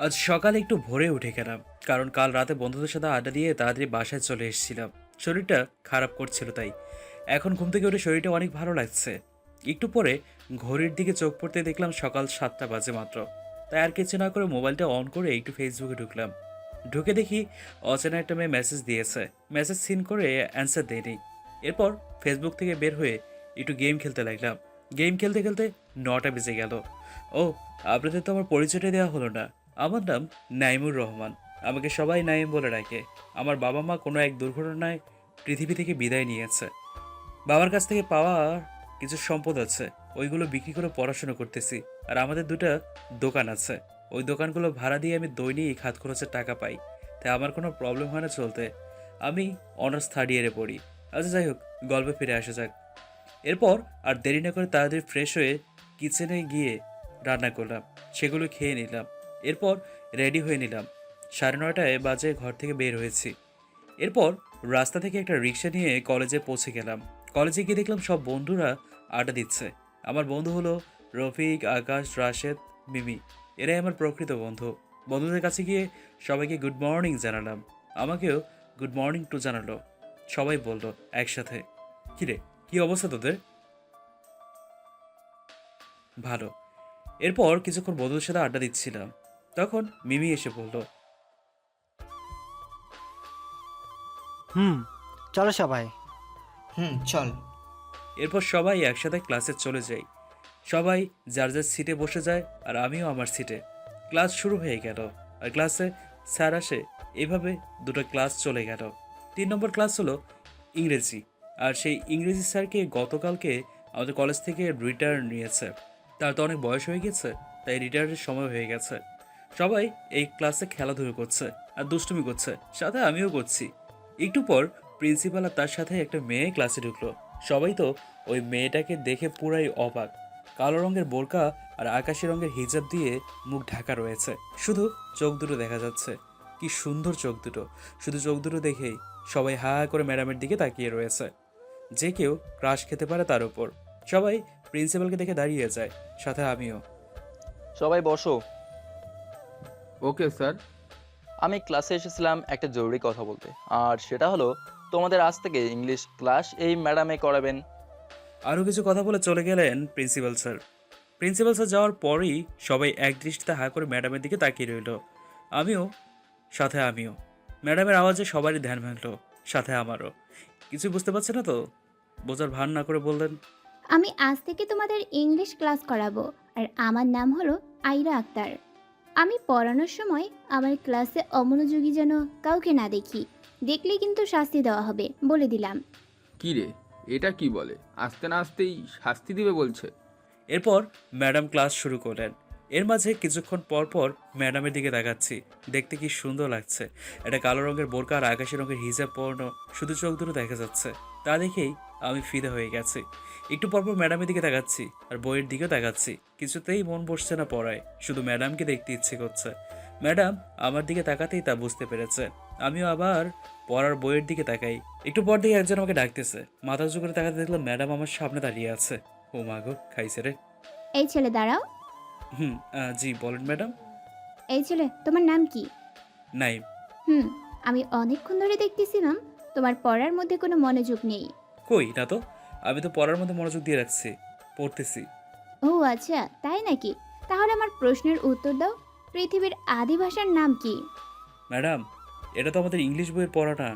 আজ সকালে একটু ভোরে উঠে গেলাম, কারণ কাল রাতে বন্ধুদের সাথে আড্ডা দিয়ে তাড়াতাড়ি বাসায় চলে এসেছিলাম। শরীরটা খারাপ করছিল তাই। এখন ঘুম থেকে উঠে শরীরটা অনেক ভালো লাগছে। একটু পরে ঘড়ির দিকে চোখ পড়তে দেখলাম সকাল 7টা বাজে মাত্র। তাই আর কিছু না করে মোবাইলটা অন করে একটু ফেসবুকে ঢুকলাম। ঢুকে দেখি অচেনা একটা মেয়ে মেসেজ দিয়েছে। মেসেজ সিন করে অ্যান্সার দেয়নি। এরপর ফেসবুক থেকে বের হয়ে একটু গেম খেলতে লাগলাম। গেম খেলতে খেলতে 9টা বেজে গেল। ও, আপনাদের তো আমার পরিচয়টা দেওয়া হলো না। আমার নাম নাইমুর রহমান। আমাকে সবাই নাইম বলে ডাকে। আমার বাবা মা কোনো এক দুর্ঘটনায় পৃথিবী থেকে বিদায় নিয়েছে। বাবার কাছ থেকে পাওয়া কিছু সম্পদ আছে, ওইগুলো বিক্রি করে পড়াশোনা করতেছি। আর আমাদের দুটো দোকান আছে, ওই দোকানগুলো ভাড়া দিয়ে আমি দৈনিক হাত খরচের টাকা পাই। তাই আমার কোনো প্রবলেম হয় না চলতে। আমি অনার্স থার্ড ইয়ারে পড়ি। আচ্ছা যাই হোক, গল্পে ফিরে আসা যাক। এরপর আর দেরি না করে তাড়াতাড়ি ফ্রেশ হয়ে কিচেনে গিয়ে রান্না করলাম। সেগুলো খেয়ে নিলাম। এরপর রেডি হয়ে নিলাম। 9:30 বাজে ঘর থেকে বের হয়েছি। এরপর রাস্তা থেকে একটা রিক্সা নিয়ে কলেজে পৌঁছে গেলাম। কলেজে গিয়ে দেখলাম সব বন্ধুরা আড্ডা দিচ্ছে। আমার বন্ধু হলো রফিক, আকাশ, রাশেদ, মিমি। এরাই আমার প্রকৃত বন্ধু। বন্ধুদের কাছে গিয়ে সবাইকে গুড মর্নিং জানালাম। আমাকেও গুড মর্নিং টু জানালো। সবাই বলল একসাথে, কিরে, কি অবস্থা তোদের? ভালো। এরপর কিছুক্ষণ বন্ধুদের সাথে আড্ডা দিচ্ছিলাম। তখন মিমি এসে বলল, হুম, চলো সবাই। হুম, চল। এরপর সবাই একসাথে ক্লাসে চলে যাই। সবাই যার যার সিটে বসে যায় আর আমিও আমার সিটে। ক্লাস শুরু হয়ে গেল। আর ক্লাসে স্যার আসে। এভাবে দুটো ক্লাস চলে গেল। 3 নম্বর ক্লাস হলো ইংরেজি। আর সেই ইংরেজি স্যারকে গতকালকে আমাদের কলেজ থেকে রিটায়ার নিয়েছে। তার তো অনেক বয়স হয়ে গেছে, তাই রিটায়ারের সময় হয়ে গেছে। সবাই এই ক্লাসে খেলাধুলো করছে আর দুষ্টুমি করছে, সাথে আমিও করছি। একটু পর প্রিন্সিপাল আর তার সাথে একটা মেয়ে ক্লাসে ঢুকলো। সবাই তো ওই মেয়েটাকে দেখে পুরাই অবাক। কালো রঙের বোরকা আর আকাশি রঙের হিজাব দিয়ে মুখ ঢাকা রয়েছে, শুধু চোখ দুটো দেখা যাচ্ছে। কি সুন্দর চোখ দুটো! শুধু চোখ দুটো দেখেই সবাই হা হা করে ম্যাডামের দিকে তাকিয়ে রয়েছে। যে কেউ ক্রাশ খেতে পারে তার উপর। সবাই প্রিন্সিপালকে দেখে দাঁড়িয়ে যায়, সাথে আমিও। সবাই বসো। Okay sir. আমি ক্লাসে এসেছিলাম একটা জরুরি কথা বলতে, আর সেটা হলো তোমাদের আজ থেকে ইংলিশ ক্লাস এই ম্যাডামে করাবেন। আরও কিছু কথা বলে চলে গেলেন প্রিন্সিপাল স্যার। প্রিন্সিপাল স্যার যাওয়ার পরই সবাই এক দৃষ্টিতে হা করে ম্যাডামের দিকে তাকিয়ে রইল। আমিও, সাথে আমিও। ম্যাডামের আওয়াজে সবারই ধ্যান ভাঙল, সাথে আমারও। কিছু বুঝতে পারছে না তো? বোঝার ভান না করে বললেন, আমি আজ থেকে তোমাদের ইংলিশ ক্লাস করাবো। আর আমার নাম হলো আইরা আক্তার। আমি পড়ানোর সময় আমার ক্লাসে অমনোযোগী যেন কাউকে না দেখি। দেখলেই কিন্তু শাস্তি দেওয়া হবে, বলে দিলাম। কি রে, এটা কি বলে? আসতে না আসতেই শাস্তি দিবে বলছে? এরপর ম্যাডাম ক্লাস শুরু করলেন। এর মাঝে কিছুক্ষণ পর পর ম্যাডামের দিকে তাকাচ্ছি। দেখতে কি সুন্দর লাগছে। একটা কালো রঙের বোরকা আর আকাশি রঙের হিজাব পরানো, শুধু চোখ দুটো দেখা যাচ্ছে। তা দেখেই আমি ফিদা হয়ে গেছি। একটু পর পর ম্যাডামের দিকে তাকাচ্ছি আর বইয়ের দিকেও তাকাচ্ছি। কিছুতেই মন বসছে না পড়ায়, শুধু ম্যাডামকে দেখতে ইচ্ছে করছে। ম্যাডাম আমার দিকে তাকাতেই তা বুঝতে পেরেছে। আমিও আবার পড়ার বইয়ের দিকে তাকাই। একটু পর দিকে একজন আমাকে ডাকতেছে। মাথা উঁচু করে তাকাতে দেখলাম ম্যাডাম আমার সামনে দাঁড়িয়ে আছে। ও মা গো, খাইছে রে! এই ছেলে দাঁড়াও। হুম, জি বলেন ম্যাডাম। এই ছেলে, তোমার নাম কি? নাইম। হুম, আমি অনেকক্ষণ ধরে দেখতেছিলাম তোমার পড়ার মধ্যে কোনো মনোযোগ নেই। কই না তো, আমি তো পড়ার মধ্যে মনোযোগ দিয়ে রাখছি, পড়তেছি। ও আচ্ছা, তাই নাকি? তাহলে আমার প্রশ্নের উত্তর দাও। পৃথিবীর আদি ভাষার নাম কি? ম্যাডাম, এটা তো আমাদের ইংলিশ বইয়ের পড়া না।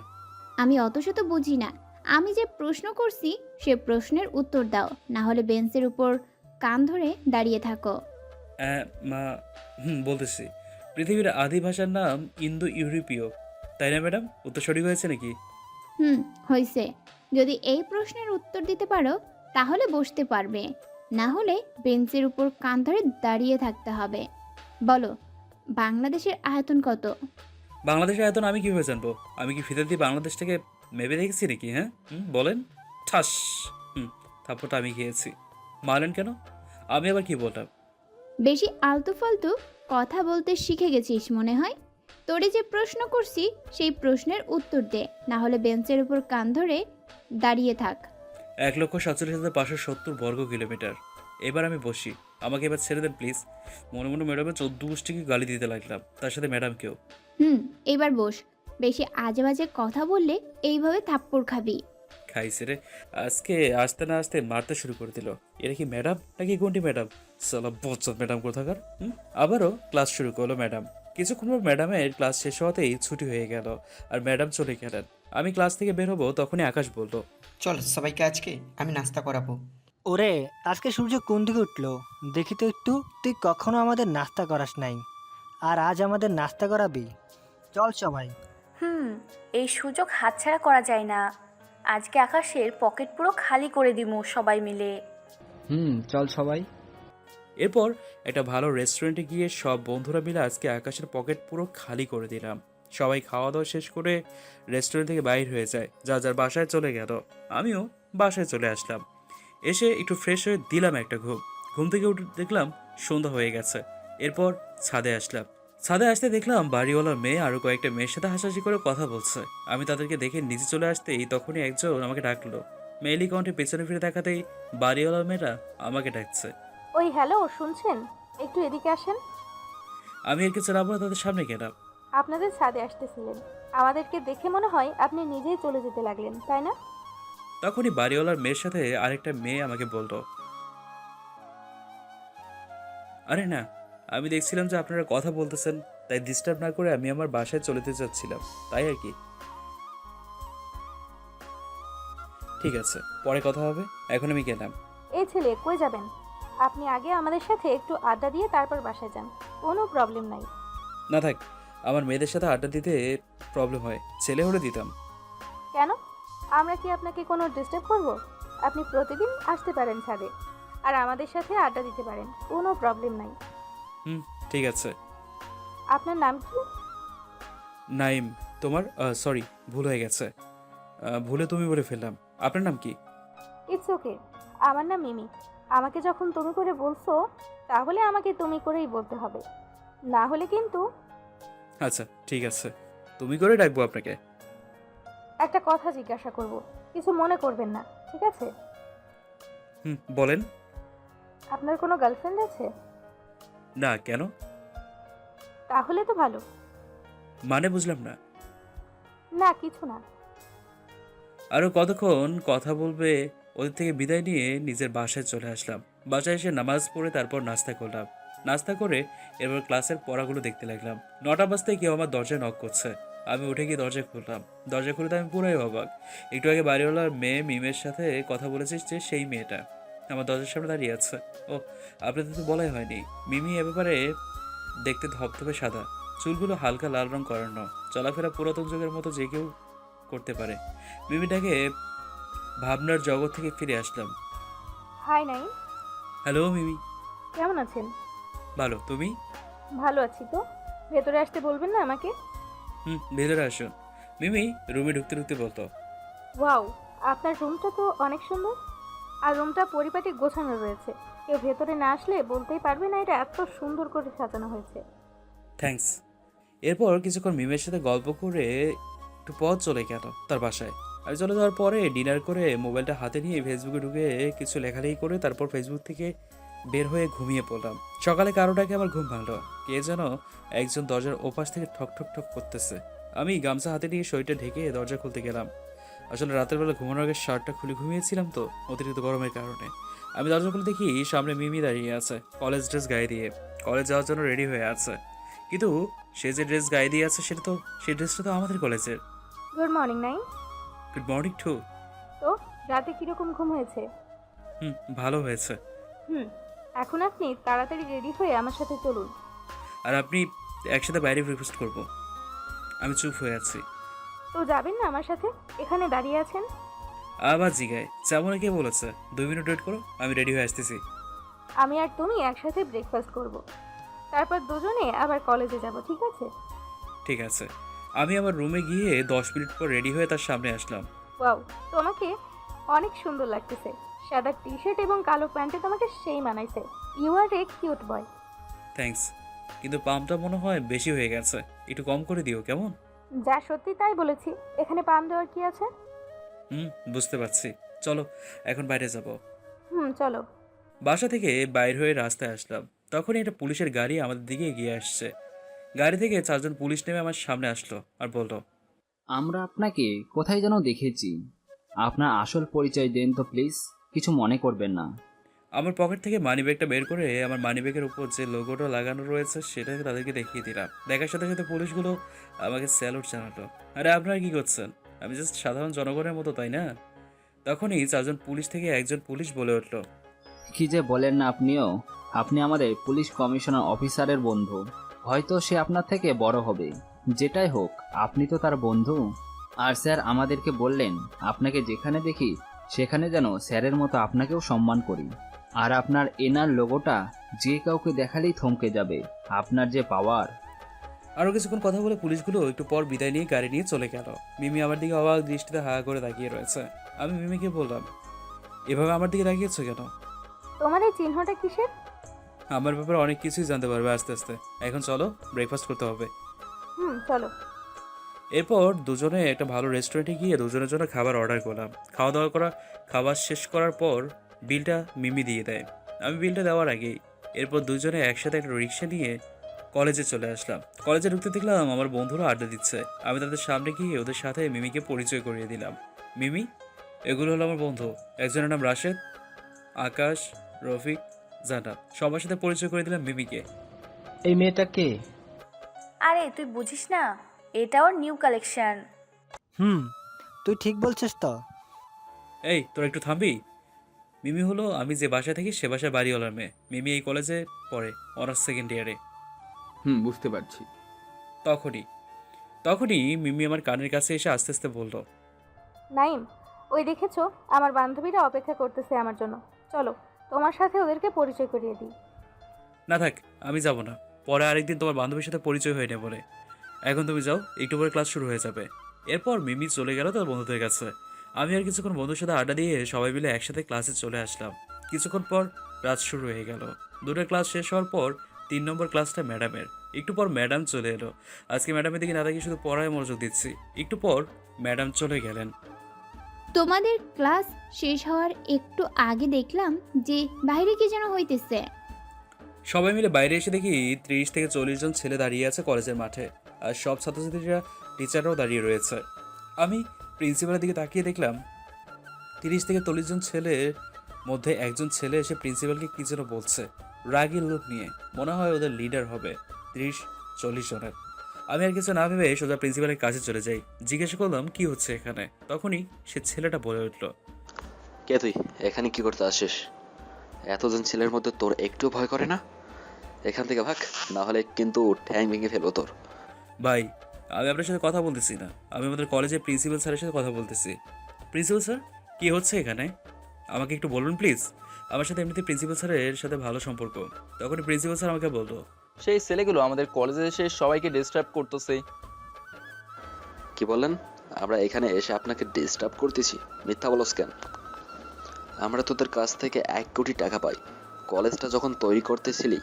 আমি অত শত বুঝি না। আমি যে প্রশ্ন করছি সে প্রশ্নের উত্তর দাও, না হলে বেঞ্চের উপর কান ধরে দাঁড়িয়ে থাকো। মা, বলতেছি। পৃথিবীর আদি ভাষার নাম ইন্দো ইউরোপীয়, তাই না ম্যাডাম? উত্তর সঠিক হয়েছে নাকি? হুম, হয়েছে। যদি এই প্রশ্নের উত্তর দিতে পারো তাহলে বসতে পারবে, না হলে বেঞ্চের উপর কান ধরে দাঁড়িয়ে থাকতে হবে। বলো, বাংলাদেশের আয়তন কত? বাংলাদেশের আয়তন আমি কিভাবে জানবো? আমি কি ফিতে দিয়ে বাংলাদেশটাকে মেপে দেখেছি নাকি? হ্যাঁ, বলেন। ঠাস! হুম, থাপ্পড়টা আমি খেয়েছি। মারলেন কেন? আমি আবার কি বললাম? বেশি আলতু ফালতু কথা বলতে শিখে গেছিস মনে হয়। তোরে যে প্রশ্ন করছি সেই প্রশ্নের উত্তর দে, না হলে বেঞ্চের উপর কান ধরে দাঁড়িয়ে থাক। 1,47,570 বর্গ কিলোমিটার। এবার আমি বসি। আমাকে এবার ছেড়ে দেন প্লিজ। মনে মনে ম্যাডামের 14 গোষ্ঠীকে গালি দিতে লাগলাম, তার সাথে ম্যাডামকেও। এবার বস। বেশি আজে বাজে কথা বললে এইভাবে থাপ্পড় খাবি। খাইছে রে। আজকে আসতে না আসতে মারতে শুরু করে দিল। এরা কি ম্যাডাম নাকি কোনটি ম্যাডাম? সালা বচ্চন ম্যাডাম কোথাকার। আবারও ক্লাস শুরু করলো ম্যাডাম। কিছুক্ষণ পর ম্যাডামের ক্লাস শেষ হওয়াতেই ছুটি হয়ে গেল আর ম্যাডাম চলে গেলেন। আমি ক্লাস থেকে বের হবো তখনই আকাশ বলল, চল সবাইকে আজকে আমি নাস্তা করাবো। ওরে, আজকে সূর্য কোন দিকে উঠলো দেখি তো একটু। তুই কখনো আমাদের নাস্তা করাস নাই, আর আজ আমাদের নাস্তা করাবি? চল সবাই। এই সুযোগ হাতছাড়া করা যায় না। আজকে আকাশের পকেট পুরো খালি করে দিমু সবাই মিলে। চল সবাই। এরপর একটা ভালো রেস্টুরেন্টে গিয়ে সব বন্ধুরা মিলে আজকে আকাশের পকেট পুরো খালি করে দিলাম। সবাই খাওয়া দাওয়া শেষ করে রেস্টুরেন্ট থেকে বাইর হয়ে যায়, যার যার বাসায় চলে গেল। আমিও বাসায় চলে আসলাম। এসে একটু ফ্রেশ হয়ে দিলাম একটা ঘুম। ঘুম থেকে উঠে দেখলাম সন্ধ্যা হয়ে গেছে। এরপর ছাদে আসলাম। ছাদে আসতে দেখলাম বাড়িওয়ালার মেয়ে আরও কয়েকটা মেয়ের সাথে হাসাহাসি করে কথা বলছে। আমি তাদেরকে দেখে নিচে চলে আসতেই তখনই একজন আমাকে ডাকলো। মেইলি কাউন্টে পেছনে ফিরে দেখাতেই বাড়িওয়ালার মেয়েরা আমাকে ডাকছে। ওই হ্যালো, শুনছেন? একটু এদিকে আসেন। আমি এর কিছু না বলে তাদের সামনে গেলাম। আপনাদের ছাদে আসতেছিলেন, আমাদেরকে দেখে মনে হয় আপনি নিজেই চলে যেতে লাগলেন, তাই না? তখনই বাড়িওয়ালার মেয়ের সাথে আরেকটা মেয়ে আমাকে বলল, আরে না, আমি দেখছিলাম যে আপনারা কথা বলতেছেন, তাই ডিস্টার্ব না করে আমি আমার বাসায় চলে যেতে চাচ্ছিলাম, তাই আর কি। ঠিক আছে, পরে কথা হবে, এখন আমি গেলাম। এই ছেলে, কই যাবেন? আপনি আগে আমাদের সাথে একটু আড্ডা দিয়ে তারপর বাসায় যান, কোনো প্রবলেম নাই। না থাক, আমার মেয়েদের সাথে আড্ডা দিতে প্রবলেম হয়, ছেলে হলে দিতাম। কেন? আমরা কি আপনাকে কোনো ডিস্টার্ব করব? আপনি প্রতিদিন আসতে পারেন ছাদে, আর আমাদের সাথে আড্ডা দিতে পারেন, কোনো প্রবলেম নাই। ঠিক আছে। আপনার নাম কি? নাইম। তোমার? সরি, ভুল হয়ে গেছে, ভুলে তুমি বলে ফেললাম। আপনার নাম কি? ইটস ওকে, আমার নাম মিমি। আমাকে যখন তুমি করে বলছো, তাহলে আমাকে তুমি করেই বলতে হবে, না হলে কিন্তু। আচ্ছা ঠিক আছে, তুমি করে ডাকবো আপনাকে। একটা কথা জিজ্ঞাসা করব, কিছু মনে করবেন না, ঠিক আছে? বলেন। আপনার কোনো গার্লফ্রেন্ড আছে? না, কেন? তাহলে তো ভালো। মানে বুঝলাম না। না, কিছু না। আরও কতক্ষণ কথা বলবে ওদের থেকে বিদায় নিয়ে নিজের বাসায় চলে আসলাম। বাসায় এসে নামাজ পড়ে তারপর নাস্তা করলাম। নাস্তা করে এবার ক্লাসের পড়াগুলো দেখতে লাগলাম। 9টা বাজতে কেউ আমার দরজায় নক করছে। আমি উঠে গিয়ে দরজা খুললাম। দরজা খুলে তো আমি পুরাই অবাক। একটু আগে বাড়িওয়ালার মেয়ে মিমের সাথে কথা বলেছিস যে সেই মেয়েটা আমার দরজার সামনে দাঁড়িয়ে আছে। ও, আপনাদের তো বলাই হয়নি, মিমি এ ব্যাপারে দেখতে ধপধপে সাদা, চুলগুলো হালকা লাল রং করানো, চলাফেরা পুরাতন যুগের মতো যে কেউ করতে পারে। মিমিটাকে ভাবনার জগৎ থেকে ফিরে আসলাম। হাই নাই, হ্যালো মিমি। কেমন আছেন? ভালো, তুমি? ভালো আছি তো। ভেতরে আসতে বলবেন না আমাকে? ভেতরে আসুন। মিমি রুমে ঢুকতে ঢুকতে বলতো, ওয়াও, আপনার রুমটা তো অনেক সুন্দর, আর রুমটা পরিপাটি গোছানো রয়েছে। কেউ ভেতরে না আসলে বলতেই পারবে না এটা এত সুন্দর করে সাজানো হয়েছে। থ্যাঙ্কস। এরপর কিছুক্ষণ মিমের সাথে গল্প করে একটু পথ চলে গেল তার বাসায়। আমি চলে যাওয়ার পরে ডিনার করে মোবাইলটা হাতে নিয়ে ফেসবুকে ঢুকে কিছু লেখালেখি করে তারপর ফেসবুক থেকে বের হয়ে ঘুমিয়ে পড়লাম। সকালে কারোটাকে আমার ঘুম ভাঙলো। কে যেন একজন দরজার ওপাশ থেকে ঠক ঠক ঠক করতেছে। আমি গামছা হাতে নিয়ে শরীরটা ঢেকে দরজা খুলতে গেলাম। আসলে রাতের বেলা ঘুমানোর আগে শার্টটা খুলে ঘুমিয়েছিলাম তো অতিরিক্ত গরমের কারণে। আমি দরজা খুলে দেখি সামনে মিমি দাঁড়িয়ে আছে, কলেজ ড্রেস গায়ে দিয়ে। কলেজ যাওয়ার জন্য রেডি হয়ে আছে, কিন্তু সে যে ড্রেস গায়ে দিয়ে আছে সেই ড্রেসটা তো আমাদের কলেজের। গুড মর্নিং নাই। Good morning to. তো রাতে কিরকম ঘুম হয়েছে? ভালো হয়েছে। এখন আপনি তাড়াতাড়ি রেডি হয়ে আমার সাথে চলুন। আর আপনি একসাথে বাইরে ব্রেকফাস্ট করব। আমি চুপ হয়ে আছি। তো যাবেন না আমার সাথে? এখানে দাঁড়িয়ে আছেন। আবার জিগায়, যেমন কে বলেছে 2 মিনিট ওয়েট করো, আমি রেডি হয়ে আসতেছি। আমি আর তুমি একসাথে ব্রেকফাস্ট করব, তারপর দুজনে আবার কলেজে যাব, ঠিক আছে? ঠিক আছে। আমি আমার রুমে গিয়ে 10 মিনিট পর রেডি হয়ে তার সামনে আসলাম। ওয়াও, তোমাকে অনেক সুন্দর লাগতেছে। সাদা টি শার্ট এবং কালো প্যান্টে তোমাকে সেই মানাইছে। You are a cute boy. Thanks, কিন্তু পাম্পটা মনে হয় বেশি হয়ে গেছে, একটু কম করে দিও কেমন? যা সত্যি তাই বলেছি, এখানে পাম দেওয়ার কি আছে? বুঝতে পারছি। চলো এখন বাইরে যাব। চলো। বাসা থেকে বাইর হয়ে রাস্তায় আসলাম, তখনই একটা পুলিশের গাড়ি আমাদের দিকে এগিয়ে আসছে। গাড়ি থেকে 4জন পুলিশ নেমে আমার সামনে আসলো আর বলল, আমরা আপনাকে কোথায় যেন দেখেছি। আপনার আসল পরিচয় দেন তো প্লিজ, কিছু মনে করবেন না। আমার পকেট থেকে মানিব্যাগটা বের করে আমার মানিব্যাগের উপর যে লোগোটা লাগানো রয়েছে সেটা তাদেরকে দেখিয়ে দিলাম। দেখার সাথে সাথে পুলিশগুলো আমাকে স্যালুট জানালো। আরে আপনারা কি করছেন? আমি জাস্ট সাধারণ জনগণের মতো, তাই না? তখনই 4জন পুলিশ থেকে একজন পুলিশ বলে উঠল, কি যে বলেন না আপনিও, আপনি আমাদের পুলিশ কমিশনার অফিসারের বন্ধু। হয়তো সে আপনার থেকে বড় হবে, যেটাই হোক আপনি তো তার বন্ধু। আর স্যার আমাদেরকে বললেন আপনাকে যেখানে দেখি সেখানে যেন স্যারের মতো আপনাকেও সম্মান করি। আর আপনার এনার লোগোটা যে কাউকে দেখালেই থমকে যাবে, আপনার যে পাওয়ার। আরও কিছুক্ষণ কথা বলে পুলিশগুলো একটু পর বিদায় নিয়ে গাড়ি নিয়ে চলে গেল। মিমি আমার দিকে অবাক দৃষ্টিতে হা করে তাকিয়ে রয়েছে। আমি মিমিকে বললাম, এভাবে আমার দিকে তাকিয়েছো কেন? তোমার এই চিহ্নটা কিসের? আমার ব্যাপারে অনেক কিছুই জানতে পারবে আস্তে আস্তে। এখন চলো, ব্রেকফাস্ট করতে হবে। চলো। এরপর দুজনে একটা ভালো রেস্টুরেন্টে গিয়ে দুজনের জন্য খাবার অর্ডার করলাম। খাবার শেষ করার পর বিলটা মিমি দিয়ে দেয়। আমি বিলটা দেওয়ার আগেই এরপর দুজনে একসাথে একটা রিক্সা নিয়ে কলেজে চলে আসলাম। কলেজে ঢুকতে দেখলাম আমার বন্ধুরা আড্ডা দিচ্ছে। আমি তাদের সামনে গিয়ে ওদের সাথে মিমিকে পরিচয় করিয়ে দিলাম। মিমি, এগুলো হলো আমার বন্ধু। একজনের নাম রাশেদ, আকাশ, রফিক, জান্নাত। সবার সাথে পরিচয় করে দিলাম মিমিকে। এই মেয়েটা কে? আরে তুই বুঝিস না, এটা ওর নিউ কালেকশন। তুই ঠিক বলছিস তো। এই তোরা একটু থামবি? মিমি হলো আমি যে বাসা থেকে সে বাসার বাড়িওয়ালার মেয়ে। মিমি এই কলেজে পড়ে, অনার্স সেকেন্ড ইয়ারে। বুঝতে পারছি। তখনই মিমি আমার কানের কাছে এসে আস্তে আস্তে বলল, নাইম, ওই দেখেছো আমার বান্ধবীরা অপেক্ষা করতেছে আমার জন্য। চলো তোমার সাথে ওদেরকে পরিচয় করিয়ে দিই। না থাক, আমি যাব না। পরে আরেকদিন তোমার বান্ধবীর সাথে পরিচয় হয়ে নেব বলে। এখন তুমি যাও, একটু পরে ক্লাস শুরু হয়ে যাবে। এরপর মিমি চলে গেল তার বন্ধুদের কাছে। আমি আর কিছুক্ষণ বন্ধুর সাথে আড্ডা দিয়ে সবাই মিলে একসাথে ক্লাসে চলে আসলাম। কিছুক্ষণ পর ক্লাস শুরু হয়ে গেল। দুটো ক্লাস শেষ হওয়ার পর 3 নম্বর ক্লাসটা ম্যাডামের। একটু পর ম্যাডাম চলে এলো। আজকে ম্যাডামের দিকে না তাকিয়ে শুধু পড়ায় মনোযোগ দিচ্ছি। একটু পর ম্যাডাম চলে গেলেন। তোমাদের ক্লাস শেষ হওয়ার একটু আগে দেখলাম যে বাইরে কি যেন হইতেছে। সবাই মিলে বাইরে এসে দেখি 30 থেকে 40 জন ছেলে দাঁড়িয়ে আছে কলেজের মাঠে। আর সব ছাত্রছাত্রীরা, টিচাররাও দাঁড়িয়ে রয়েছে। আমি প্রিন্সিপালের দিকে তাকিয়ে দেখলাম 30 থেকে 40 জন ছেলের মধ্যে একজন ছেলে এসে প্রিন্সিপালকে কী যেন বলছে রাগী লোক নিয়ে। মনে হয় ওদের লিডার হবে 30-40 জনের। আমি আর কিছু না ভেবে সোজা প্রিন্সিপালের কাছে চলে যাই। জিজ্ঞাসা করলাম কি হচ্ছে এখানে। তখনই সে ছেলেটা বলে উঠল, কে তুই? এখানে কি করতে আসিস? এতজন ছেলের মধ্যে তোর একটু ভয় করে না? এখান থেকে ভাগ, না হলে কিন্তু ঠ্যাং ভেঙে ফেলবো তোর। ভাই, আমি আপনার সাথে কথা বলতেছি না, আমি আমাদের কলেজের প্রিন্সিপাল স্যারের সাথে কথা বলতেছি। প্রিন্সিপাল স্যার, কী হচ্ছে এখানে? আমাকে একটু বলুন প্লিজ। আমার সাথে এমনিতে প্রিন্সিপাল স্যারের সাথে ভালো সম্পর্ক। তখন প্রিন্সিপাল স্যার আমাকে বললো, সেই ছেলেগুলো আমাদের কলেজে এসে সবাইকে ডিস্টার্ব করতেছে। কি বললেন? আমরা এখানে এসে আপনাকে ডিস্টার্ব করতেছি? মিথ্যা বলস কেন? আমরা তোদের কাছ থেকে 1 কোটি টাকা পাই। কলেজটা যখন তৈরি করতেছিলি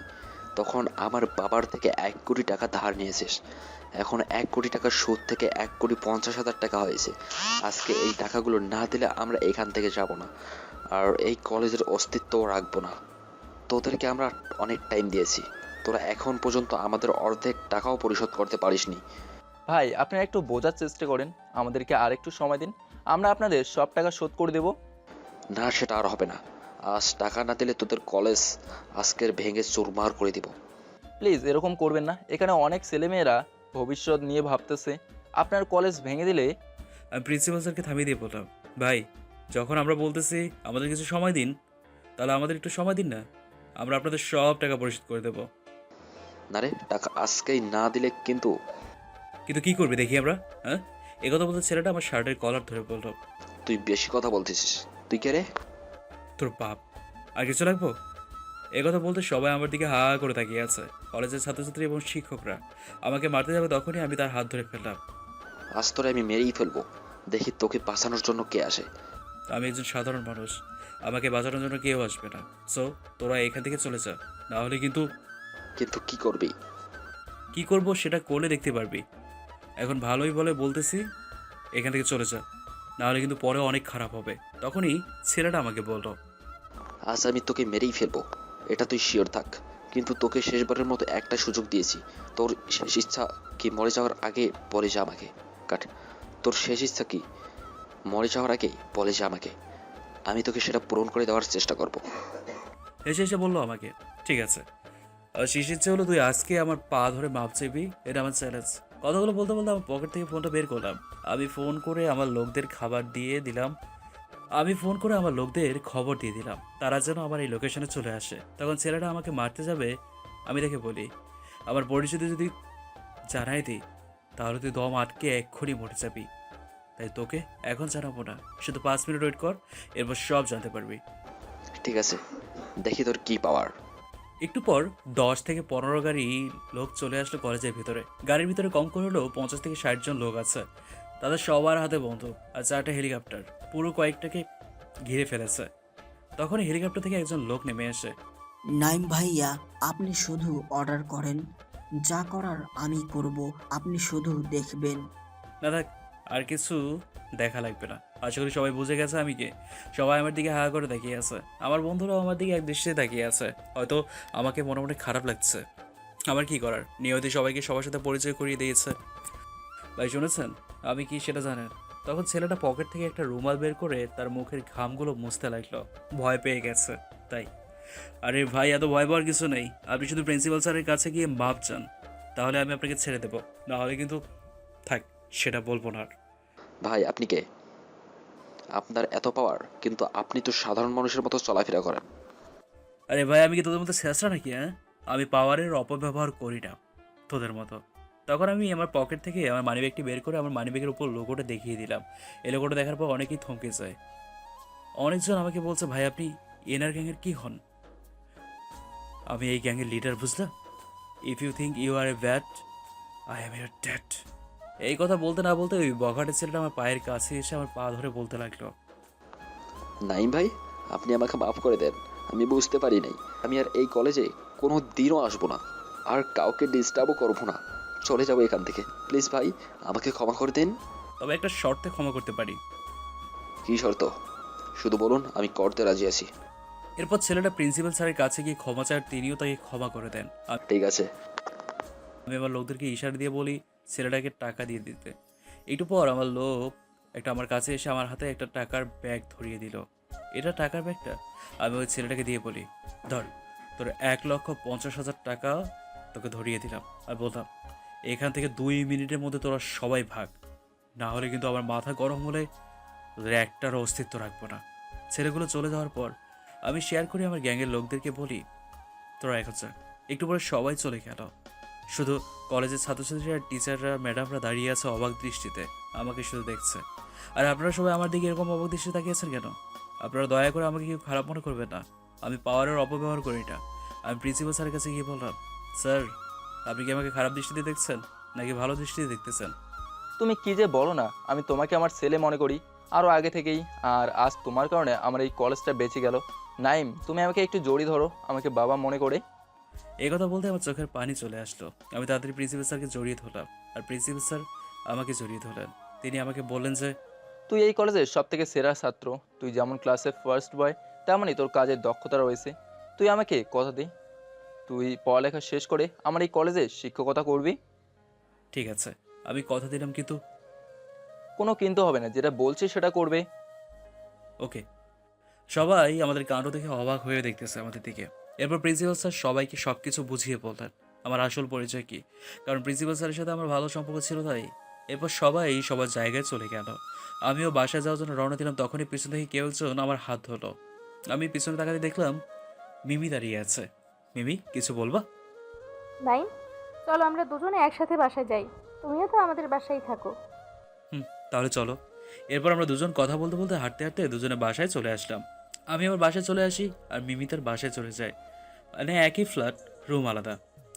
তখন আমার বাবার থেকে 1 কোটি টাকা ধার নিয়েছিস। এখন 1 কোটি টাকার সুদ থেকে 1,50,000 টাকা হয়েছে। আজকে এই টাকাগুলো না দিলে আমরা এখান থেকে যাব না, আর এই কলেজের অস্তিত্বও রাখবো না। তোদেরকে আমরা অনেক টাইম দিয়েছি, তোরা এখন পর্যন্ত আমাদের অর্ধেক টাকাও পরিশোধ করতে পারিসনি। ভাই, আপনারা একটু বোঝার চেষ্টা করেন, আমাদেরকে আর একটু সময় দিন, আমরা আপনাদের সব টাকা শোধ করে দেব। না, সেটা আর হবে না। আজ টাকা না দিলে তোদের কলেজ আজকের ভেঙে চুরমার করে দিব। প্লিজ এরকম করবেন না, এখানে অনেক ছেলেমেয়েরা ভবিষ্যৎ নিয়ে ভাবতেছে। আপনার কলেজ ভেঙে দিলে। আমি প্রিন্সিপাল স্যারকে থামিয়ে দিয়ে বললাম, ভাই, যখন আমরা বলতেছি আমাদের কিছু সময় দিন, তাহলে আমাদের একটু সময় দিন না। আমরা আপনাদের সব টাকা পরিশোধ করে দেবো। না রে, টাকা আজকেই না দিলে কিন্তু। কিন্তু কি করবি দেখি আমরা? হ্যাঁ, এ কথা বলতে ছেলেটা আমার শার্টের কলার ধরে বলল, তুই বেশি কথা বলতেছিস। তুই কে রে? তোর বাপ। আর কিছু লাগবো? এ কথা বলতে সবাই আমার দিকে হা করে তাকিয়ে আছে। কলেজের ছাত্রছাত্রী এবং শিক্ষকরা আমাকে মারতে যাবে, তখনই আমি তার হাত ধরে ফেললাম। আজ তোরে আমি মেরেই ফেলবো, দেখি তোকে বাঁচানোর জন্য কে আসে। আমি একজন সাধারণ মানুষ, আমাকে বাঁচানোর জন্য কেউ আসবে না। সো তোরা এখান থেকে চলে যা, না হলে কিন্তু। কিন্তু কি করবি? কি করব সেটা করলে দেখতে পারবি। এখন ভালোই বলে বলতেছি, এখান থেকে চলে যা, না হলে কিন্তু পরে অনেক খারাপ হবে। তখনই ছেলেটা আমাকে বলল, আজ আমি তোকে মেরেই ফেলবো, এটা তুই শিওর থাক। কিন্তু তোকে শেষবারের মতো একটা সুযোগ দিয়েছি। তোর শেষ ইচ্ছা কি মরে যাওয়ার আগে বলে যা আমাকে। কাট। তোর শেষ ইচ্ছা কি মরে যাওয়ার আগে বলে যা আমাকে, আমি তোকে সেটা পূরণ করে দেওয়ার চেষ্টা করব। হেসে হেসে বললো আমাকে, ঠিক আছে। আর শেষ ইচ্ছে হলো তুই আজকে আমার পা ধরে মাপ চাইবি, এটা আমার চ্যালেঞ্জ। কথাগুলো বলতে বলতে আমার পকেট থেকে ফোনটা বের করলাম। আমি ফোন করে আমার লোকদের খবর দিয়ে দিলাম তারা যেন আমার এই লোকেশনে চলে আসে। তখন ছেলেটা আমাকে মারতে যাবে, আমি দেখে বলি, আমার পরিচিতি যদি জানাই দিই তাহলে তুই দম আটকে এক্ষুনি মরে যাবি, তাই তোকে এখন জানাবো না, শুধু 5 মিনিট ওয়েট কর, এরপর সব জানতে পারবি। ঠিক আছে, দেখি তোর কি পাওয়ার। একটু পর 10 থেকে 15 গাড়ি লোক চলে আসলো কলেজের ভিতরে। গাড়ির ভিতরে কম করে হলেও 50 থেকে 60 জন লোক আছে। তাদের সবার হাতে বন্দুক আর 4টা হেলিকপ্টার পুরো কয়েকটাকে ঘিরে ফেলেছে। তখন হেলিকপ্টার থেকে একজন লোক নেমে আসে। নাইম ভাইয়া, আপনি শুধু অর্ডার করেন, যা করার আমি করব, আপনি শুধু দেখবেন। না থাক, আর কিছু দেখা লাগবে না। আশা করি সবাই বুঝে গেছে আমি কে। সবাই আমার দিকে হা করে তাকিয়ে আছে। আমার বন্ধুরাও আমার দিকে এক দৃষ্টিতে তাকিয়ে আছে। হয়তো আমাকে মনে মনে খারাপ লাগছে। আমার কি করার, নিয়তি সবাইকে সবার সাথে পরিচয় করিয়ে দিয়েছে। ভাই শুনেছেন আমি কি সেটা জানেন? তখন ছেলেটা পকেট থেকে একটা রুমাল বের করে তার মুখের ঘামগুলো মুছতে লাগলো। ভয় পেয়ে গেছে তাই। আরে ভাই, এত ভয় পাওয়ার কিছু নেই। আপনি শুধু প্রিন্সিপাল স্যারের কাছে গিয়ে মাপ চান, তাহলে আমি আপনাকে ছেড়ে দেবো। না হলে কিন্তু থাক, সেটা বলবো না আর। ভাই আপনি কে? আপনার এত পাওয়ার, কিন্তু আপনি তো সাধারণ মানুষের মতো চলাফেরা করেন। আরে ভাই, আমি কি তোদের মতো শেষরা নাকি? হ্যাঁ, আমি পাওয়ারের অপব্যবহার করি না তোদের মতো। তখন আমি আমার পকেট থেকে আমার মানিব্যাগটি বের করে আমার মানিব্যাগের উপর লোগোটা দেখিয়ে দিলাম। এই লোগোটা দেখার পর অনেকেই থমকে যায়। অনেকজন আমাকে বলছে, ভাই আপনি এনআর গ্যাংয়ের কি হন? আমি এই গ্যাংয়ের লিডার, বুঝলাম। If you think you are a bad, I am your dad. এই কথা বলতে না বলতে ওই বখাটের ছেলেটা আমার পায়ের কাছে এসে আমার পা ধরে বলতে লাগলো, নাইম ভাই, আপনি আমাকে মাফ করে দেন। আমি বুঝতে পারি নাই। আমি আর এই কলেজে কোনো দিনও আসবো না, আর কাউকে ডিস্টার্বও করবো না। চলে যাবো এখান থেকে। প্লিজ ভাই, আমাকে ক্ষমা করে দিন। তবে একটা শর্তে ক্ষমা করতে পারি। কি শর্ত? শুধু বলুন, আমি করতে রাজি আছি। এরপর ছেলেটা প্রিন্সিপাল স্যারের কাছে গিয়ে ক্ষমা চায়, আর তিনিও তাকে ক্ষমা করে দেন। ঠিক আছে। আমি আমার লোকদেরকে ইশারা দিয়ে বলি ছেলেটাকে টাকা দিয়ে দিতে। একটু পর আমার লোক আমার কাছে এসে আমার হাতে একটা টাকার ব্যাগ ধরিয়ে দিল। এটা টাকার ব্যাগটা আমি ওই ছেলেটাকে দিয়ে বলি, ধর, তোর 1,50,000 টাকা তোকে ধরিয়ে দিলাম। আর বলতাম, এখান থেকে 2 মিনিটের মধ্যে তোরা সবাই ভাগ, না হলে কিন্তু আমার মাথা গরম হলে তোদের একটারও অস্তিত্ব রাখবো না। ছেলেগুলো চলে যাওয়ার পর আমি শেয়ার করি আমার গ্যাংয়ের লোকদেরকে, বলি, তোরা এখন যা। একটু পরে সবাই চলে গেল। শুধু কলেজের ছাত্রছাত্রীরা, টিচাররা, ম্যাডামরা দাঁড়িয়ে আছে অবাক দৃষ্টিতে, আমাকে শুধু দেখছে। আর আপনারা সবাই আমার দিকে এরকম অবাক দৃষ্টিতে তাকিয়েছেন কেন? আপনারা দয়া করে আমাকে কেউ খারাপ মনে করবেন না। আমি পাওয়ারের অপব্যবহার করি না। আমি প্রিন্সিপাল স্যারের কাছে গিয়ে বললাম, স্যার আপনি কি আমাকে খারাপ দৃষ্টিতে দেখছেন নাকি ভালো দৃষ্টিতে দেখতেছেন? তুমি কি যে বলো না, আমি তোমাকে আমার ছেলে মনে করি আরও আগে থেকেই। আর আজ তোমার কারণে আমার এই কলেজটা বেঁচে গেল। নাইম, তুমি আমাকে একটু জড়িয়ে ধরো, আমাকে বাবা মনে করে। এই কথা বলতে আমার চোখের পানি চলে আসলো। আমি তাড়াতাড়ি প্রিন্সিপাল স্যারকে জড়িয়ে ধরলাম, আর প্রিন্সিপাল স্যার আমাকে জড়িয়ে ধরলেন। তিনি আমাকে বললেন যে, তুই এই কলেজের সব থেকে সেরা ছাত্র। তুই যেমন ক্লাসে ফার্স্ট বয়, তেমনই তোর কাজের দক্ষতা রয়েছে। তুই আমাকে কথা দে, তুই পড়ালেখা শেষ করে আমার এই কলেজে শিক্ষকতা করবি। ঠিক আছে, আমি কথা দিলাম, কিন্তু কোনো কিন্তু হবে না, যেটা বলছি সেটা করবে। ওকে। সবাই আমাদের কাণ্ড দেখে অবাক হয়ে দেখতেছে আমাদের দিকে। এরপর প্রিন্সিপাল স্যার সবাইকে সব কিছু বুঝিয়ে বললেন আমার আসল পরিচয় কি, কারণ প্রিন্সিপাল স্যারের সাথে আমার ভালো সম্পর্ক ছিল তাই। এরপর সবাই সবার জায়গায় চলে গেল। আমিও বাসায় যাওয়ার জন্য রওনা দিলাম। তখনই পিছন থেকে কেউ একজন আমার হাত ধরলো। আমি পিছনে তাকাতে দেখলাম মিমি দাঁড়িয়ে আছে। মিমি, কিছু বলবা? নাইম, চলো আমরা দুজনে একসাথে বাসায় যাই। তুমিও তো আমাদের বাসায় থাকো। তাহলে চলো। এরপর আমরা দুজন কথা বলতে বলতে হাঁটতে হাঁটতে দুজনে বাসায় চলে আসলাম। আমি আমার বাসায় চলে আসি আর মিমি তার বাসায় চলে যায়। মানে একই ফ্ল্যাট, রুম আলাদা।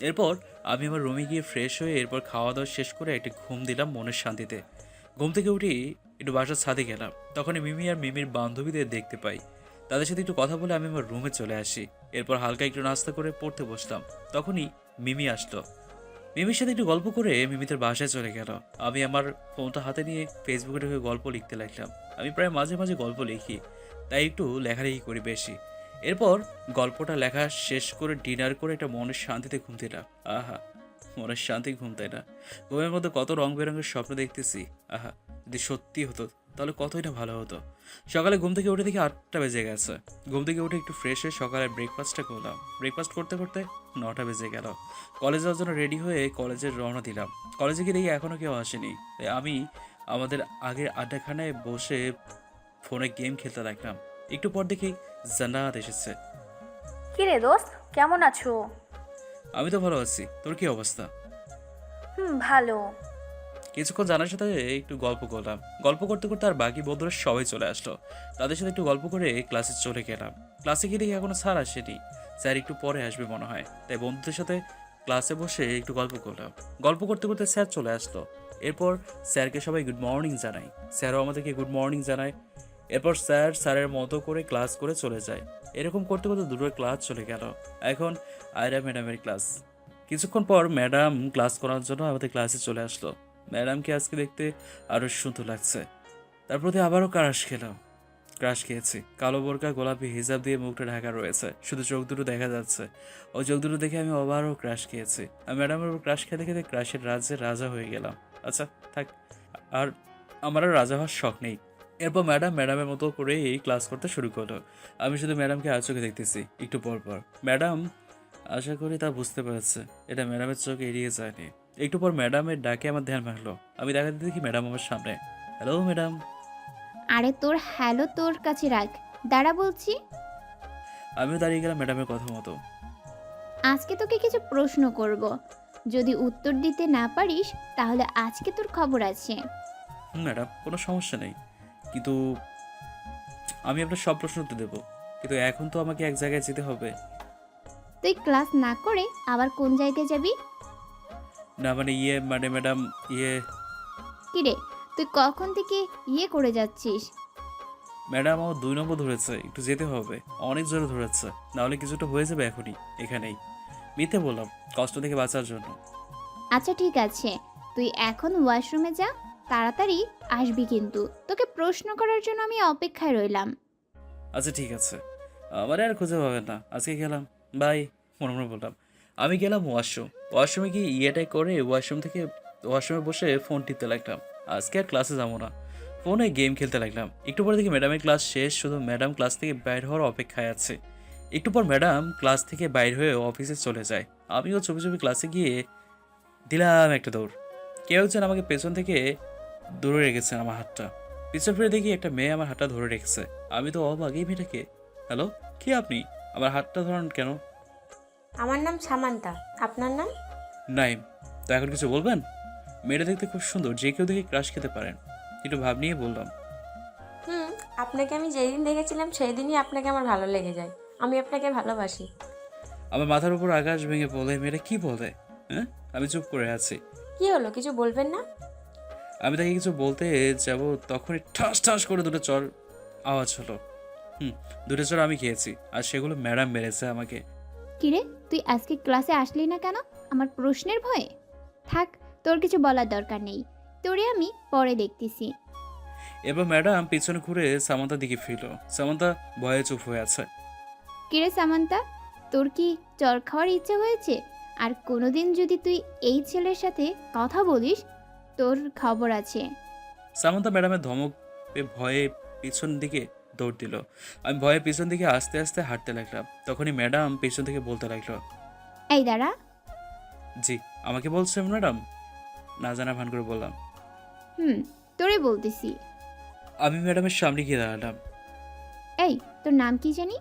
এরপর আমি আমার রুমে গিয়ে ফ্রেশ হয়ে এরপর খাওয়া দাওয়া শেষ করে একটু ঘুম দিলাম মনের শান্তিতে। ঘুম থেকে উঠি একটু বাসার ছাদে গেলাম। তখনই মিমি আর মিমির বান্ধবীদের দেখতে পাই। তাদের সাথে একটু কথা বলে আমি আমার রুমে চলে আসি। এরপর হালকা একটু নাস্তা করে পড়তে বসলাম। তখনই মিমি আসলো। মিমির সাথে একটু গল্প করে মিমি তার বাসায় চলে গেল। আমি আমার ফোনটা হাতে নিয়ে ফেসবুকে ঢুকে গল্প লিখতে লাগলাম। আমি প্রায় মাঝে মাঝে গল্প লিখি, তাই একটু লেখালেখি করি বেশি। এরপর গল্পটা লেখা শেষ করে ডিনার করে একটা মনের শান্তিতে ঘুম দিলাম। আহা, মনের শান্তি ঘুম তাই না? ঘুমের মধ্যে কত রং বেরঙের স্বপ্ন দেখতেছি। আহা, যদি সত্যি হতো তাহলে কতই না ভালো হতো। সকালে ঘুম থেকে উঠে দেখি 8টা বেজে গেছে। ঘুম থেকে উঠে একটু ফ্রেশ হয়ে সকালে ব্রেকফাস্টটা করলাম। ব্রেকফাস্ট করতে করতে 9টা বেজে গেল। কলেজে যাওয়ার জন্য রেডি হয়ে কলেজে রওনা দিলাম। কলেজে গিয়ে দেখি এখনও কেউ আসেনি। তাই আমি আমাদের আগের আড্ডাখানায় বসে ফোনে গেম খেলতে লাগলাম। একটু পর দেখি জান্নাত এসেছে। কি রে দোস্ত, কেমন আছো? আমি তো ভালো আছি, তোর কি অবস্থা? ভালো। কিছুক্ষণ জানার সাথে একটু গল্প করলাম। গল্প করতে করতে আর বাকি বন্ধুরা সবাই চলে আসলো। তাদের সাথে একটু গল্প করে ক্লাসে চলে গেলাম। ক্লাসে গিয়ে দেখি এখনো স্যার আসেনি। স্যার একটু পরে আসবে মনে হয়। তাই বন্ধুদের সাথে ক্লাসে বসে একটু গল্প করলাম। গল্প করতে করতে স্যার চলে আসলো। এরপর স্যারকে সবাই গুড মর্নিং জানাই। স্যারও আমাদেরকে গুড মর্নিং জানায়। এরপর স্যার স্যারের মতো করে ক্লাস করে চলে যায়। এরকম করতে করতে দুটো ক্লাস চলে গেল। এখন আয়রা ম্যাডামের ক্লাস। কিছুক্ষণ পর ম্যাডাম ক্লাস করার জন্য আমাদের ক্লাসে চলে আসলো। ম্যাডামকে আজকে দেখতে আরও সুন্দর লাগছে। তার প্রতি আবারও ক্রাশ খেয়েছি। কালো বোরকা গোলাপি হিজাব দিয়ে মুখটা ঢাকা রয়েছে, শুধু চোখ দুটো দেখা যাচ্ছে। ওই চোখ দুটো দেখে আমি আবারও ক্রাশ খেয়েছি। আমি ম্যাডামের উপর ক্রাশ খেতে খেতে ক্রাশের রাজ্যে রাজা হয়ে গেলাম। আচ্ছা থাক, আর আমার আর রাজা হওয়ার শখ নেই। এরপর ম্যাডামের মতো করে এই ক্লাস করতে শুরু করলো। আমি শুধু ম্যাডামকে আর চোখে দেখতেছি। একটু পর ম্যাডাম, আশা করি তা বুঝতে পেরেছে এটা ম্যাডামের চোখ এড়িয়ে যায়নি। একটু পর ম্যাডামের ডাকে আমার ধ্যান ভাঙলো। আমি দেখাতে দেখি ম্যাডাম আমার সামনে। Hello madam. আরে তোর হ্যালো তোর কাছে রাখ, দাঁড়া বলছি। আমিও দাঁড়িয়ে গেলাম ম্যাডামের কথা মতো। আজকে তোকে কিছু প্রশ্ন করব, যদি উত্তর দিতে না পারিস তাহলে আজকে তোর খবর আছে। ম্যাডাম, কোনো সমস্যা নেই, কিন্তু আমি আপনার সব প্রশ্ন উত্তর দেবো, কিন্তু এখন তো আমাকে এক জায়গায় যেতে হবে। তুই ক্লাস না করে আবার কোন জায়গায় যাবি? না মানে ম্যাডাম কিরে, তুই কখন থেকে করে যাচ্ছিস? ম্যাডাম আমার 2 নম্বর ধরেছে, একটু যেতে হবে, অনেক জোরে ধরেছে, নাহলে কিছুটা হয়ে যাবে এখনই এখানেই। মিথ্যে বললাম কষ্ট থেকে বাঁচার জন্য। আচ্ছা ঠিক আছে, তুই এখন ওয়াশরুমে যা, তাড়াতাড়ি আসবি কিন্তু। তোকে প্রশ্ন করার জন্য আমি অপেক্ষায় রইলাম। আচ্ছা ঠিক আছে, আমার আর খুঁজে পাবেন না, আজকে গেলাম, বাই। মনে বললাম। আমি গেলাম ওয়াশরুমে গিয়ে ইয়েটাই করে ওয়াশরুমে বসে ফোন টিপতে লাগলাম। আজকে আর ক্লাসে যাবো না, ফোনে গেম খেলতে লাগলাম। একটু পরে দেখি ম্যাডামের ক্লাস শেষ, শুধু ম্যাডাম ক্লাস থেকে বাইর হওয়ার অপেক্ষায় আছে। একটু পর ম্যাডাম ক্লাস থেকে বাইর হয়ে অফিসে চলে যায়। আমিও চুপি চুপি ক্লাসে গিয়ে দিলাম একটা দৌড়। কেউ যেন আমাকে পেছন থেকে ধরে রেখেছেন আমার হাতটা। পিছন ফিরে দেখি একটা মেয়ে আমার হাতটা ধরে রেখেছে। আমি তো অবাক, এই মেয়েটাকে। হ্যালো, কে আপনি? আমার হাতটা ধরান কেন? আমার নাম সামান্তা, আপনার নাম? নাইম। তো এখন কিছু বলবেন? মেয়েটা দেখতে খুব সুন্দর, যে কেউ দেখে ক্রাশ খেতে পারেন। একটু ভাব নিয়ে বললাম। আপনাকে আমি যেদিন দেখেছিলাম সেই দিনই আপনাকে আমার ভালো লেগে যায়। আমি আপনাকে ভালোবাসি। আমার মাথার উপর আকাশ ভেঙে বলে, মেয়েটা কি বলে? হ্যাঁ, আমি চুপ করে আছি। কি হলো, কিছু বলবেন না? আমি তাকে কিছু বলতে যাব, তখনই ঠাস ঠাস করে দুটো চর আওয়াজ হলো। দুটো চর আমি খেয়েছি, আর সেগুলো ম্যাডাম মেরেছে আমাকে। কিরে, তুই আজকে ক্লাসে আসলি না কেন? আমার প্রশ্নের ভয়ে? থাক, তোর কিছু বলার দরকার নেই, তোরে আমি পরে দেখতেছি। এবার ম্যাডাম পিছনে ঘুরে সামান্তার দিকে ফিরল। সামান্তা ভয়ে চুপ হয়ে আছে। কিরে সামান্তা, তোর কি চর খাওয়ার ইচ্ছে হয়েছে? আর কোনোদিন যদি তুই এই ছেলের সাথে কথা বলিস, তোর খবর আছে। সামান্তা ম্যাডামের ধমক পেয়ে ভয়ে পিছন দিকে দৌড় দিল। আমি ভয়ে পিছন দিকে আস্তে আস্তে হাঁটতে লাগলাম। তখনই ম্যাডাম পিছন থেকে বলতে লাগলো, এই দাঁড়া। জি, আমাকে বলছেন ম্যাডাম? না জানা ভান করে বললাম। তোরে বলতেছি। আমি ম্যাডামের সামনে গিয়ে দাঁড়ালাম। এই, তোর নাম কি জানি?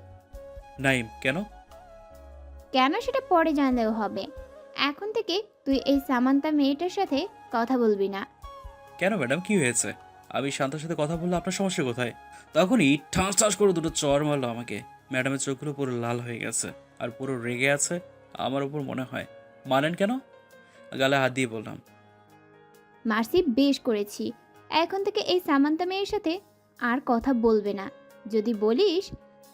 নাইম। কেন? কেন সেটা পরে জানলেও হবে। এখন থেকে তুই এই সামান্তা মেয়েটার সাথে কথা বলবি না। কেন ম্যাডাম, কি হয়েছে? আমি শান্তার সাথে কথা বললে আপনার সমস্যা কোথায়? তখনই ঠাস ঠাস করে দুটো চর মারলো আমাকে। ম্যাডামের চোখগুলো পুরো লাল হয়ে গেছে আর পুরো রেগে আছে আমার উপর মনে হয়। মানেন কেন? গালে হাত দিয়ে বললাম। মার্সি, বেশ করেছি। এখন থেকে এই সামান্তা মেয়ের সাথে আর কথা বলবে না। যদি বলিস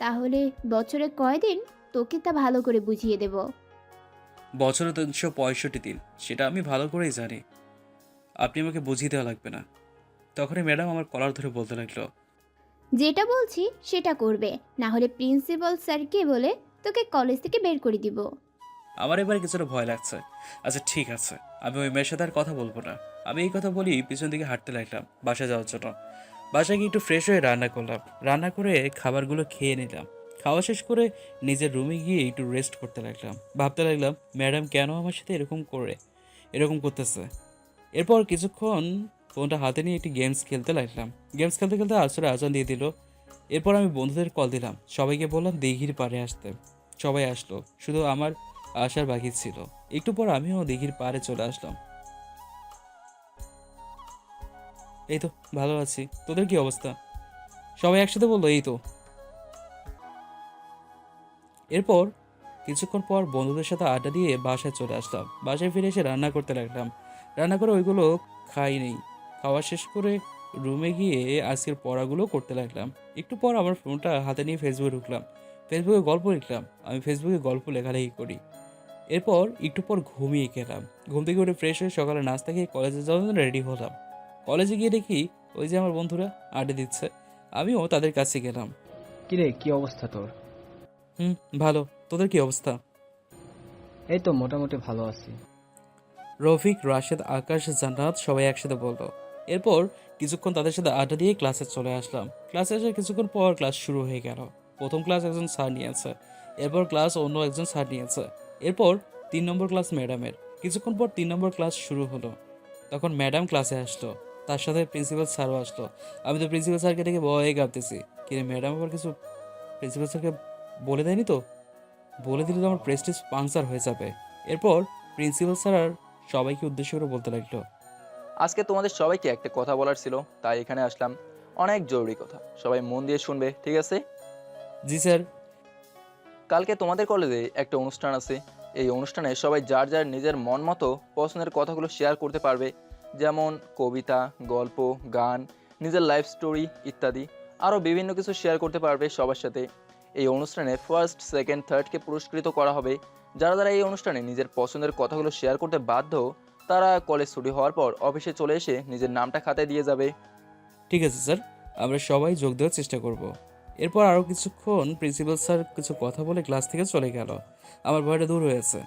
তাহলে বছরে কয়দিন তোকে তা ভালো করে বুঝিয়ে দেব। বছরে 365 দিন, সেটা আমি ভালো করেই জানি, আপনি আমাকে বুঝিয়ে দেওয়া লাগবে না। তখনই ম্যাডাম আমার কলার ধরে বলতে লাগলো, যেটা বলছি সেটা করবে, না হলে প্রিন্সিপাল স্যারকে বলে তোকে কলেজ থেকে বের করে দিব। আমার এবার কিছুটা ভয় লাগছে। আচ্ছা ঠিক আছে, আমি ওই মেয়ের সাথে আর কথা বলবো না। আমি এই কথা বলি পিছন দিকে হাঁটতে লাগলাম বাসায় যাওয়ার জন্য। বাসায় গিয়ে একটু ফ্রেশ হয়ে রান্না করলাম, রান্না করে খাবারগুলো খেয়ে নিলাম। খাওয়া শেষ করে নিজের রুমে গিয়ে একটু রেস্ট করতে লাগলাম। ভাবতে লাগলাম ম্যাডাম কেন আমার সাথে এরকম করতেছে। এরপর কিছুক্ষণ ফোনটা হাতে নিয়ে একটি গেমস খেলতে লাগলাম। গেমস খেলতে খেলতে আসরে আজান দিয়ে দিল। এরপর আমি বন্ধুদের কল দিলাম, সবাইকে বললাম দিঘির পাড়ে আসতে। সবাই আসলো, শুধু আমার আসার বাকি ছিল। একটু পর আমিও দিঘির পাড়ে চলে আসলাম। এই তো ভালো আছি, তোদের কি অবস্থা? সবাই একসাথে বললো এই তো। এরপর কিছুক্ষণ পর বন্ধুদের সাথে আড্ডা দিয়ে বাসায় চলে আসলাম। বাসায় ফিরে এসে রান্না করতে লাগলাম। রান্না করে ওইগুলো খাই নেই। খাওয়া শেষ করে রুমে গিয়ে আজকের পড়াগুলো করতে লাগলাম। একটু পর আমার ফোনটা হাতে নিয়ে ফেসবুকে ঢুকলাম। ফেসবুকে গল্প লিখলাম। আমি ফেসবুকে গল্প লেখালেখি করি। এরপর একটু পর ঘুমিয়ে গেলাম। ঘুম থেকে উঠে ফ্রেশ হয়ে সকালে নাস্তা খেয়ে কলেজে যাওয়ার জন্য রেডি হলাম। কলেজে গিয়ে দেখি ওই যে আমার বন্ধুরা আড্ডা দিচ্ছে, আমিও তাদের কাছে গেলাম। কিরে, কি অবস্থা তোর? ভালো, তোদের কি অবস্থা? এই তো মোটামুটি ভালো আছি। রফিক, রাশেদ, আকাশ, জান্নাত সবাই একসাথে বললো। এরপর কিছুক্ষণ তাদের সাথে আড্ডা দিয়ে ক্লাসে চলে আসলাম। ক্লাসে আসার কিছুক্ষণ পর ক্লাস শুরু হয়ে গেল। প্রথম ক্লাস একজন স্যার নিয়েছে, এরপর ক্লাস অন্য একজন স্যার নিয়েছে, এরপর 3 নম্বর ক্লাস ম্যাডামের। কিছুক্ষণ পর 3 নম্বর ক্লাস শুরু হলো। তখন ম্যাডাম ক্লাসে আসলো, তার সাথে প্রিন্সিপাল স্যারও আসলো। আমি তো প্রিন্সিপাল স্যারকে দেখে ভয়ে কাঁপতেছি। কিন্তু ম্যাডাম আবার কিছু প্রিন্সিপাল স্যারকে বলে দেয়নি তো? বলে দিলে তো আমার প্রেস্টিজ পাংচার হয়ে যাবে। এরপর প্রিন্সিপাল স্যার আর সবাইকে উদ্দেশ্য করে বলতে লাগলো, আজকে তোমাদের সবাইকে একটা কথা বলার ছিল, তাই এখানে আসলাম। অনেক জরুরি কথা, সবাই মন দিয়ে শুনবে, ঠিক আছে? জি স্যার। কালকে তোমাদের কলেজে একটা অনুষ্ঠান আছে। এই অনুষ্ঠানে সবাই যার যার নিজের মন মতো পছন্দের কথাগুলো শেয়ার করতে পারবে, যেমন কবিতা, গল্প, গান, নিজের লাইফ স্টোরি ইত্যাদি। আরও বিভিন্ন কিছু শেয়ার করতে পারবে সবার সাথে। এই অনুষ্ঠানে ফার্স্ট, সেকেন্ড, থার্ডকে পুরস্কৃত করা হবে। যারা যারা এই অনুষ্ঠানে নিজের পছন্দের কথাগুলো শেয়ার করতে বাধ্য, তারা কলেজ ছুটি হওয়ার পর অফিসে চলে এসে নিজের নামটা খাতায় দিয়ে যাবে। ঠিক আছে স্যার, আমরা সবাই যোগ দেওয়ার চেষ্টা করব। এরপর আরও কিছুক্ষণ প্রিন্সিপাল স্যার কিছু কথা বলে ক্লাস থেকে চলে গেল। আমার ভয়টা দূর হয়েছে।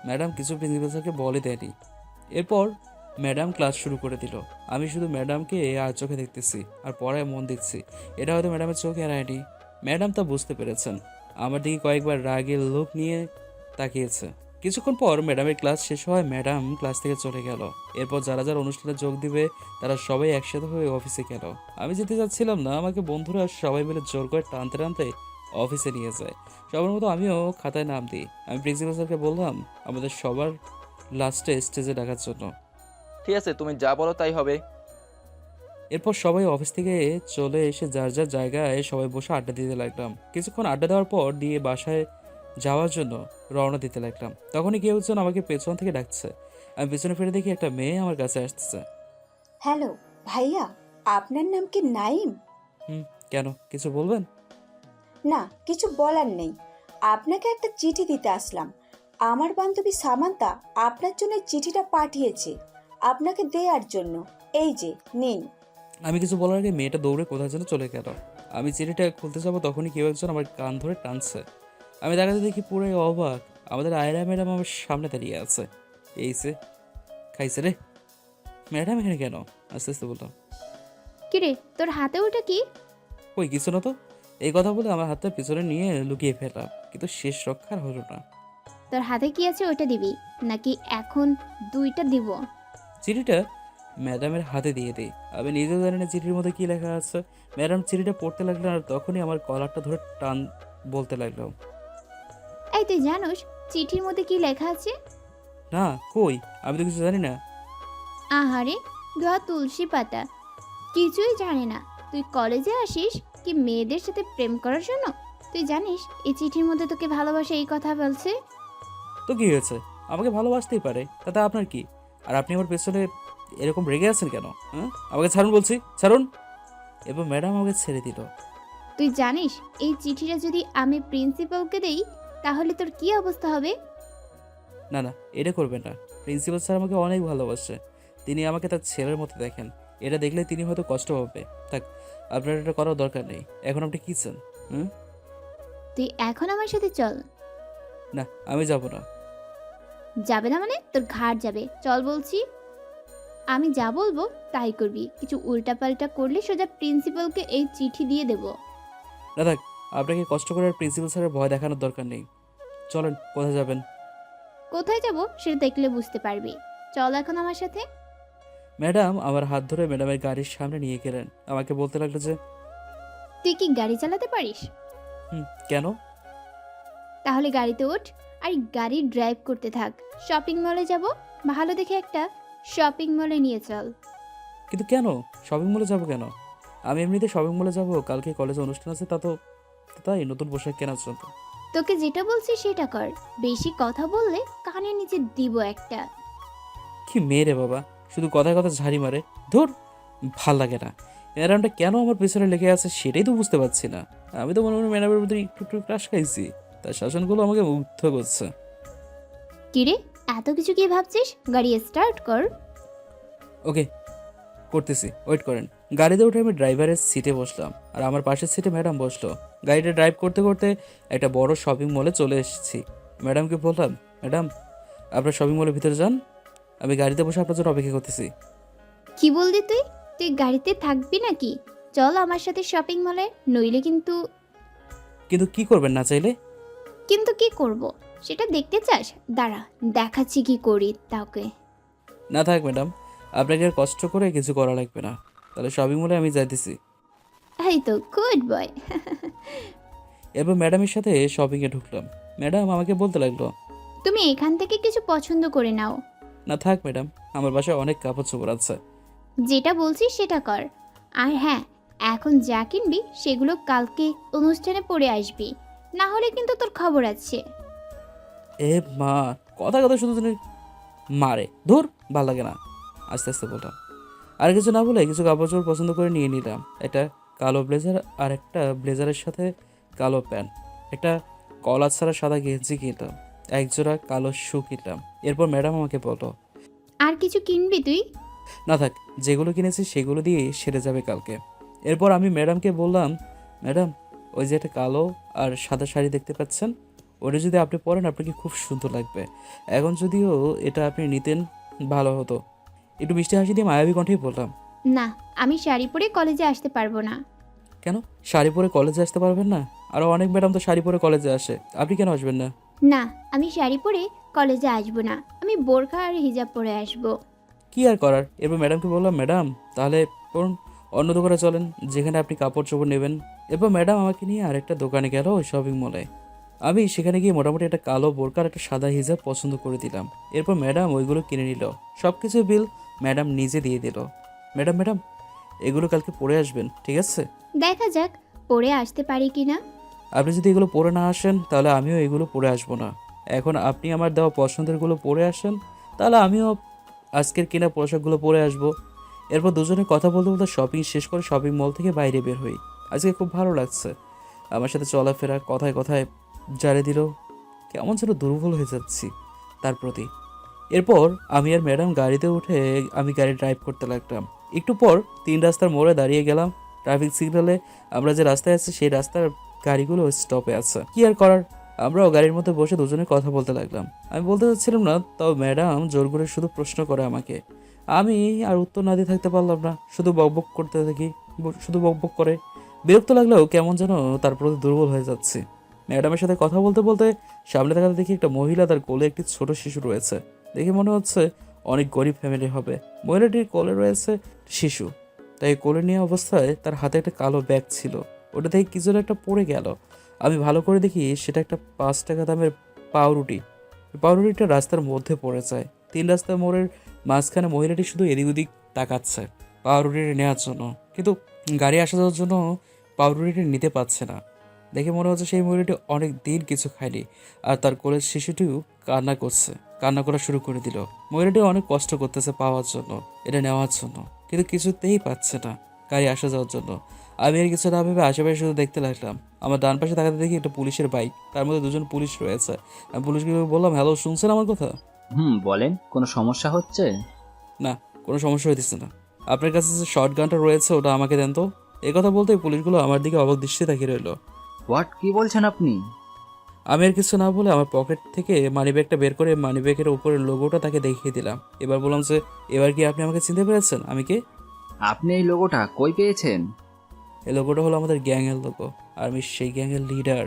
ম্যাডাম কিছু প্রিন্সিপাল স্যারকে বলে দেয়নি। এরপর ম্যাডাম ক্লাস শুরু করে দিল। আমি শুধু ম্যাডামকে আর চোখে দেখতেছি আর পড়ায় মন দিচ্ছি। এটা হয়তো ম্যাডামের চোখে এড়ায়নি। ম্যাডাম তা বুঝতে পেরেছেন। আমার দিকে কয়েকবার রাগের লোক নিয়ে তাকিয়েছে। কিছুক্ষণ পর ম্যাডামের ক্লাস শেষ হয়, ম্যাডাম ক্লাস থেকে চলে গেল। এরপর যারা যারা অনুষ্ঠানে যোগ দিবে তারা সবাই একসাথে হয়ে অফিসে গেল। আমি যেতে চাচ্ছিলাম না, আমাকে বন্ধুরা সবাই মিলে জোর করে টানতে টানতে অফিসে নিয়ে যায়। সবার মতো আমিও খাতায় নাম দিই। আমি প্রিন্সিপাল স্যারকে বললাম আমাদের সবার লাস্টে স্টেজে ডাকার জন্য। ঠিক আছে, তুমি যা বলো তাই হবে। এরপর সবাই অফিস থেকে চলে এসে যার যার জায়গায় সবাই বসে আড্ডা দিতে লাগলাম। কিছুক্ষণ আড্ডা দেওয়ার পর দিয়ে বাসায় যাওয়ার জন্য রওনা দিতে লাগলাম। তখনই কেউ একজন আমাকে পেছন থেকে ডাকছে। আমি পেছনে ফিরে দেখি একটা মেয়ে আমার কাছে আসতেছে। হ্যালো ভাইয়া, আপনার নাম কি নাইম? কেন, কিছু বলবেন? না, কিছু বলার নেই। আপনাকে একটা চিঠি দিতে আসলাম। আমার বান্ধবী সামান্তা আপনার জন্য চিঠিটা পাঠিয়েছে আপনাকে দেওয়ার জন্য। এই যে নিন। আমি কিছু বলার আগে মেয়েটা দৌড়ে কোথায় যেন চলে গেল। আমি চিঠিটা খুলতে যাবো, তখনই কেউ একজন আমার কান ধরে টানছে। আমি দেখাতে দেখি পুরো অবাক, আমাদের আয়রা ম্যাডাম আমার সামনে দাঁড়িয়ে আছে। এই সে খাইছে রে। ম্যাডাম এখানে কেন? আস্তে আস্তে বললাম। কিরে, তোর হাতে ওটা কি? ওই কিছু না তো। এই কথা বলে আমার হাতটা পিছনে নিয়ে লুকিয়ে ফেললাম, কিন্তু শেষ রক্ষার হলো না। তোর হাতে কি আছে ওটা দিবি, নাকি এখন দুইটা দিব? চিঠিটা ম্যাডামের হাতে দিয়ে দিই। আমি নিজেও জানি না চিঠির মধ্যে কী লেখা আছে। ম্যাডাম চিঠিটা পড়তে লাগলেন আর তখনই আমার কলারটা ধরে টান বলতে লাগলাম, এই তুই জানোস চিঠির মধ্যে কি লেখা আছে? না কই, আমি তো কিছু জানি না। আহারে ধোয়া তুলসী পাতা, কিছুই জানে না। তুই কলেজে আসিস কি মেয়েদের সাথে প্রেম করার জন্য? তুই জানিস এই চিঠির মধ্যে তোকে ভালোবাসে এই কথা বলছে। তো কী হয়েছে, আমাকে ভালোবাসতেই পারে, তাতে আপনার কি? আর আপনি আমার পেছনে এরকম রেগে আছেন কেন? হ্যাঁ, আমাকে ছাড়ুন বলছি, ছাড়ুন। এবার ম্যাডাম আমাকে ছেড়ে দিল। তুই জানিস এই চিঠিটা যদি আমি প্রিন্সিপালকে দেই তাহলে তোর কি অবস্থা হবে? না না, এটা করবেন না। প্রিন্সিপাল স্যার আমাকে অনেক ভালোবাসে। তিনি আমাকে তার ছেলের মতো দেখেন। এটা দেখলে তিনি হয়তো কষ্ট পাবে। থাক, আপনার এটা করার দরকার নেই। এখন আপনি কী চান? হুম? তুই এখন আমার সাথে চল। না, আমি যাব না। যাবে না মানে তোর ঘাড় যাবে, চল বলছি। আমি যা বলবো তাই করবি, কিছু উল্টাপাল্টা করলে সোজা প্রিন্সিপালকে এই চিঠি দিয়ে দেব। না থাক, আপনাকে কষ্ট করে আর প্রিন্সিপাল স্যারের ভয় দেখানোর দরকার নেই। চলেন, কোথায় যাবেন? কোথায় যাব সেটা দেখলে বুঝতে পারবি, চল এখন আমার সাথে। ম্যাডাম আমার হাত ধরে ম্যাডামের গাড়ির সামনে নিয়ে গেলেন। আমাকে বলতে লাগলো যে, তুই কি গাড়ি চালাতে পারিস? কেন? তাহলে গাড়িতে ওঠ আর গাড়ি ড্রাইভ করতে থাক। শপিং মলে যাব, ভালো দেখে একটা শপিং মলে নিয়ে চল। কিন্তু কেন শপিং মলে যাব কেন? আমি এমনিতে শপিং মলে যাব, কালকে কলেজে অনুষ্ঠান আছে, তাই নতুন পোশাক কেনার জন্য। তোকে যেটা বলছি সেটা কর, বেশি কথা বললে কানের নিচে দিব একটা। কি মেয়ে রে বাবা, শুধু কথায় কথা ঝাড়ি মারে। ধুর, ভাল লাগে না। ম্যাডামটা কেন আমার পেছনে লেগে আছে সেটাই তো বুঝতে পারছি না। আমি তো মনে মনে ম্যাডামের ভিতরে একটু একটু ক্রাশ খাইছি, তার শাসনগুলো আমাকে মুগ্ধ করছে। কিরে, এত কিছু কি ভাবছিস? গাড়ি স্টার্ট কর। ওকে, করতেছি, ওয়েট করেন। গাড়িতে উঠে আমি ড্রাইভারের সিটে বসলাম, আর আমার পাশের সিটে ম্যাডাম বসলো। গাড়িটা ড্রাইভ করতে করতে একটা বড় শপিং মলে চলে এসেছি। ম্যাডামকে বললাম, ম্যাডাম আপনার শপিং মলের ভিতরে যান, আমি গাড়িতে বসে আপনার জন্য অপেক্ষা করতেছি। কি বললি তুই? তুই গাড়িতে থাকবি নাকি? চল আমার সাথে শপিং মলে, নইলে কিন্তু। কিন্তু কি করবেন না চাইলে? কিন্তু কি করব সেটা দেখতে চাস? দাঁড়া, দেখাচ্ছি কি করি তাকে। না থাক ম্যাডাম, আপনাকে আর কষ্ট করে কিছু করা লাগবে না। তাহলে শপিং মলে আমি যাইতেছি। এই তো গুড বয়। এরপর ম্যাডামের সাথে শপিংয়ে ঢুকলাম। ম্যাডাম আমাকে বলতে লাগলো, তুমি এখান থেকে কিছু পছন্দ করে নাও। না থাক ম্যাডাম, আমার বাসায় অনেক কাপড় চোপড় আছে। যেটা বলছিস সেটা কর। আর হ্যাঁ, এখন যা কিনবি সেগুলো কালকে অনুষ্ঠানে পরে আসবি, না হলে কিন্তু তোর খবর আছে। এ মা, কথা কথা শুধু তুমি মারে, ধুর, ভাল লাগে না। আস্তে আস্তে বললাম। আর কিছু না বলে কিছু কাপড় চোপড় পছন্দ করে নিয়ে নিলাম। একটা কালো ব্লেজার আর একটা ব্লেজারের সাথে কালো প্যান্ট, একটা কলার ছাড়া সাদা গেঞ্জি কিনলাম, একজোড়া কালো শু কিনলাম। এরপর ম্যাডাম আমাকে বললো, আর কিছু কিনবি তুই? না থাক, যেগুলো কিনেছি সেগুলো দিয়ে সেরে যাবে কালকে। এরপর আমি ম্যাডামকে বললাম, ম্যাডাম ওই যে একটা কালো আর সাদা শাড়ি দেখতে পাচ্ছেন, ওটা যদি আপনি পরেন আপনাকে খুব সুন্দর লাগবে। এখন যদিও এটা আপনি নিতেন ভালো হতো। একটু মিষ্টি হাসি দিয়ে মায়াবী কণ্ঠেই বললাম। না, আমি শাড়ি পরে কলেজে আসতে পারবো না। কেন শাড়ি পরে কলেজে আসতে পারবেন না? আরও অনেক ম্যাডাম তো শাড়ি পরে কলেজে আসে, আপনি কেন আসবেন না? না, আমি শাড়ি পরে কলেজে আসবো না, আমি বোরখা আর হিজাব পরে আসবো। কি আর করার। এরপর ম্যাডামকে বললাম, ম্যাডাম তাহলে করুন, অন্য দোকানে চলেন যেখানে আপনি কাপড় চোপড় নেবেন। এরপর ম্যাডাম আমাকে নিয়ে আরেকটা দোকানে গেল ওই শপিং মলে। আমি সেখানে গিয়ে মোটামুটি একটা কালো বোরকা আর একটা সাদা হিজাব পছন্দ করে দিলাম। এরপর ম্যাডাম ওইগুলো কিনে নিল, সব কিছু বিল ম্যাডাম নিজে দিয়ে দিল। ম্যাডাম এগুলো কালকে পরে আসবেন, ঠিক আছে? দেখা যাক পরে আসতে পারি কিনা। আপনি যদি এগুলো পরে না আসেন তাহলে আমিও এগুলো পরে আসবো না। এখন আপনি আমার দেওয়া পছন্দেরগুলো পরে আসেন, তাহলে আমিও আজকের কেনা পোশাকগুলো পরে আসবো। এরপর দুজনে কথা বলতে বলতে শপিং শেষ করে শপিং মল থেকে বাইরে বের হই। আজকে খুব ভালো লাগছে, আমার সাথে চলাফেরা, কথায় কথায় জারে দিল। কেমন যেন দুর্বল হয়ে যাচ্ছি তার প্রতি। এরপর আমি আর ম্যাডাম গাড়িতে উঠে আমি গাড়ি ড্রাইভ করতে লাগলাম। একটু পর 3 রাস্তার মোড়ে দাঁড়িয়ে গেলাম। ট্রাফিক সিগন্যালে আমরা যে রাস্তায় আছি সেই রাস্তার গাড়িগুলো স্টপে আছে। কি আর করার, আমরাও গাড়ির মধ্যে বসে দুজনে কথা বলতে লাগলাম। আমি বলতে চাচ্ছিলাম না, তাও ম্যাডাম জোর করে শুধু প্রশ্ন করে আমাকে। আমি আর উত্তর না দিয়ে থাকতে পারলাম না, শুধু বকবক করতে থাকি, শুধু বকবক করে। বিরক্ত লাগলেও কেমন যেন তার প্রতি দুর্বল হয়ে যাচ্ছে। ম্যাডামের সাথে কথা বলতে বলতে সামনে তাকাতে দেখি একটা মহিলা, তার কোলে একটি ছোট শিশু রয়েছে। দেখে মনে হচ্ছে অনেক গরিব ফ্যামিলি হবে। মহিলাটির কোলে রয়েছে শিশু, তাই কোলে নেওয়া অবস্থায় তার হাতে একটা কালো ব্যাগ ছিল। ওটা থেকে কিছু একটা পড়ে গেল। আমি ভালো করে দেখি সেটা একটা 5 টাকা দামের পাউরুটি। পাউরুটিটা রাস্তার মধ্যে পড়ে যায়। 3 রাস্তার মোড়ের মাঝখানে মহিলাটি শুধু এদিক ওদিক তাকাচ্ছে পাউরুটিটা নেওয়ার জন্য, কিন্তু গাড়ি আসা যাওয়ার জন্য পাউরুটিটা নিতে পারছে না। দেখে মনে হচ্ছে সেই মহিলাটি অনেক দিন কিছু খায়নি, আর তার কোলের শিশুটিও কান্না করা শুরু করে দিল। মহিলাটি অনেক কষ্ট করতেছে পাওয়ার জন্য, এটা নেওয়ার জন্য, কিন্তু কিছুতেই পাচ্ছে না গাড়ি আসা যাওয়ার জন্য। আমি আর কিছু না ভেবে আশেপাশে শুধু দেখতে লাগলাম। আমার ডান পাশে তাকাতে দেখি একটা পুলিশের বাইক, তার মধ্যে 2জন পুলিশ রয়েছে। আমি পুলিশকে বললাম, হ্যালো, শুনছেন আমার কথা? বলেন, কোনো সমস্যা হচ্ছে? না, কোনো সমস্যা হইতেছে না। আপনার কাছে যে শর্ট গানটা রয়েছে ওটা আমাকে দেন তো। এই কথা বলতে পুলিশগুলো আমার দিকে অবাক দৃষ্টিতে তাকিয়ে রইল। হোয়াট, কি বলছেন আপনি? আমি আর কিছু না বলে আমার পকেট থেকে মানিব্যাগটা বের করে মানিব্যাগের উপরের লোগোটা তাকে দেখিয়ে দিলাম। এবার বললাম যে, এবার কি আপনি আমাকে চিনতে পেরেছেন? আমি কে? আপনি এই লোগোটা কই পেয়েছেন? এই লোগোটা হলো আমাদের গ্যাংয়ের লোগো, আর আমি সেই গ্যাংয়ের লিডার।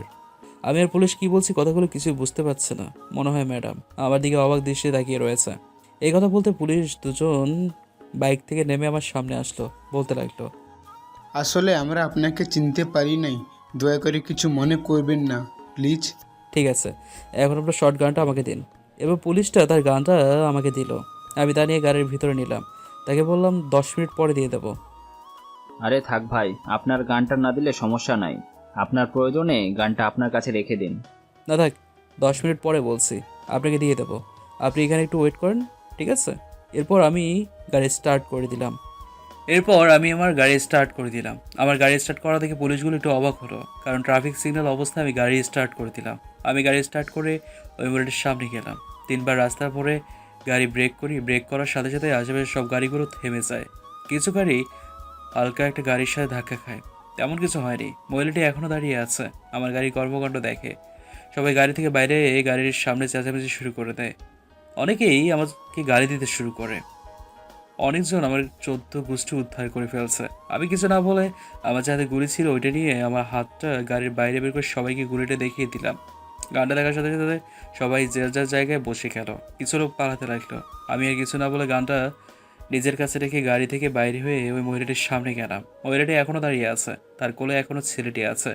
আমি আর পুলিশ কি বলছি কথাগুলো কিছুই বুঝতে পারছে না। মনে হয় ম্যাডাম আমার দিকে অবাক দৃষ্টিতে তাকিয়ে রয়েছে। এই কথা বলতে পুলিশ দুজন বাইক থেকে নেমে আমার সামনে আসলো, বলতে লাগলো, আসলে আমরা আপনাকে চিনতে পারি নাই, দয়া করে কিছু মনে করবেন না প্লিজ। ঠিক আছে, এখন আপনার শর্ট গানটা আমাকে দিন। এবার পুলিশটা তার গানটা আমাকে দিল। আমি তা নিয়ে গাড়ির ভিতরে নিলাম। তাকে বললাম 10 মিনিট পরে দিয়ে দেবো। আরে থাক ভাই, আপনার গানটা না দিলে সমস্যা নাই, আপনার প্রয়োজনে গানটা আপনার কাছে রেখে দিন। না থাক, 10 মিনিট পরে বলছি, আপনাকে দিয়ে দেবো। আপনি এখানে একটু ওয়েট করেন, ঠিক আছে? এরপর আমি গাড়ি স্টার্ট করে দিলাম। আমার গাড়ি স্টার্ট করা দেখে পুলিশগুলো একটু অবাক হলো, কারণ ট্রাফিক সিগন্যাল অবস্থায় আমি গাড়ি স্টার্ট করে দিলাম। আমি গাড়ি স্টার্ট করে ওই মোড়ের সামনে গেলাম। 3বার রাস্তার পরে গাড়ি ব্রেক করি। ব্রেক করার সাথে সাথে আশেপাশে সব গাড়িগুলো থেমে যায়। কিছু গাড়ি হালকা একটা গাড়ির সাথে ধাক্কা খায়, তেমন কিছু হয়নি। মহিলাটি এখনও দাঁড়িয়ে আছে, আমার গাড়ির কর্মকাণ্ড দেখে। সবাই গাড়ি থেকে বাইরে গাড়ির সামনে চেঁচামেচি শুরু করে দেয়। অনেকেই আমাকে গাড়ি দিতে শুরু করে। অনেকজন আমার 14 গোষ্ঠী উদ্ধার করে ফেলছে। আমি কিছু না বলে আমার যে হাতে গুলি ছিল ওইটা নিয়ে আমার হাতটা গাড়ির বাইরে বের করে সবাইকে গুলিটা দেখিয়ে দিলাম। গানটা দেখার সাথে সাথে সবাই যে যার জায়গায় বসে গেল। কিছু লোক পালাতে লাগলো। আমি আর কিছু না বলে গানটা নিজের কাছে রেখে গাড়ি থেকে বাইরে হয়ে ওই মহিলাটির সামনে গেলাম। মহিলাটি এখনও দাঁড়িয়ে আছে, তার কোলে এখনও ছেলেটি আছে,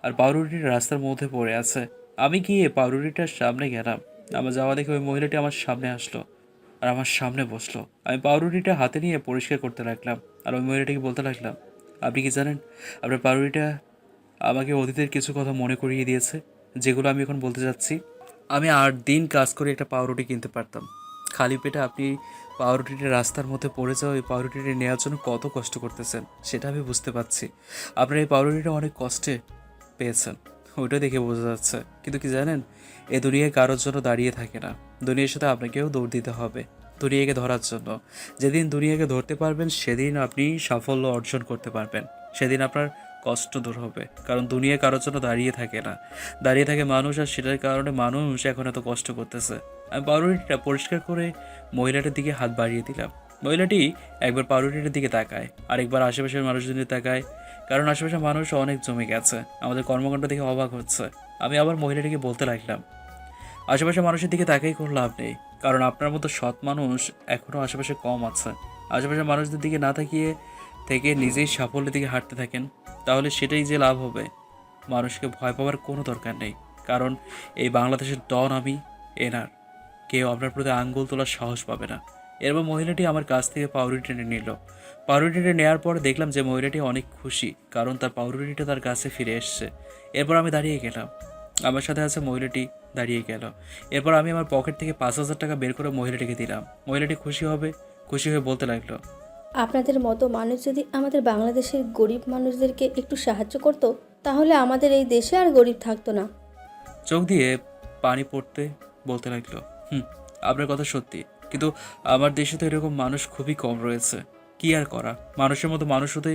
আর পাউরুটির রাস্তার মধ্যে পড়ে আছে। আমি গিয়ে পাউরুটিটার সামনে গেলাম। আমার যাওয়া দেখে ওই মহিলাটি আমার সামনে আসলো আর আমার সামনে বসলো। আমি পাউরুটিটা হাতে নিয়ে পরিষ্কার করতে লাগলাম, আর ওই মহিলাটিকে বলতে লাগলাম, আপনি কি জানেন আপনার পাউরুটিটা আমাকে অতীতের কিছু কথা মনে করিয়ে দিয়েছে, যেগুলো আমি এখন বলতে যাচ্ছি। আমি 8 দিন কাজ করে একটা পাউরুটি কিনতে পারতাম। খালি পেটে আপনি পাউরুটিটা রাস্তার মধ্যে পড়ে যাওয়া এই পাউরুটিটা নেওয়ার জন্য কত কষ্ট করতেছেন সেটা আমি বুঝতে পারছি। আপনার এই পাউরুটিটা অনেক কষ্টে পেয়েছেন, ওইটা দেখে বোঝা যাচ্ছে। কিন্তু কি জানেন, এ দুনিয়ায় কারোর জন্য দাঁড়িয়ে থাকে না। দুনিয়ার সাথে আপনাকেও দৌড় দিতে হবে দুনিয়াকে ধরার জন্য। যেদিন দুনিয়াকে ধরতে পারবেন সেদিন আপনি সাফল্য অর্জন করতে পারবেন, সেদিন আপনার কষ্ট দূর হবে। কারণ দুনিয়া কারোর জন্য দাঁড়িয়ে থাকে না, দাঁড়িয়ে থাকে মানুষ, আর সেটার কারণে মানুষ এখন এত কষ্ট করতেছে। আমি পাউরুটিটা পরিষ্কার করে মহিলাটার দিকে হাত বাড়িয়ে দিলাম। মহিলাটি একবার পাউরুটিটার দিকে তাকায়, আরেকবার আশেপাশের মানুষজনের তাকায়, কারণ আশেপাশের মানুষ অনেক জমে গেছে। আমাদের কর্মকাণ্ড দেখে অবাক হচ্ছে। আমি আবার মহিলাটিকে বলতে লাগলাম, আশেপাশের মানুষের দিকে তাকাই কোনো লাভ নেই, কারণ আপনার মতো সৎ মানুষ এখনও আশেপাশে কম আছে। আশেপাশের মানুষদের দিকে না তাকিয়ে থেকে নিজেই সাফল্যের দিকে হাঁটতে থাকেন, তাহলে সেটাই যে লাভ হবে। মানুষকে ভয় পাওয়ার কোনো দরকার নেই, কারণ এই বাংলাদেশের ডন আমি, এনার কেউ আপনার প্রতি আঙ্গুল তোলার সাহস পাবে না। এরপর মহিলাটি আমার কাছ থেকে পাউরুটি টেনে নিল। পাউরুটিটা নেওয়ার পর দেখলাম যে মহিলাটি অনেক খুশি, কারণ তার পাউরুটিটা তার কাছে ফিরে এসছে। এরপর আমি দাঁড়িয়ে গেলাম, আমার সাথে আছে মহিলাটি দাঁড়িয়ে গেল। এরপর আমি আমার পকেট থেকে 5,000 টাকা বের করে মহিলাটিকে দিলাম। মহিলাটি খুশি হয়ে বলতে লাগলো, আপনাদের মতো মানুষ যদি আমাদের বাংলাদেশের গরিব মানুষদেরকে একটু সাহায্য করতো, তাহলে আমাদের এই দেশে আর গরিব থাকতো না। চোখ দিয়ে পানি পড়তে বলতে লাগলো, আপনার কথা সত্যি, কিন্তু আমার দেশে তো এরকম মানুষ খুবই কম রয়েছে। কি আর করা, মানুষের মতো মানুষ হতে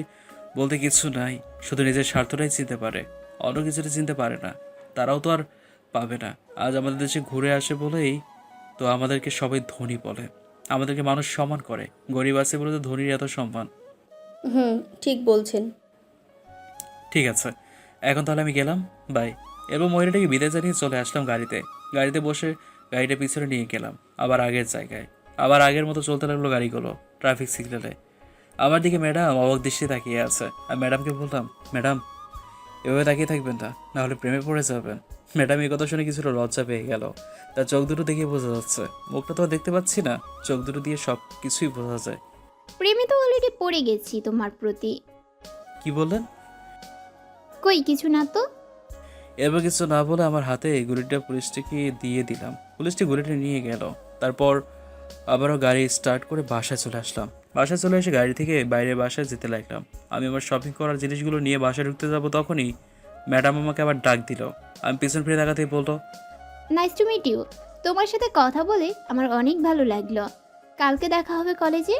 বলতে কিছু নাই, শুধু নিজের স্বার্থটাই চিনতে পারে, অন্য কিছুটা চিনতে পারে না। তারাও তো আর পাবে না। আজ আমাদের দেশে ঘুরে আসে বলেই তো আমাদেরকে সবাই ধনী বলে, আমাদেরকে মানুষ সম্মান করে। গরিব আছে বলে তো ধনীর এত সম্মান। ঠিক বলছেন। ঠিক আছে, এখন তাহলে আমি গেলাম, বাই। এরপর মহিলাটাকে বিদায় জানিয়ে চলে আসলাম গাড়িতে বসে গাড়িটা পিছনে নিয়ে গেলাম আবার আগের জায়গায়। আবার আগের মতো চলতে লাগলো গাড়িগুলো ট্রাফিক সিগন্যালে। আমার দিকে ম্যাডাম অবাক দৃষ্টিতে তাকিয়ে আছে। আমি ম্যাডামকে বললাম, ম্যাডাম এভাবে তাকিয়ে থাকবেন না, নাহলে প্রেমে পড়ে যাবেন। ম্যাডাম এই কথা শুনে কিছুটা লজ্জা পেয়ে গেল। তার চোখ দুটো দেখে বোঝা যাচ্ছে, মুখটা তো দেখতে পাচ্ছি না, চোখ দুটো দিয়ে সব কিছুই বোঝা যায়। প্রেমে তো অলরেডি পড়ে গেছি তোমার প্রতি। কি বললেন? কই কিছু না তো। এরপর কিছু না বলে আমার হাতে গুলিটা পুলিশটিকে দিয়ে দিলাম। পুলিশটি গুলিটা নিয়ে গেল। তারপর আবারও গাড়ি স্টার্ট করে বাসায় চলে আসলাম। বাসায় চলে এসে গাড়ি থেকে বাইরে বাসায় যেতে লাগলাম। আমি আমার শপিং করার জিনিসগুলো নিয়ে বাসায় ঢুকতে যাব, তখনই ম্যাডাম আমাকে আবার ডাক দিল। আমি পিছন ফিরে তাকাতেই বলতো, নাইস টু মিট ইউ। তোমার সাথে কথা বলে আমার অনেক ভালো লাগলো। কালকে দেখা হবে কলেজে।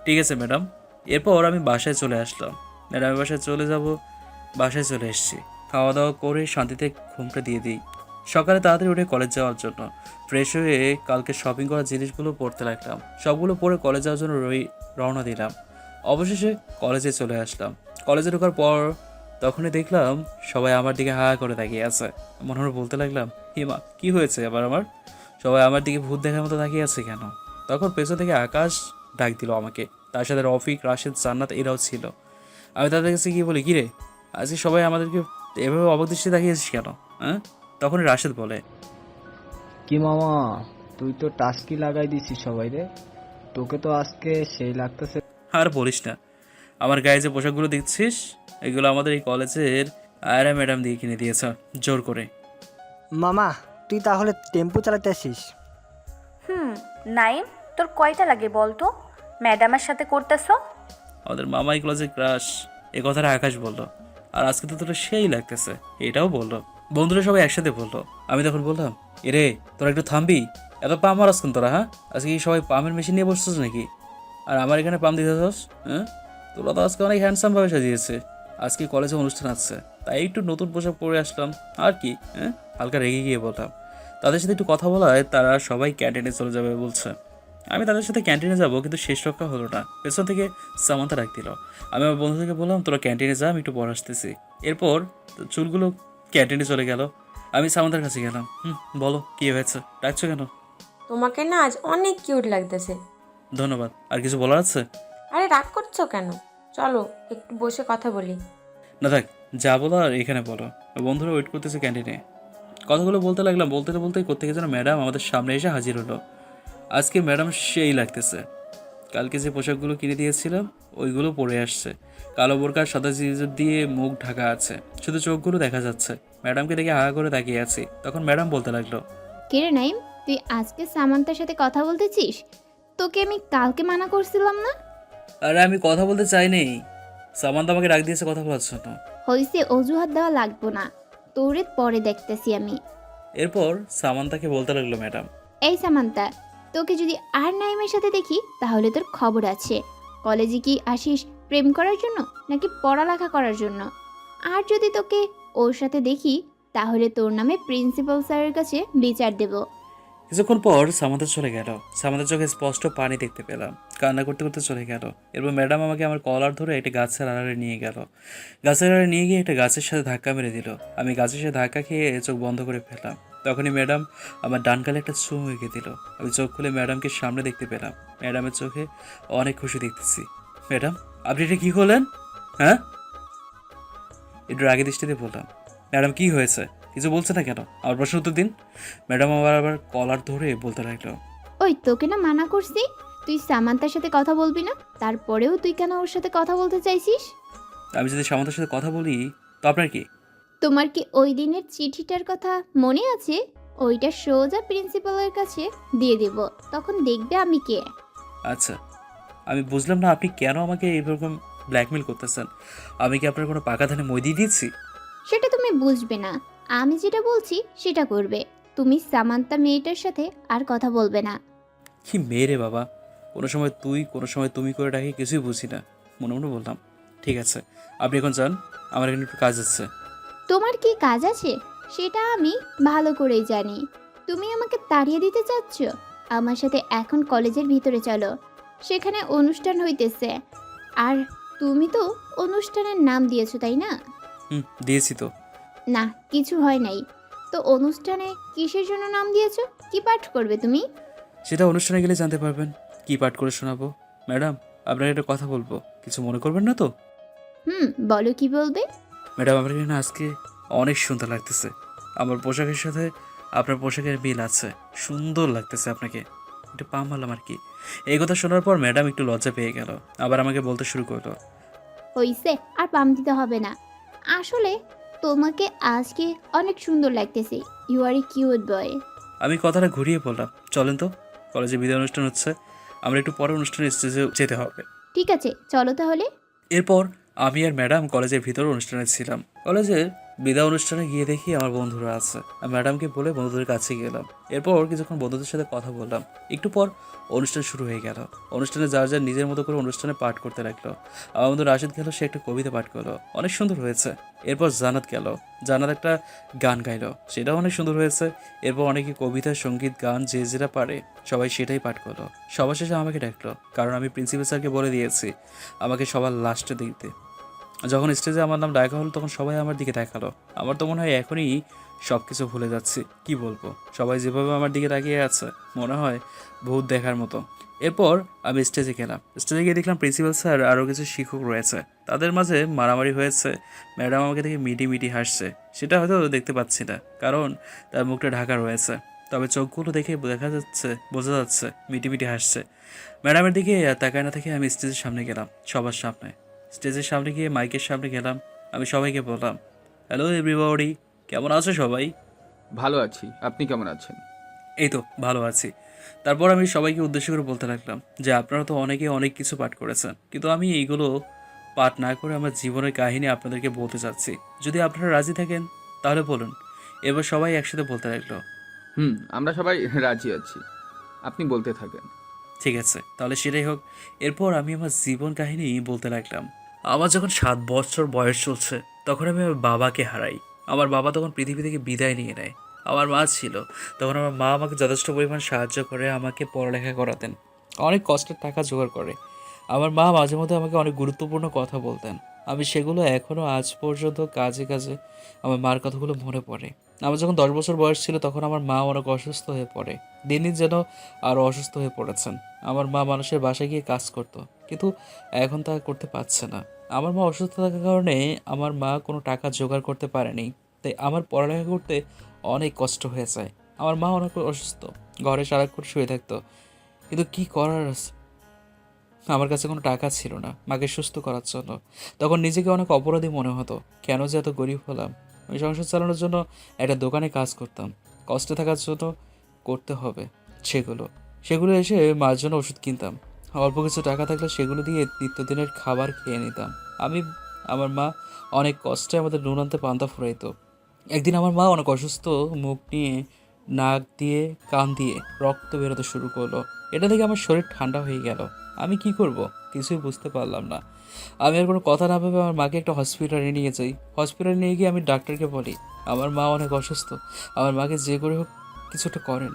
ঠিক আছে ম্যাডাম। এরপর আমি বাসায় চলে আসলাম। ম্যাডামের বাসায় চলে যাব। বাসায় চলে এসেছি, খাওয়া দাওয়া করে শান্তিতে ঘুমটা দিয়ে দিই। সকালে তাড়াতাড়ি উঠে কলেজ যাওয়ার জন্য ফ্রেশ হয়ে কালকে শপিং করার জিনিসগুলো পড়তে লাগলাম। সবগুলো পরে কলেজ যাওয়ার জন্য রওনা দিলাম। অবশেষে কলেজে চলে আসলাম। কলেজে ঢোকার পর তখনই দেখলাম সবাই আমার দিকে হা করে তাকিয়ে আছে। মনে মনে বলতে লাগলাম, হিমা কি হয়েছে আবার আমার? সবাই আমার দিকে ভূত দেখার মতো তাকিয়ে আছে কেন? তখন পেছন থেকে আকাশ ডাক দিল আমাকে। তার সাথে রফিক, রাশেদ, জান্নাত এরাও ছিল। আমি তাদের কাছে গিয়ে বলি, কিরে আজকে সবাই আমাদেরকে এভাবে অবাক দৃষ্টি তাকিয়েছিস কেন? হ্যাঁ? তখন রাশেদ বলে, কি মামা, তুই তো টাস্কি লাগাই দিছিস সবাই রে, তোকে তো আজকে সেই লাগতেছে। আর বলিস না, আমার গায়ে যে পোশাকগুলো দেখছিস এগুলো আমাদের এই কলেজের আয়রা ম্যাডাম দিয়ে কিনে দিয়েছে জোর করে। মামা, তুই তাহলে টেম্পো চালাতে আসিস? নাইম, তোর কয়টা লাগে বল তো ম্যাডামের সাথে করতেছ? আমাদের মামাই কলেজের ক্রাশ, এ কথাটা আকাশ বললো। আর আজকে তো তোরা সেই লাগতেছে এটাও বললো। বন্ধুরা সবাই একসাথে বললো। আমি তখন বললাম, এরে তোরা একটু থামবি, এত পাম মারাস কেন তোরা? হ্যাঁ, আজকে কি সবাই পামের মেশিন নিয়ে বসছিস নাকি? আর আমার এখানে পাম দিতে চাস? হ্যাঁ, তোরা তো আজকে অনেক হ্যান্ডসামভাবে সাজিয়েছে। আজকে কলেজে অনুষ্ঠান আছে, তাই একটু নতুন পোশাক পরে আসলাম আর কি। হ্যাঁ, হালকা রেগে গিয়ে বললাম। তাদের সাথে একটু কথা বলায় তারা সবাই ক্যান্টিনে চলে যাবে বলছে। আমি তাদের সাথে ক্যান্টিনে যাব, কিন্তু শেষ রক্ষা হলো না। পেছন থেকে সামান্তা ডাক দিল। আমি আমার বন্ধুদেরকে বললাম, তোরা ক্যান্টিনে যা, আমি একটু পর আসতেছি। এরপর চুলগুলো ক্যান্টিনে চলে গেল। আমি সামান্তার কাছে গেলাম। বলো কি হয়েছে, ডাকছো কেন? তোমাকে না আজ অনেক কিউট লাগতেছে। ধন্যবাদ। আর কিছু বলার আছে? আরে রাগ করছো কেন? চলো একটু বসে কথা বলি। না থাক, যা বলো আর এখানে বলো। বন্ধুরা ওয়েট করতেছে ক্যান্টিনে। কথাগুলো বলতে লাগলাম। বলতে বলতেই কোত্থেকে যেন ম্যাডাম আমাদের সামনে এসে হাজির হলো। আজকে ম্যাডাম সেই লাগতেছে। কালকে যে পোশাকগুলো কিনে দিয়েছিলাম ওইগুলো পরে আসছে। কালো বোরকার সাদা জিজর দিয়ে মুখ ঢাকা আছে, শুধু চোখগুলো দেখা যাচ্ছে। ম্যাডামকে দেখে হা করে তাকিয়ে আছি। তখন ম্যাডাম বলতে লাগলো, কিরে নাইম, তুই আজকে সামান্তার সাথে কথা বলতেছিস? তোকে আমি কালকে মানা করছিলাম না? আরে আমি কথা বলতে চাইনি, সামান্তা আমাকে ডাক দিয়েছে কথা বলার জন্য। হইছে, অজুহাত দেওয়া লাগবো না, তোরে পরে দেখতেছি আমি। এরপর সামান্তাকে বলতে লাগলো, ম্যাডাম এই সামান্তা, তোকে যদি আর নাইমের সাথে দেখি তাহলে তোর খবর আছে। কলেজে কি আসিস প্রেম করার জন্য নাকি পড়ালেখা করার জন্য? আর যদি তোকে ওর সাথে দেখি তাহলে তোর নামে প্রিন্সিপাল স্যারের কাছে বিচার দেব। কিছুক্ষণ পর সামান্তা চলে গেল। সামান্তার চোখে স্পষ্ট পানি দেখতে পেলাম। কান্না করতে করতে চলে গেল। এরপর ম্যাডাম আমাকে আমার কলার ধরে একটা গাছের আড়ালে নিয়ে গেল। গাছের আড়ালে নিয়ে গিয়ে একটা গাছের সাথে ধাক্কা মেরে দিল। আমি গাছের সাথে ধাক্কা খেয়ে চোখ বন্ধ করে ফেললাম। তখনই ম্যাডাম আমার ডান গালে একটা চুমু এঁকে দিল। আমি চোখ খুলে ম্যাডামকে সামনে দেখতে পেলাম। ম্যাডামের চোখে অনেক খুশি দেখতেছি। ম্যাডাম আপনি এটা কী করলেন? হ্যাঁ, একটু আগে দৃষ্টিতে বললাম। ম্যাডাম কি হয়েছে, কিছু বলছে না কেন? আমার প্রশ্ন উত্তর দিন। ম্যাডাম আবার কলার ধরে বলতে লাগলো, ওই তোকে না মানা করছি তুই সামান্তার সাথে কথা বলবি না, তারপরেও তুই কেন ওর সাথে কথা বলতে চাইছিস? আমি যদি সামান্তার সাথে কথা বলি তো আপনার কি? তোমার কি ওই দিনের চিঠিটার কথা মনে আছে? ওইটা সোজা প্রিন্সিপালের কাছে দিয়ে দেব, তখন দেখবে আমি কে। আচ্ছা, আমি বুঝলাম না আপনি কেন আমাকে এইরকম ব্ল্যাকমেল করতেছেন। আমি কি আপনার কোনো পাকা ধানে মই দিয়ে দিচ্ছি? সেটা তুমি বুঝবে না, আমি যেটা বলছি সেটা করবে। তুমি সামান্তা মেয়েটার সাথে আর কথা বলবে না। কি মেয়ে রে বাবা, কোনো সময় তুই কোনো সময় তুমি করে ডাকি, কিছুই বুঝি না। মনে মনে বললাম, ঠিক আছে আপনি এখন যান, আমার এখানে একটু কাজ আছে। তোমার কি কাজ আছে সেটা আমি ভালো করেই জানি। তুমি আমাকে তাড়িয়ে দিতে চাচ্ছ? আমার সাথে এখন কলেজের ভিতরে চলো, সেখানে অনুষ্ঠান হইতেছে। আর তুমি তো অনুষ্ঠানের নাম দিয়েছো তাই না? দিয়েছি তো। না, কিছু হয় নাই তো। অনুষ্ঠানে কিসের জন্য নাম দিয়েছো? কি পাঠ করবে তুমি? সেটা অনুষ্ঠানে গেলে জানতে পারবেন। কি পাঠ করে শোনাবো? ম্যাডাম আপনার একটা কথা বলবো, কিছু মনে করবেন না তো? বলো কি বলবে। ম্যাডাম আপনার এখানে আজকে অনেক সুন্দর লাগতেছে। আমার পোশাকের সাথে আপনার পোশাকের মিল আছে, সুন্দর লাগতেছে আপনাকে। একটু পা মারলাম আর কি। এই কথা শোনার পর ম্যাডাম একটু লজ্জা পেয়ে গেল, আবার আমাকে বলতে শুরু করলো, হইছে, আর পাম দিতে হবে না। আসলে তোমাকে আজকে অনেক সুন্দর লাগতেছে। You are a cute boy. আমি কথাটা ঘুরিয়ে বললাম, চলেন তো, কলেজে বিদায় অনুষ্ঠান হচ্ছে, আমরা একটু পরে অনুষ্ঠানের স্টেজে যেতে হবে। ঠিক আছে, চলো তাহলে। এরপর আমি আর ম্যাডাম কলেজের ভিতর অনুষ্ঠানে ছিলাম। কলেজের বিদায় অনুষ্ঠানে গিয়ে দেখি আমার বন্ধুরা আছে। আমি ম্যাডামকে বলে বন্ধুদের কাছে গেলাম। এরপর কিছুক্ষণ বন্ধুদের সাথে কথা বললাম। একটু পর অনুষ্ঠান শুরু হয়ে গেল। অনুষ্ঠানে যার যার নিজের মতো করে অনুষ্ঠানে পাঠ করতে লাগলো। আমার বন্ধু রাশিদ গেল, সে একটা কবিতা পাঠ করলো, অনেক সুন্দর হয়েছে। এরপর জান্নাত গেল, জান্নাত একটা গান গাইলো, সেটাও অনেক সুন্দর হয়েছে। এরপর অনেকে কবিতা, সঙ্গীত, গান যে যেটা পারে সবাই সেটাই পাঠ করলো। সবার শেষে আমাকে ডাকলো, কারণ আমি প্রিন্সিপাল স্যারকে বলে দিয়েছি আমাকে সবার লাস্টে দিতে। যখন স্টেজে আমার নাম ডাকা হলো তখন সবাই আমার দিকে তাকালো। আমার তো মনে হয় এখনই সব কিছু ভুলে যাচ্ছি। কি বলবো, সবাই যেভাবে আমার দিকে তাকিয়ে আছে মনে হয় ভূত দেখার মতো। এরপর আমি স্টেজে গেলাম। স্টেজে গিয়ে দেখলাম প্রিন্সিপাল স্যার আরও কিছু শিক্ষক রয়েছে, তাদের মাঝে মারামারি হয়েছে। ম্যাডাম আমাকে দেখে মিটি মিটি হাসছে, সেটা হয়তো দেখতে পাচ্ছি না কারণ তার মুখটা ঢাকা রয়েছে, তবে চোখগুলো দেখে বোঝা যাচ্ছে মিটি মিটি হাসছে। ম্যাডামের দিকে তাকায় না থেকে আমি স্টেজের সামনে গেলাম, সবার সামনে। স্টেজের সামনে গিয়ে মাইকের সামনে গেলাম। আমি সবাইকে বললাম, হ্যালো এভরিবডি, কেমন আছো সবাই? ভালো আছি, আপনি কেমন আছেন? এই তো ভালো আছি। তারপর আমি সবাইকে উদ্দেশ্য করে বলতে লাগলাম যে আপনারা তো অনেকে অনেক কিছু পাঠ করেছেন, কিন্তু আমি এইগুলো পাঠ না করে আমার জীবনের কাহিনী আপনাদেরকে বলতে চাচ্ছি। যদি আপনারা রাজি থাকেন তাহলে বলুন। এবার সবাই একসাথে বলতে লাগলো, আমরা সবাই রাজি আছি, আপনি বলতে থাকেন। ঠিক আছে, তাহলে সেটাই হোক। এরপর আমি আমার জীবন কাহিনী বলতে লাগলাম। আমার যখন 7 বছর বয়স চলছে তখন আমি আমার বাবাকে হারাই। আমার বাবা তখন পৃথিবী থেকে বিদায় নিয়ে নেয়। আমার মা ছিল, তখন আমার মা আমাকে যথেষ্ট পরিমাণ সাহায্য করে, আমাকে পড়ালেখা করাতেন, অনেক কষ্টের টাকা জোগাড় করে। আমার মা মাঝে মধ্যে আমাকে অনেক গুরুত্বপূর্ণ কথা বলতেন, আমি সেগুলো এখনও আজ পর্যন্ত কাজে কাজে আমার মার কথাগুলো মনে পড়ে। আমার যখন 10 বছর বয়স ছিল তখন আমার মা অনেক অসুস্থ হয়ে পড়ে, দিন দিন যেন আরও অসুস্থ হয়ে পড়েছেন। আমার মা মানুষের বাসায় গিয়ে কাজ করতো, কিন্তু এখন তা করতে পারছে না। আমার মা অসুস্থ থাকার কারণে আমার মা কোনো টাকা জোগাড় করতে পারেনি, তাই আমার পড়ালেখা করতে অনেক কষ্ট হয়ে যায়। আমার মা অনেক অসুস্থ, ঘরে সারাক্ষণ শুয়ে থাকতো, কিন্তু কি করার আছে, আমার কাছে কোনো টাকা ছিল না মাকে সুস্থ করার জন্য। তখন নিজেকে অনেক অপরাধী মনে হতো, কেন যে এত গরিব হলাম। আমি সংসার চালানোর জন্য একটা দোকানে কাজ করতাম, কষ্টে থাকার জন্য করতে হবে সেগুলো এসে মার জন্য ওষুধ কিনতাম, অল্প কিছু টাকা থাকলে সেগুলো দিয়ে নিত্যদিনের খাবার খেয়ে নিতাম। আমার মা অনেক কষ্টে আমাদের নুন আনতে পান্তা ফুরাইতো। একদিন আমার মা অনেক অসুস্থ, মুখ নিয়ে নাক দিয়ে কান দিয়ে রক্ত বেরোতে শুরু করলো। এটা দেখে আমার শরীর ঠান্ডা হয়ে গেল। আমি কি করব কিছুই বুঝতে পারলাম না। আমি আর কোনো কথা না ভেবে আমার মাকে একটা হসপিটালে নিয়ে যাই। হসপিটালে নিয়ে গিয়ে আমি ডাক্তারকে বলি আমার মা অনেক অসুস্থ, আমার মাকে যে করে হোক কিছুটা করেন,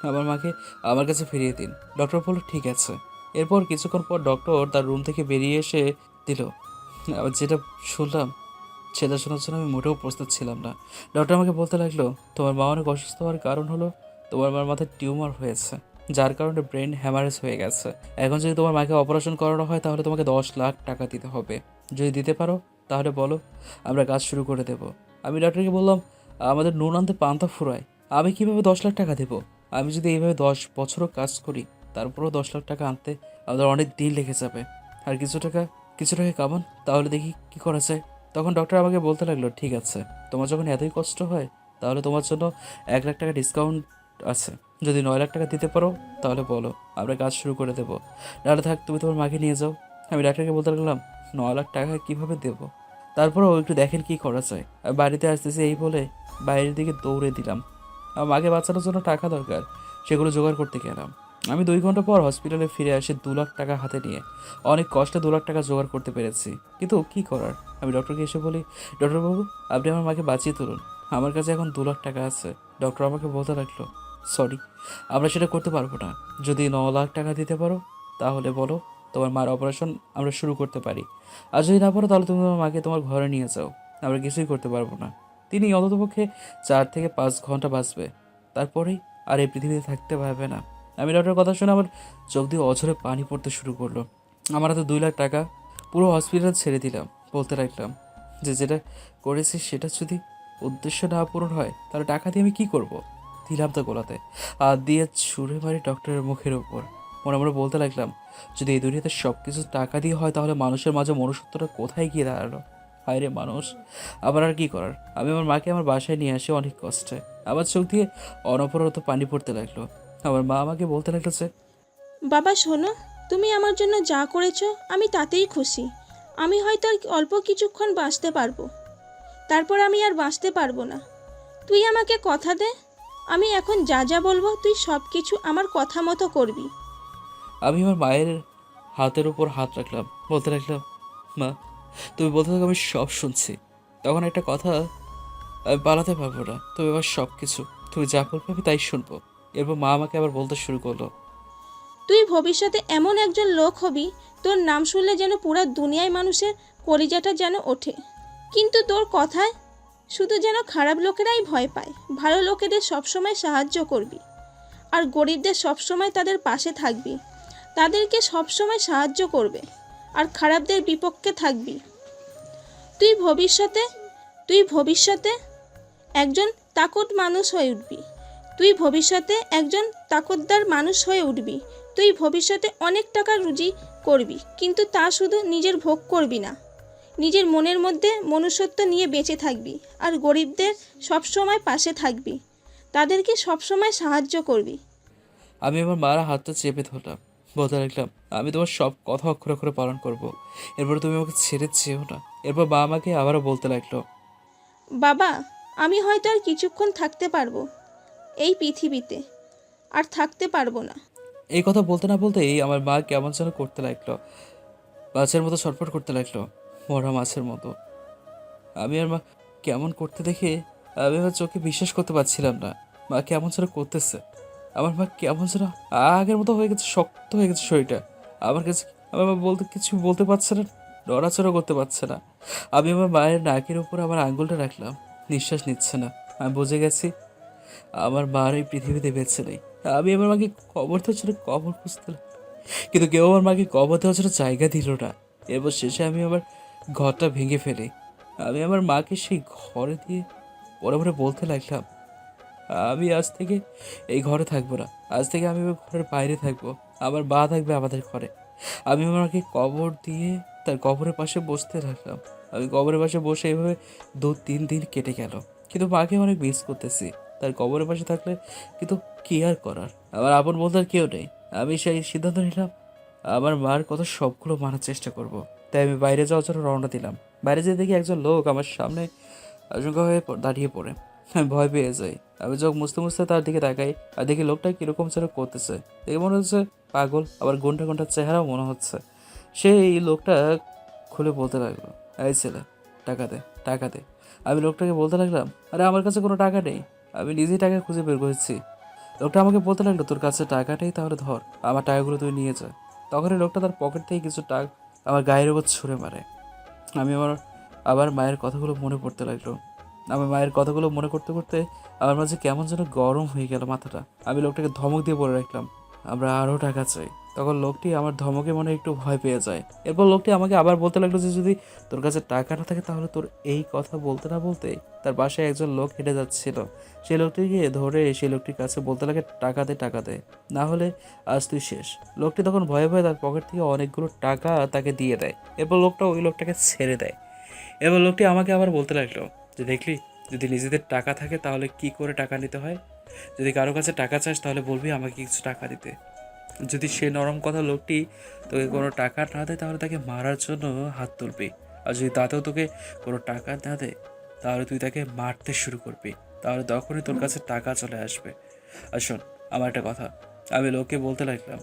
আমার মাকে আমার কাছে ফিরিয়ে দিন। ডক্টর বলল ঠিক আছে। এরপর কিছুক্ষণ পর ডক্টর তার রুম থেকে বেরিয়ে এসে দিল। আবার যেটা শুনলাম সেটা শোনার জন্য আমি মোটেও প্রস্তুত ছিলাম না। ডক্টর আমাকে বলতে লাগলো তোমার মা অনেক অসুস্থ হওয়ার কারণ হলো তোমার মার মাথায় টিউমার হয়েছে, যার কারণে ব্রেন হ্যামারেজ হয়ে গেছে। এখন যদি তোমার মাকে অপারেশন করানো হয় তাহলে তোমাকে 10 লাখ টাকা দিতে হবে। যদি দিতে পারো তাহলে বলো, আমরা কাজ শুরু করে দেব। আমি ডক্টরকে বললাম আমাদের নুন আনতে পান্তা ফুরায়, আমি কীভাবে 10 লাখ টাকা দেবো? আমি যদি এইভাবে 10 বছরও কাজ করি তারপরেও 10 লাখ টাকা আনতে আমাদের অনেক দিন লেগে যাবে। আর কিছু টাকা কামান, তাহলে দেখি কি করা যায়। তখন ডক্টর আমাকে বলতে লাগলো ঠিক আছে, তোমার যখন এতই কষ্ট হয় তাহলে তোমার জন্য 1 লাখ টাকা ডিসকাউন্ট আছে। যদি 9 লাখ টাকা দিতে পারো তাহলে বলো, আমরা কাজ শুরু করে দেবো। নাহলে থাক, তুমি তোমার মাকে নিয়ে যাও। আমি ডাক্তারকে বলতে লাগলাম 9 লাখ টাকা কীভাবে দেবো, তারপরেও একটু দেখেন কি করা যায়। আমি বাড়িতে আসতেছি এই বলে বাইরের দিকে দৌড়ে দিলাম। আমার মাকে বাঁচানোর জন্য টাকা দরকার, সেগুলো জোগাড় করতে গেলাম। আমি 2 ঘন্টা পর হসপিটালে ফিরে আসি 2 লাখ টাকা হাতে নিয়ে। অনেক কষ্টে 2 লাখ টাকা জোগাড় করতে পেরেছি, কিন্তু কি করার। আমি ডক্টরকে এসে বলি ডক্টরবাবু আপনি আমার মাকে বাঁচিয়ে তুলুন, আমার কাছে এখন 2 লাখ টাকা আছে। ডক্টর আমাকে বলতে লাগলো সরি, আমরা সেটা করতে পারবো না। যদি 9 লাখ টাকা দিতে পারো তাহলে বলো, তোমার মার অপারেশন আমরা শুরু করতে পারি। আর যদি না পারো তাহলে তুমি তোমার মাকে তোমার ঘরে নিয়ে যাও, আমরা কিছুই করতে পারবো না। তিনি অন্ততপক্ষে 4 থেকে 5 ঘন্টা বাঁচবে, তারপরেই আর এই পৃথিবীতে থাকতে পারবে না। আমি ডক্টরের কথা শুনে আমার চোখ দিয়ে অঝরে পানি পড়তে শুরু করলো। আমার হাতে 2 লাখ টাকা, পুরো হসপিটাল ছেড়ে দিলাম। বলতে লাগলাম যে যেটা করেছি সেটা যদি উদ্দেশ্য না পূরণ হয় তাহলে টাকা দিয়ে আমি কী করব। দিলাম তো গোলাতে হাত দিয়ে ছুঁড়ে মারি ডক্টরের মুখের উপর। মনে মনে বলতে লাগলাম যদি এই দুনিয়াতে সব কিছু টাকা দিয়ে হয় তাহলে মানুষের মাঝে মনুষ্যত্বটা কোথায় গিয়ে দাঁড়ালো। হায় রে মানুষ, আবার আর কি করার। আমি আমার মাকে আমার বাসায় নিয়ে আসি অনেক কষ্টে। আমার চোখ দিয়ে অনবরত পানি পড়তে লাগলো। আমার মা আমাকে বলতে লাগলো যে বাবা শোনো, তুমি আমার জন্য যা করেছো আমি তাতেই খুশি। আমি হয়তো আর অল্প কিছুক্ষণ বাঁচতে পারবো, তারপর আমি আর বাঁচতে পারবো না। তুই আমাকে কথা দে, আমি এখন যা যা বলবো তুই সব কিছু আমার কথা মতো করবি। আমি আমার মায়ের হাতের উপর হাত রাখলাম, বলতে লাগলাম, মা তুমি বলতে থাকো, আমি সব শুনছি। তখন একটা কথা আমি পালাতে পারবো না, তুমি আমার সব কিছু, তুমি যা বলবে আমি তাই শুনবো। এরপর মা আমাকে আবার বলতে শুরু করলো, তুই ভবিষ্যতে এমন একজন লোক হবি, তোর নাম শুনলে যেন পুরো দুনিয়ায় মানুষের কলিজাটা যেন ওঠে। কিন্তু তোর কথায় শুধু যেন খারাপ লোকেরাই ভয় পায়। ভালো লোকেদের সবসময় সাহায্য করবি, আর গরিবদের সবসময় তাদের পাশে থাকবি, তাদেরকে সবসময় সাহায্য করবে, আর খারাপদের বিপক্ষে থাকবি। তুই ভবিষ্যতে একজন তাকত মানুষ হয়ে উঠবি। তুই ভবিষ্যতে একজন তাকতদার মানুষ হয়ে উঠবি। তুই ভবিষ্যতে অনেক টাকা রুজি করবি, কিন্তু তা শুধু নিজের ভোগ করবি না, নিজের মনের মধ্যে মনুষ্যত্ব নিয়ে বেঁচে থাকবি, আর গরিবদের সবসময় পাশে থাকবি, তাদেরকে সবসময় সাহায্য করবি। আমি আমার মার হাতটা চেপে ধরলাম, বলতে লাগলাম, আমি তোমার সব কথা অক্ষরে অক্ষরে পালন করব। এরপর তুমি আমাকে ছেড়ে যেও না। এরপর মা আমাকে আবারও বলতে লাগলো, বাবা, আমি হয়তো আর কিছুক্ষণ থাকতে পারবো এই পৃথিবীতে, আর থাকতে পারবো না। এই কথা বলতে না বলতেই আমার মা কেমন যেন করতে লাগলো, মাছের মতো ছটফট করতে লাগলো, মরা মাছের মতো। আমি আর মা কেমন করতে দেখে আমি আমার চোখে বিশ্বাস করতে পারছিলাম না। মা কেমন যেন করতেছে, আমার মা কেমন যেন আগের মতো হয়ে গেছে, শক্ত হয়ে গেছে শরীরটা। আমার কাছে আমার মা কিছু বলতে পারছে না, নড়াচড়া করতে পারছে না। আমি আমার মায়ের নাকের উপর আমার আঙ্গুলটা রাখলাম, নিঃশ্বাস নিচ্ছে না। আমি বুঝে গেছি আমার মার এই পৃথিবীতে বেঁচে নেই। আমি আমার মাকে কবর দেওয়ার জন্য কবর খুঁজতে লাগলাম, কিন্তু কেউ আমার মাকে কবর দেওয়ার জন্য জায়গা দিল না। এরপর শেষে আমি আমার ঘরটা ভেঙে ফেলি। আমি আমার মাকে সেই ঘরে দিয়ে পরে পরে বলতে লাগলাম, আমি আজ থেকে এই ঘরে থাকবো না, আজ থেকে আমি আমার ঘরের বাইরে থাকবো, আমার মা থাকবে আমাদের ঘরে। আমি আমার মাকে কবর দিয়ে তার কবরের পাশে বসতে লাগলাম। আমি কবরের পাশে বসে এভাবে 2-3 দিন কেটে গেল, কিন্তু মাকে অনেক মিস করতেছি। তার কবরের পাশে থাকলে কিন্তু কি আর করার, আমার আপন বলতে আর কেউ নেই। আমি সেই সিদ্ধান্ত নিলাম আমার মার কথা সবগুলো মানার চেষ্টা করব। তাই আমি বাইরে যাওয়ার জন্য রওনা দিলাম। বাইরে যেয়ে দেখি একজন লোক আমার সামনে আশঙ্কা হয়ে দাঁড়িয়ে পড়ে। আমি ভয় পেয়ে যাই। আমি চোখ মুছতে মুছতে তার দিকে তাকাই, আর দেখি লোকটা কীরকম যেন করতেছে। দেখে মনে হচ্ছে পাগল, আবার ঘন্টা ঘন্টার চেহারাও মনে হচ্ছে। সেই লোকটা খুলে বলতে লাগলো, এই ছেলে, টাকা দে, টাকা দে। আমি লোকটাকে বলতে লাগলাম, আরে আমার কাছে কোনো টাকা নেই, আমি নিজেই টাকা খুঁজে বের করেছি। লোকটা আমাকে বলতে লাগলো, তোর কাছে টাকা নেই, তাহলে ধর আমার টাকাগুলো তুই নিয়ে যা। তখন এই লোকটা তার পকেট থেকে কিছু টাকা আমার গায়ের উপর ছুঁড়ে মারে। আমি আবার মায়ের কথাগুলো মনে পড়তে লাগলো। আমার মায়ের কথাগুলো মনে করতে করতে আমার মাঝে কেমন যেন গরম হয়ে গেল মাথাটা। আমি লোকটাকে ধমক দিয়ে বলে রাখলাম, আমরা আরও টাকা চাই। তখন লোকটি আমার ধমকে মনে একটু ভয় পেয়ে যায়। এরপর লোকটি আমাকে আবার বলতে লাগলো যে যদি তোর কাছে টাকা না থাকে তাহলে তোর এই কথা বলতে না বলতে তার পাশে একজন লোক হেঁটে যাচ্ছিল, সেই লোকটিকে ধরে সেই লোকটির কাছে বলতে লাগে, টাকা দে, টাকা দে, না হলে আজ তুই শেষ। লোকটি তখন ভয়ে ভয়ে তার পকেট থেকে অনেকগুলো টাকা তাকে দিয়ে দেয়। এরপর লোকটা ওই লোকটাকে ছেড়ে দেয়। এবার লোকটি আমাকে আবার বলতে লাগলো যে দেখলি, যদি নিজেদের টাকা থাকে তাহলে কি করে টাকা নিতে হয়, যদি কারো কাছে টাকা চাস তাহলে বলবি আমাকে কিছু টাকা দিতে। যদি সে নরম কথা লোকটি তোকে কোনো টাকা না দেয় তাহলে তাকে মারার জন্য হাত তুলবি, আর যদি তাতেও তোকে কোনো টাকা না দেয় তাহলে তুই তাকে মারতে শুরু করবি, তাহলে তখনই তোর কাছে টাকা চলে আসবে। আর শোন আমার একটা কথা। আমি লোককে বলতে লাগলাম,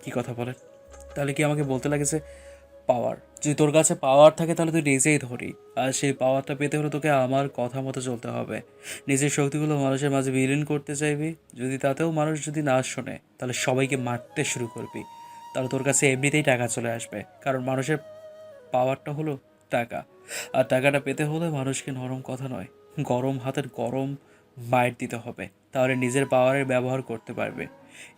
কি কথা বলেন? তাহলে কি আমাকে বলতে লাগে যে পাওয়ার, যদি তোর কাছে পাওয়ার থাকে তাহলে তুই নিজেই ধরি, আর সেই পাওয়ারটা পেতে হলে তোকে আমার কথা মতো চলতে হবে। নিজের শক্তিগুলো মানুষের মাঝে বিলীন করতে চাইবি, যদি তাতেও মানুষ যদি না শোনে তাহলে সবাইকে মারতে শুরু করবি, তাহলে তোর কাছে এমনিতেই টাকা চলে আসবে। কারণ মানুষের পাওয়ারটা হলো টাকা, আর টাকাটা পেতে হলে মানুষকে নরম কথা নয়, গরম হাতের গরম মাইর দিতে হবে, তাহলে নিজের পাওয়ারের ব্যবহার করতে পারবে,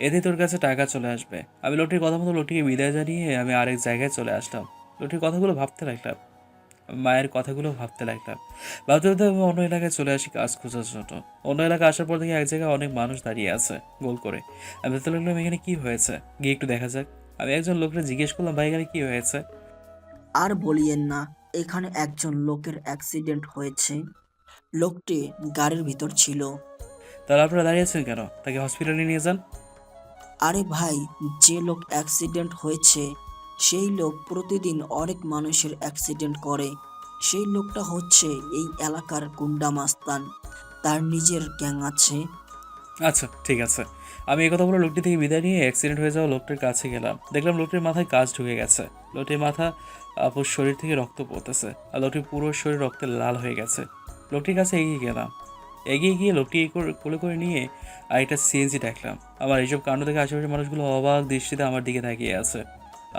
এতে তোর কাছে টাকা চলে আসবে। আমি লোকটির কথা মতো লোকটিকে বিদায় জানিয়ে আমি আরেক জায়গায় চলে আসলাম। লোকটির কথাগুলো ভাবতে লাগলাম, মায়ের কথাগুলো ভাবতে লাগলাম। ভাবতে ভাবতে আমি অন্য এলাকায় চলে আসি কাজ খোঁজার জন্য। অন্য এলাকায় আসার পর থেকে এক জায়গায় অনেক মানুষ দাঁড়িয়ে আছে গোল করে। আমি ভাবতে লাগলাম এখানে কি হয়েছে, গিয়ে একটু দেখা যাক। আমি একজন লোককে জিজ্ঞেস করলাম, ভাই এখানে কি হয়েছে? আর বলিয়েন না, এখানে একজন লোকের অ্যাক্সিডেন্ট হয়েছে। লোকটি গাড়ির ভিতর ছিল। তাহলে আপনারা দাঁড়িয়ে আছেন কেন? তাকে হসপিটালে নিয়ে যান। আরে ভাই, যে লোক অ্যাক্সিডেন্ট হয়েছে সেই লোক প্রতিদিন অনেক মানুষের অ্যাক্সিডেন্ট করে। সেই লোকটা হচ্ছে এই এলাকার গুন্ডা মাস্তান, তার নিজের গ্যাং আছে। আচ্ছা ঠিক আছে। আমি এই কথা বলে লোকটি থেকে বিদায় নিয়ে অ্যাক্সিডেন্ট হয়ে যাওয়া লোকটির কাছে গেলাম। দেখলাম লোকটির মাথায় কাজ ঢুকে গেছে। লোকটির মাথা আপুর শরীর থেকে রক্ত পড়তেছে আর লোকটির পুরো শরীর রক্তে লাল হয়ে গেছে। লোকটির কাছে এগিয়ে গেলাম। এগিয়ে গিয়ে লোকটি কোলে করে নিয়ে আরেকটা সিএনজি ডাকলাম। আমার এইসব কাণ্ড দেখে আশেপাশের মানুষগুলো অবাক দৃষ্টিতে আমার দিকে তাকিয়ে আছে।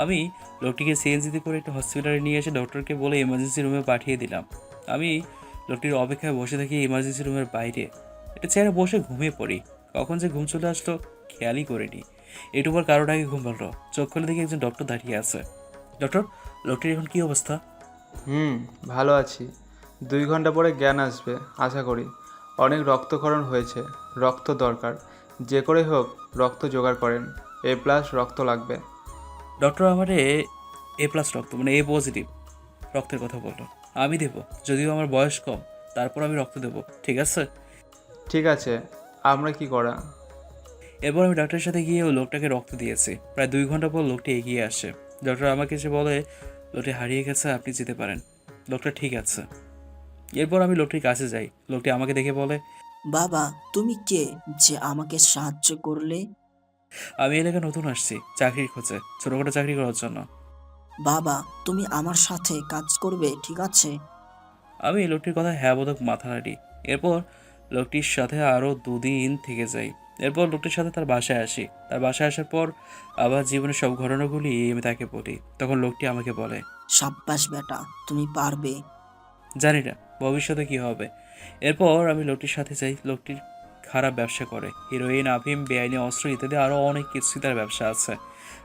আমি লোকটিকে সিএনজিতে করে একটা হসপিটালে নিয়ে এসে ডক্টরকে বলে ইমার্জেন্সি রুমে পাঠিয়ে দিলাম। আমি লোকটির অপেক্ষায় বসে থাকি ইমার্জেন্সি রুমের বাইরে। একটা চেয়ারে বসে ঘুমিয়ে পড়ি। কখন যে ঘুম চলে আসলো খেয়ালই করিনি। একটু পর কারোর আগে ঘুম ভালো, চোখ খুলে দেখি একজন ডক্টর দাঁড়িয়ে আছে। ডক্টর, লোকটির এখন কী অবস্থা? ভালো আছি। 2 ঘন্টা পরে জ্ঞান আসবে আশা করি। অনেক রক্তক্ষরণ হয়েছে, রক্ত দরকার। যে করে হোক রক্ত জোগাড় করেন, A+ রক্ত লাগবে। ডক্টর আমারে A+ রক্ত মানে A পজিটিভ রক্তের কথা বললো। আমি দেবো, যদিও আমার বয়স কম, তারপর আমি রক্ত দেবো, ঠিক আছে? ঠিক আছে, আমরা কি করা? এরপর আমি ডাক্তারের সাথে গিয়ে ওই লোকটাকে রক্ত দিয়েছি। প্রায় 2 ঘন্টা পর লোকটি এগিয়ে আসে। ডক্টর আমাকে এসে বলে, লোকটি হারিয়ে গেছে, আপনি যেতে পারেন। লোকটা ঠিক আছে। এরপর আমি লোকটির কাছে যাই। লোকটি আমাকে দেখে বলে, বাবা, তুমি কে যে আমাকে সাহায্য করলে? আমি এলাকায় নতুন আসছি, চাকরির খোঁজে, ছোটোখাটো চাকরি করার জন্য। বাবা, তুমি আমার সাথে কাজ করবে, ঠিক আছে? আমি লোকটির কথা হ্যাঁ বোধক মাথা নাড়ি। এরপর লোকটির সাথে আরও 2 দিন থেকে যাই। এরপর লোকটির সাথে তার বাসায় আসি। তার বাসায় আসার পর আবার জীবনের সব ঘটনাগুলি আমি তাকে বলি। তখন লোকটি আমাকে বলে, সাব্বাস বেটা, তুমি পারবে। জানি না ভবিষ্যতে কি হবে। এরপর আমি লোকটির সাথে যাই। লোকটির খারাপ ব্যবসা করে, হিরোইন, আফিম, বেআইনি অস্ত্র ইত্যাদি আরও অনেক কিছুই তার ব্যবসা আছে।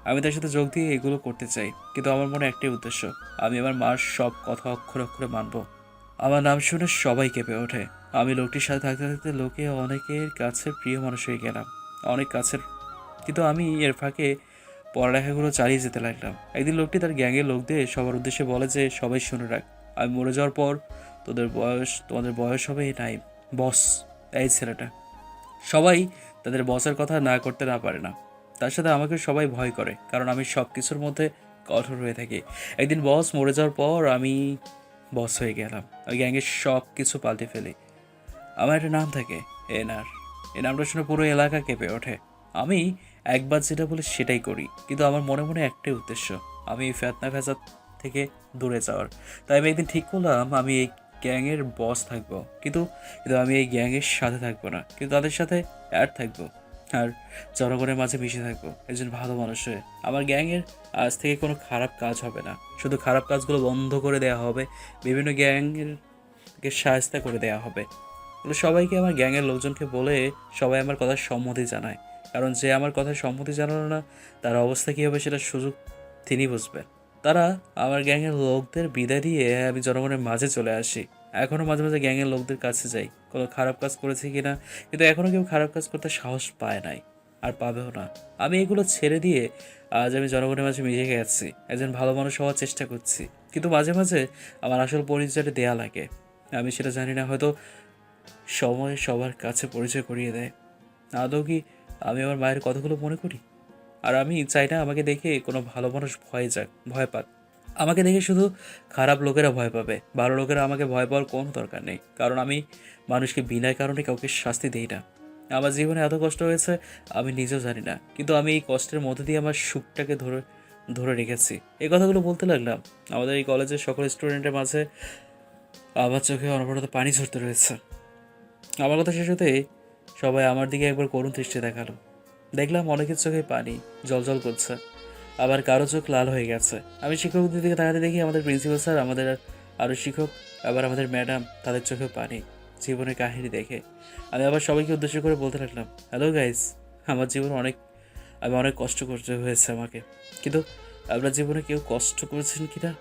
আমি তার সাথে যোগ দিয়ে এগুলো করতে চাই, কিন্তু আমার মনে একটাই উদ্দেশ্য, আমি আমার মার সব কথা অক্ষরে অক্ষরে মানব। আমার নাম শুনে সবাই কেঁপে ওঠে। আমি লোকটির সাথে থাকতে থাকতে লোকে অনেকের কাছে প্রিয় মানুষ হয়ে গেলাম, অনেক কাছের। কিন্তু আমি এর ফাঁকে পড়ালেখাগুলো চালিয়ে যেতে লাগলাম। একদিন লোকটি তার গ্যাংয়ের লোকদের সবার উদ্দেশ্যে বলে যে, সবাই শুনে রাখ, আমি মরে যাওয়ার পর তোমাদের বয়স হবে নাই বস, এই ছেলেটা। সবাই তাদের বসের কথা না করতে না পারে না। তার সাথে আমাকে সবাই ভয় করে, কারণ আমি সব কিছুর মধ্যে কঠোর হয়ে থাকি। একদিন বস মরে যাওয়ার পর আমি বস হয়ে গেলাম। ওই গ্যাংয়ের সব কিছু পাল্টে ফেলি। আমার একটা নাম থাকে, এনআর। এই নামটা শুনে পুরো এলাকা কেঁপে ওঠে। আমি একবার যেটা বলি সেটাই করি, কিন্তু আমার মনে মনে একটাই উদ্দেশ্য, আমি এই ফেতনা ফেসাদ থেকে দূরে যাওয়ার। তাই আমি একদিন ঠিক করলাম আমি এই গ্যাংয়ের বস থাকবো, কিন্তু আমি এই গ্যাংয়ের সাথে থাকবো না, কিন্তু তাদের সাথে অ্যাড থাকবো আর জনগণের মাঝে মিশে থাকবো একজন ভালো মানুষ হয়ে। আমার গ্যাংয়ের আজ থেকে কোনো খারাপ কাজ হবে না, শুধু খারাপ কাজগুলো বন্ধ করে দেওয়া হবে, বিভিন্ন গ্যাংয়েরকে সাহায্য করে দেওয়া হবে। সবাইকে আমার গ্যাংয়ের লোকজনকে বলে সবাই আমার কথার সম্মতি জানায়, কারণ যে আমার কথায় সম্মতি জানালো না তার অবস্থা কী হবে সেটা সুযোগ তিনি বুঝবেন। তারা আমার গ্যাংয়ের লোকদের বিদায় দিয়ে আমি জনগণের মাঝে চলে আসি। এখনও মাঝে মাঝে গ্যাংয়ের লোকদের কাছে যাই, কোনো খারাপ কাজ করেছি কি না, কিন্তু এখনও কেউ খারাপ কাজ করতে সাহস পায় নাই, আর পাবেও না। আমি এগুলো ছেড়ে দিয়ে আজ আমি জনগণের মাঝে মিশে গেছি, একজন ভালো মানুষ হওয়ার চেষ্টা করছি, কিন্তু মাঝে মাঝে আমার আসল পরিচয়টা দেয়া লাগে। আমি সেটা জানি না, হয়তো সময় সবার কাছে পরিচয় করিয়ে দেয়। আদৌ কি আমি আমার মায়ের কথাগুলো মনে করি? আর আমি চাই না আমাকে দেখে কোনো ভালো মানুষ ভয় পাক। আমাকে দেখে শুধু খারাপ লোকেরা ভয় পাবে, ভালো লোকেরা আমাকে ভয় পাওয়ার কোনো দরকার নেই, কারণ আমি মানুষকে বিনা কারণে কাউকে শাস্তি দিই না। আমার জীবনে এত কষ্ট হয়েছে আমি নিজেও জানি না, কিন্তু আমি এই কষ্টের মধ্যে দিয়ে আমার সুখটাকে ধরে রেখেছি। এই কথাগুলো বলতে লাগলাম, আমাদের এই কলেজের সকল স্টুডেন্টের মাঝে আমার চোখে অনবরত পানি ঝরতে রয়েছে। আমার কথা শেষ হতে সবাই আমার দিকে একবার করুণ দৃষ্টি দেখালো। দেখলাম অনেকের চোখে পানি জল করছে, আবার কারো চোখ লাল হয়ে গেছে। আমি শিক্ষকদের দিকে তাকাতে দেখি আমাদের প্রিন্সিপাল স্যার, আমাদের আরও শিক্ষক, আবার আমাদের ম্যাডাম, তাদের চোখে পানি জীবনের কাহিনী দেখে। আমি আবার সবাইকে উদ্দেশ্য করে বলতে লাগলাম, হ্যালো গাইস, আমার জীবনে আমি অনেক কষ্ট করতে হয়েছে আমাকে, কিন্তু আপনার জীবনে কেউ কষ্ট করেছেন কি না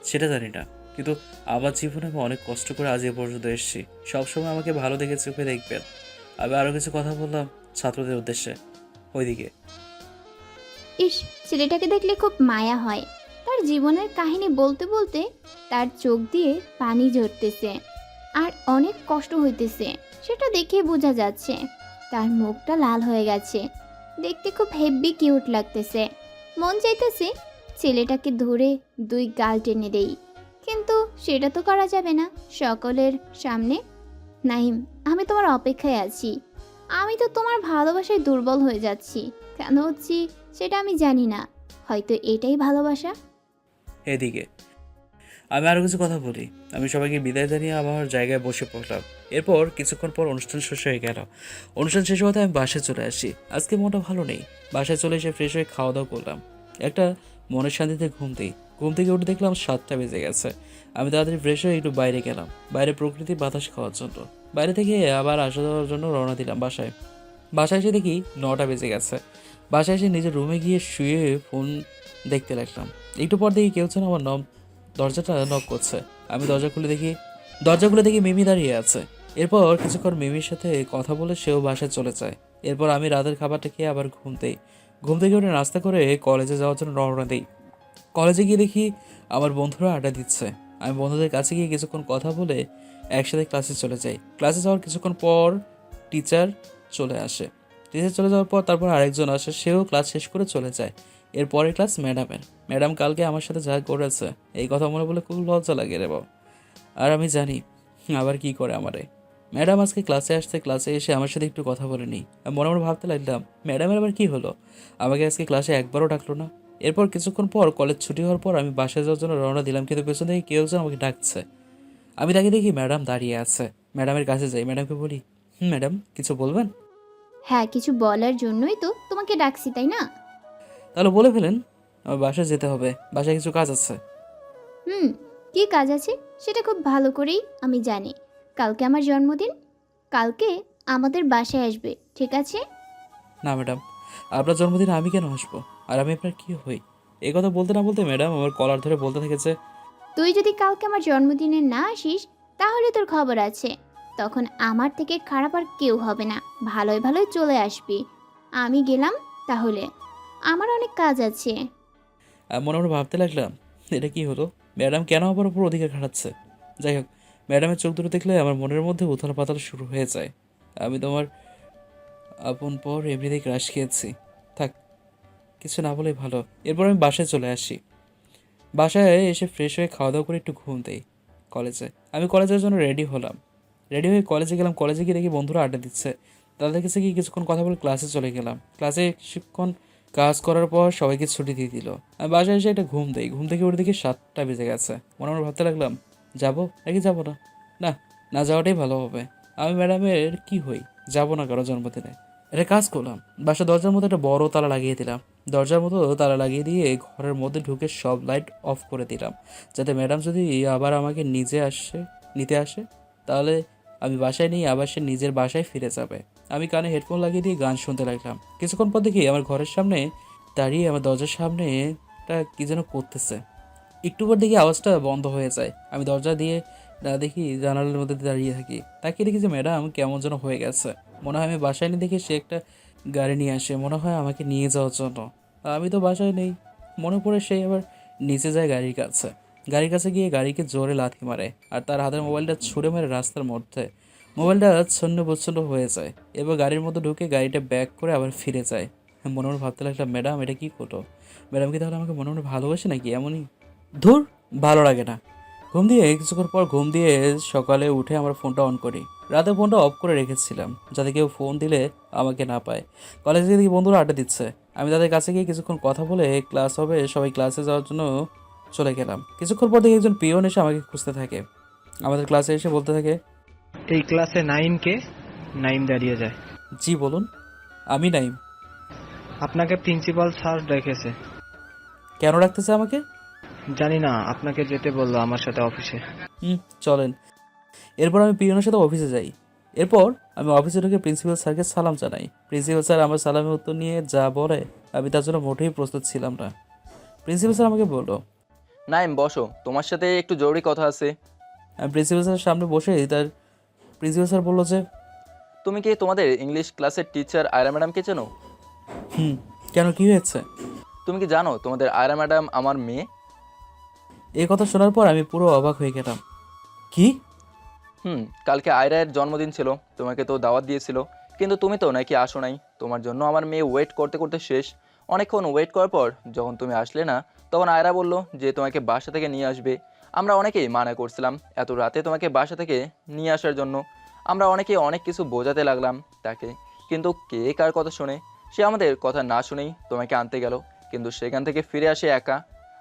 সেটা জানি না, কিন্তু আমার জীবনে আমি অনেক কষ্ট করে আজ এ পর্যন্ত এসেছি। সবসময় আমাকে ভালো দেখে চোখে দেখবেন। আমি আরও কিছু কথা বললাম ছাত্রদের উদ্দেশ্যে। ওইদিকে ইস, ছেলেটাকে দেখলে খুব মায়া হয়। তার জীবনের কাহিনী বলতে বলতে তার চোখ দিয়ে পানি ঝরতেছে আর অনেক কষ্ট হইতেছে, সেটা দেখে বোঝা যাচ্ছে। তার মুখটা লাল হয়ে গেছে, দেখতে খুব হেভি কিউট লাগতেছে। মন চাইতেছে ছেলেটাকে ধরে 2 গাল টেনে দেই, কিন্তু সেটা তো করা যাবে না সকলের সামনে। নাইম, আমি তোমার অপেক্ষায় আছি। আমি তো তোমার ভালোবাসায় দুর্বল হয়ে যাচ্ছি। কেন হচ্ছি সেটা আমি জানি না, হয়তো এটাই ভালোবাসা। এদিকে আমি আরও কিছু কথা বলি। আমি সবাইকে বিদায় জানিয়ে আমার জায়গায় বসে পড়লাম। এরপর কিছুক্ষণ পর অনুষ্ঠান শেষ হয়ে গেল। অনুষ্ঠান শেষ হতে আমি বাসায় চলে আসি। আজকে মনটা ভালো নেই। বাসায় চলে এসে ফ্রেশ হয়ে খাওয়া দাওয়া করলাম। একটা মনের শান্তিতে ঘুম থেকে উঠে দেখলাম 7টা বেজে গেছে। আমি তাড়াতাড়ি ফ্রেশ হয়ে একটু বাইরে গেলাম, বাইরে প্রকৃতির বাতাস খাওয়ার জন্য। বাইরে থেকে আবার আসা যাওয়ার জন্য রওনা দিলাম বাসায়। বাসায় এসে দেখি 9টা বেজে গেছে। বাসায় এসে নিজের রুমে গিয়ে শুয়ে ফোন দেখতে লাগলাম। একটু পর দেখি কেউ যেন আমার দরজাটা নক করছে। আমি দরজা খুলে দেখি মিমি দাঁড়িয়ে আছে। এরপর কিছুক্ষণ মিমির সাথে কথা বলে সেও বাসায় চলে যায়। এরপর আমি রাতের খাবারটা খেয়ে আবার ঘুম থেকে উঠে নাস্তা করে কলেজে যাওয়ার জন্য রওনা দিই। কলেজে গিয়ে দেখি আমার বন্ধুরা আড্ডা দিচ্ছে। আমি বন্ধুদের কাছে গিয়ে কিছুক্ষণ কথা বলে একসাথে ক্লাসে চলে যাই। ক্লাসে যাওয়ার কিছুক্ষণ পর টিচার চলে আসে। টিচার চলে যাওয়ার পর তারপর আরেকজন আসে, সেও ক্লাস শেষ করে চলে যায়। এরপরে ক্লাস ম্যাডামের। ম্যাডাম কালকে আমার সাথে যা করেছে এই কথা মনে বলে খুব লজ্জা লাগে রে বাবা। আর আমি জানি আবার কি করে আমারে। ম্যাডাম আজকে ক্লাসে আসতে, ক্লাসে এসে আমার সাথে একটু কথা বলে নিই। আমি মনে মনে ভাবতে লাগলাম ম্যাডামের আবার কি হলো, আমাকে আজকে ক্লাসে একবারও ডাকলো না। এরপর কিছুক্ষণ পর কলেজ ছুটি হওয়ার পর আমি বাসায় যাওয়ার জন্য রওনা দিলাম, কিন্তু পেছন থেকে কেউ যেন আমাকে ডাকছে। আমি তাকে দেখি ম্যাডাম দাঁড়িয়ে আছে। ম্যাডামের কাছে যাই, ম্যাডামকে বলি, ম্যাডাম কিছু বলবেন? হ্যাঁ, কিছু বলার জন্যই তো তোমাকে ডাকছি, তাই না? তাহলে বলে ফেলেন। আমার বাসায় যেতে হবে, বাসায় কিছু কাজ আছে। কি কাজ আছে সেটা খুব ভালো করেই আমি জানি। কালকে আমার জন্মদিন, কালকে আমাদের বাসায় আসবে, ঠিক আছে? না ম্যাডাম, আপনার জন্মদিনে আমি কেন আসবো, আর আমি আপনার কি হই? এই কথা বলতে না বলতে ম্যাডাম আমার কলার ধরে বলতে থেকেছে, তুই যদি কালকে আমার জন্মদিনে না আসিস তাহলে তোর খবর আছে। তখন আমার থেকে খারাপ আর কেউ হবে না, ভালোই ভালোই চলে আসবি। আমি গেলাম তাহলে, আমার অনেক কাজ আছে। আমি মনে মনে ভাবতে লাগলাম এটা কি হলো, ম্যাডাম কেন আমার উপর অধিকার খাটাচ্ছে। যাই হোক, ম্যাডামের চোখ দুটো দেখলে আমার মনের মধ্যে উথাল পাতাল শুরু হয়ে যায়। আমি তোমার আপন পর এমনিতেই ক্রাশ খেয়েছি, থাক কিছু না বলেই ভালো। এরপর আমি বাসায় চলে আসি। বাসায় এসে ফ্রেশ হয়ে খাওয়া দাওয়া করে একটু ঘুম দেই। আমি কলেজের জন্য রেডি হলাম। রেডি হয়ে কলেজে গেলাম। কলেজে গিয়ে দেখি বন্ধুরা আড্ডা দিচ্ছে। তাদের কাছে গিয়ে কিছুক্ষণ কথা বলে ক্লাসে চলে গেলাম। ক্লাসে কিছুক্ষণ কাজ করার পর সবাইকে ছুটি দিয়ে দিল। আমি বাসায় এসে একটা ঘুম দেই। ঘুম থেকে উঠে দেখি 7টা বেজে গেছে। মনে মনে ভাবতে লাগলাম যাবো নাকি যাবো না। না, না যাওয়াটাই ভালো হবে। আমি ম্যাডামের কি হই, যাবো না কারো জন্মদিনে। একটা কাজ করলাম, বাসা দরজার মধ্যে একটা বড় তালা লাগিয়ে দিলাম। দরজার মতো তালা লাগিয়ে দিয়ে ঘরের মধ্যে ঢুকে সব লাইট অফ করে দিলাম, যাতে ম্যাডাম যদি আবার আমাকে নিতে আসে তাহলে আমি বাসায় নেই, আবার সে নিজের বাসায় ফিরে যাবে। আমি কানে হেডফোন লাগিয়ে দিয়ে গান শুনতে লাগলাম। কিছুক্ষণ পর দেখি আমার ঘরের সামনে দাঁড়িয়ে আমার দরজার সামনে একটা কী যেন করতেছে। একটু পর দেখি আওয়াজটা বন্ধ হয়ে যায়। আমি দরজা দিয়ে দেখি জানালার মধ্যে দাঁড়িয়ে থাকি। তাকিয়ে দেখি যে ম্যাডাম কেমন যেন হয়ে গেছে। মনে হয় আমি বাসায় নিয়ে দেখি সে একটা গাড়ি নিয়ে আসে, মনে হয় আমাকে নিয়ে যাওয়ার জন্য। আমি তো বাসায় নেই। মনে পড়ে সে আবার নিচে যায় গাড়ির কাছে গিয়ে গাড়িকে জোরে লাথি মারে আর তার হাতের মোবাইলটা ছুঁড়ে মারে রাস্তার মধ্যে। মোবাইলটা ছন্ন বচ্ছন্ন হয়ে যায়। এবার গাড়ির মধ্যে ঢুকে গাড়িটা ব্যাক করে আবার ফিরে যায়। মনে মনে ভাবতে লাগলাম ম্যাডাম এটা কী করলো, ম্যাডাম কি তাহলে আমাকে মনে মনে ভালোবাসে নাকি এমনই? ধুর, ভালো লাগে না। কিছুক্ষণ পর ঘুম দিয়ে সকালে উঠে আমার ফোনটা অন করি। রাতে ফোনটা অফ করে রেখেছিলাম যাতে কেউ ফোন দিলে আমাকে না পায়। কলেজে গিয়ে বন্ধুরা আড্ডা দিচ্ছে। আমি তাদের কাছে গিয়ে কিছুক্ষণ কথা বলে ক্লাস হবে সবাই ক্লাসে যাওয়ার জন্য চলে গেলাম। কিছুক্ষণ পর দেখি একজন পিয়ন এসে আমাকে খুঁজতে থাকে। আমাদের ক্লাসে এসে বলতে থাকে, এই ক্লাসে নাইমকে? নাইম দাঁড়িয়ে যায়। জি বলুন। আমি নাইম। আপনাকে প্রিন্সিপাল স্যার ডেকেছে। কেন রাখতেছে আমাকে? জানি না, আপনাকে যেতে বললো আমার সাথে অফিসে। চলেন। এরপর আমি পিয়নের সাথে অফিসে যাই। এরপর আমি অফিসে ঢুকে প্রিন্সিপাল স্যারকে সালাম জানাই। প্রিন্সিপাল স্যার আমার সালামের উত্তর নিয়ে যা বলে আমি তার জন্য মোটেই প্রস্তুত ছিলাম না। প্রিন্সিপাল স্যার আমাকে বললো, নাইম বসো, তোমার সাথে একটু জরুরি কথা আছে। আমি প্রিন্সিপাল স্যারের সামনে বসে তার প্রিন্সিপাল স্যার বললো যে, তুমি কি তোমাদের ইংলিশ ক্লাসের টিচার আয়রা ম্যাডামকে চেনো? কেন, কি হয়েছে? তুমি কি জানো তোমাদের আয়রা ম্যাডাম আমার মেয়ে? এই কথা শোনার পর আমি পুরো অবাক হয়ে গেলাম। কি? কালকে আয়রার জন্মদিন ছিল, তোমাকে তো দাওয়াত দিয়েছিল, কিন্তু তুমি তো নাকি আসো নাই। তোমার জন্য আমার মেয়ে ওয়েট করতে করতে শেষ। অনেকক্ষণ ওয়েট করার পর যখন তুমি আসলে না, তখন আয়রা বলল যে তোমাকে বাসা থেকে নিয়ে আসবে। আমরা অনেকেই মানা করছিলাম এত রাতে তোমাকে বাসা থেকে নিয়ে আসার জন্য। আমরা অনেকেই অনেক কিছু বোঝাতে লাগলাম তাকে, কিন্তু কে কার কথা শোনে। সে আমাদের কথা না শুনেই তোমাকে আনতে গেল, কিন্তু সেখান থেকে ফিরে আসে একা।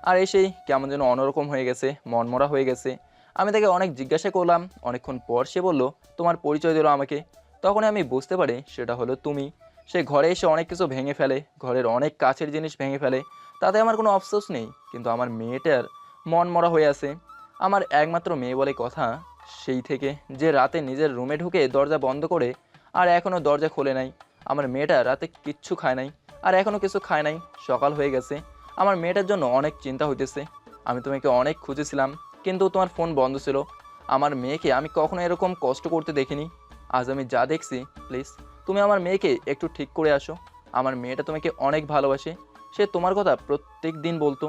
আর এসেই কেমন যেন অন্যরকম হয়ে গেছে, মনমরা হয়ে গেছে। আমি তাকে অনেক জিজ্ঞাসা করলাম, অনেকক্ষণ পর সে বলল তোমার পরিচয় দিল আমাকে। তখনই আমি বুঝতে পারি সেটা হলো তুমি। সে ঘরে এসে অনেক কিছু ভেঙে ফেলে, ঘরের অনেক কাছের জিনিস ভেঙে ফেলে। তাতে আমার কোনো আফসোস নেই, কিন্তু আমার মেয়েটার মন মরা হয়ে আছে। আমার একমাত্র মেয়ে বলে কথা। সেই থেকে যে রাতে নিজের রুমে ঢুকে দরজা বন্ধ করে আর এখনও দরজা খোলে নাই। আমার মেয়েটা রাতে কিচ্ছু খায় নাই, আর এখনও কিছু খায় নাই। সকাল হয়ে গেছে, আমার মেয়েটার জন্য অনেক চিন্তা হইতেছে। আমি তোমাকে অনেক খুঁজেছিলাম, কিন্তু তোমার ফোন বন্ধ ছিল। আমার মেয়েকে আমি কখনো এরকম কষ্ট করতে দেখিনি। আজ আমি যা দেখছি, প্লিজ তুমি আমার মেয়েকে একটু ঠিক করে আসো। আমার মেয়েটা তোমাকে অনেক ভালোবাসে, সে তোমার কথা প্রত্যেক দিন বলতো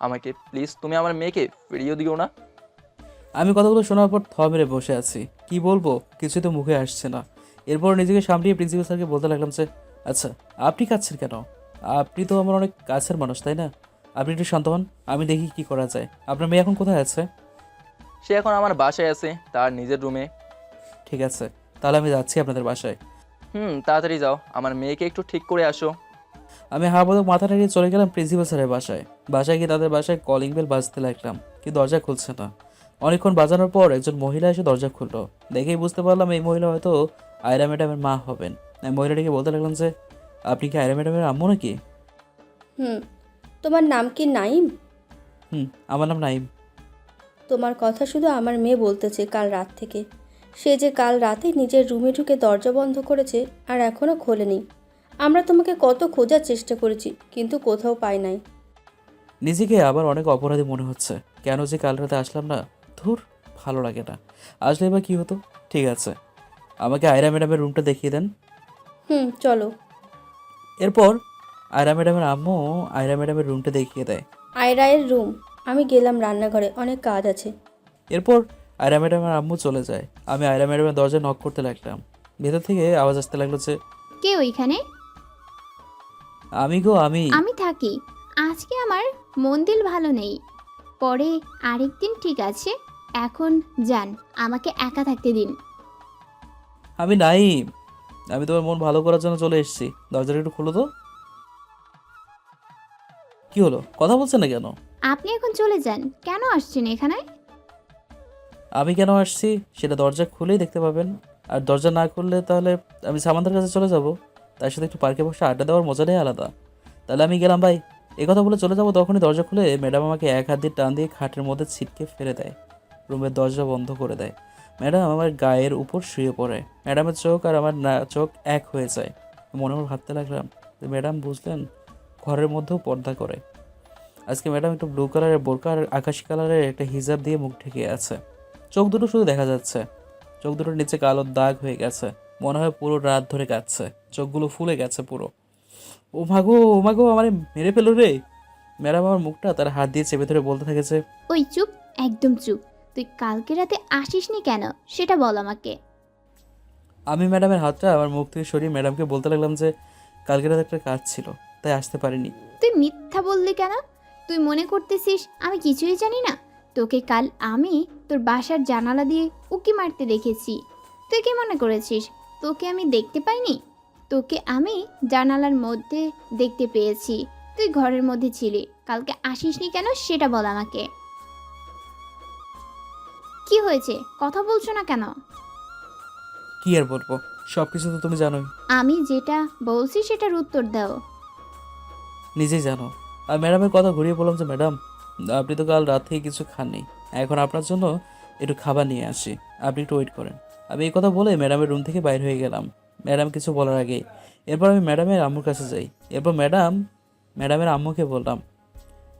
আমাকে। প্লিজ তুমি আমার মেয়েকে ফিরিয়ে দিও না। আমি কথাগুলো শোনার পর থ মেরে বসে আছি। কি বলবো কিছু তো মুখে আসছে না। এরপর নিজেকে সামলিয়ে প্রিন্সিপাল স্যারকে বলতে লাগলাম যে আচ্ছা আপনি কাঁদছেন কেন? আপনি তো আমার অনেক কাছের মানুষ, তাই না? আপনি একটু শান্ত হন, আমি দেখি কি করা যায়। আপনার মেয়ে এখন কোথায় আছে? সে এখন আমার বাসায় আছে, তার নিজের রুমে। ঠিক আছে, তাহলে আমি যাচ্ছি আপনাদের বাসায়। তাড়াতাড়ি যাও, আমার মেয়েকে একটু ঠিক করে আসো। আমি হাবুডুবু মাথা নাড়িয়ে চলে গেলাম প্রিন্সিপাল স্যারের বাসায়। বাসায় গিয়ে তাদের বাসায় কলিং বেল বাজতে লাগলাম, কিন্তু দরজা খুলছে না। অনেকক্ষণ বাজানোর পর একজন মহিলা এসে দরজা খুললো। দেখেই বুঝতে পারলাম এই মহিলা হয়তো আয়রা ম্যাডামের মা হবেন। আমি মহিলাটিকে বলতে লাগলাম যে আপনি কি আয়রা ম্যাডামের আম্মু নাকি? তোমার নাম কি নাইম? আমার নাম নাইম। তোমার কথা শুধু আমার মেয়ে বলতেছে কাল রাত থেকে। সে যে কাল রাতে নিজের রুমে ঢুকে দরজা বন্ধ করেছে আর এখনও খোলেনি। আমরা তোমাকে কত খোঁজার চেষ্টা করেছি, কিন্তু কোথাও পাই নাই। নিজেকে আবার অনেক অপরাধী মনে হচ্ছে। কেন যে কাল রাতে আসলাম না, ধুর, ভালো লাগে না। আসলে এবার কী হতো? ঠিক আছে, আমাকে আয়রা ম্যাডামের রুমটা দেখিয়ে দেন। চলো। এরপর আয়রা ম্যাডামের আম্মু আয়রা ম্যাডামের রুমটা দেখিয়ে দেয়। আয়রায়ের রুম। আমি গেলাম রান্নাঘরে, অনেক কাজ আছে। এরপর আয়রা ম্যাডামের আম্মু চলে যায়। আমি আয়রা ম্যাডামের দরজায় নক করতে লাগলাম। ভেতর থেকে আওয়াজ আসতে লাগলো যে কে ওইখানে? আমি গো, আমি। আমি থাকি। আজকে আমার মন দিল ভালো নেই, পরে আরেকদিন ঠিক আছে। এখন যান, আমাকে একা থাকতে দিন। আমি নাইম, আমি তোমার মন ভালো করার জন্য চলে এসেছি। দরজাটা একটু খোলো তো। কি হলো, কথা বলছেন না কেন? আপনি এখন চলে যান। কেন আসছেন এখানে? আমি কেন আসছি সেটা দরজা খুলেই দেখতে পাবেন। আর দরজা না খুললে তাহলে আমি সামান্তার কাছে চলে যাব। তার সাথে একটু পার্কে বসে আড্ডা দেওয়ার মজাটাই আলাদা। তাহলে আমি গেলাম ভাই। কথা বলে চলে যাব, তখনই দরজা খুলে ম্যাডাম আমাকে এক হাত দিয়ে টান দিয়ে খাটের মধ্যে ছিটকে ফেলে দেয়। রুমের দরজা বন্ধ করে দেয়। ম্যাডাম আমার গায়ের উপর শুয়ে পড়ে। ম্যাডামের চোখ আর আমার চোখ এক হয়ে যায়। মনে মনে ভাবতে লাগলাম যে ম্যাডাম বুঝলেন, ঘরের মধ্যেও পর্দা করে। আজকে ম্যাডাম একটু ব্লু কালারের বোরকা আর আকাশি কালারের একটা হিজাব দিয়ে মুখ ঢেকে আছে। চোখ দুটো শুধু দেখা যাচ্ছে, চোখ দুটোর নিচে কালো দাগ হয়ে গেছে। মনে হয় পুরো রাত ধরে কাঁদছে, চোখগুলো ফুলে গেছে পুরো। ও মাগো আমার মেরে ফেলো রে। ম্যাডাম আমার মুখটা তার হাত দিয়ে চেপে ধরে বলতে থাকে যে ওই চুপ, একদম চুপ। তুই কালকে রাতে আসিসনি কেন সেটা বল আমাকে। আমি ম্যাডামের হাতটা আমার মুখ থেকে সরিয়ে ম্যাডামকে বলতে লাগলাম যে কালকে রাতে একটা কাজ ছিল, তাই আসতে পারিনি। তুই মিথ্যা বললি কেন? তুই মনে করতেছিস আমি কিছুই জানি না? তোকে কাল আমি তোর বাসার জানালা দিয়ে উকি মারতে দেখেছি। তুই কি মনে করেছিস তোকে আমি দেখতে পাইনি? তোকে আমি জানালার মধ্যে দেখতে পেয়েছি। তুই ঘরের মধ্যে ছিলি। কালকে আসিসনি কেন সেটা বল আমাকে। কি হয়েছে, কথা বলছো না কেন? কি আর বলবো, সব কিছু তো তুমি জানোই। আমি যেটা বলছি সেটার উত্তর দাও। নিজেই জানো। আর ম্যাডামের কথা ঘুরিয়ে বললাম যে ম্যাডাম আপনি তো কাল রাত থেকে কিছু খাননি, এখন আপনার জন্য একটু খাবার নিয়ে আসি, আপনি একটু ওয়েট করেন। আমি এই কথা বলে ম্যাডামের রুম থেকে বাইর হয়ে গেলাম ম্যাডাম কিছু বলার আগেই। এরপর আমি ম্যাডামের আম্মুর কাছে যাই। এরপর ম্যাডামের আম্মুকে বললাম,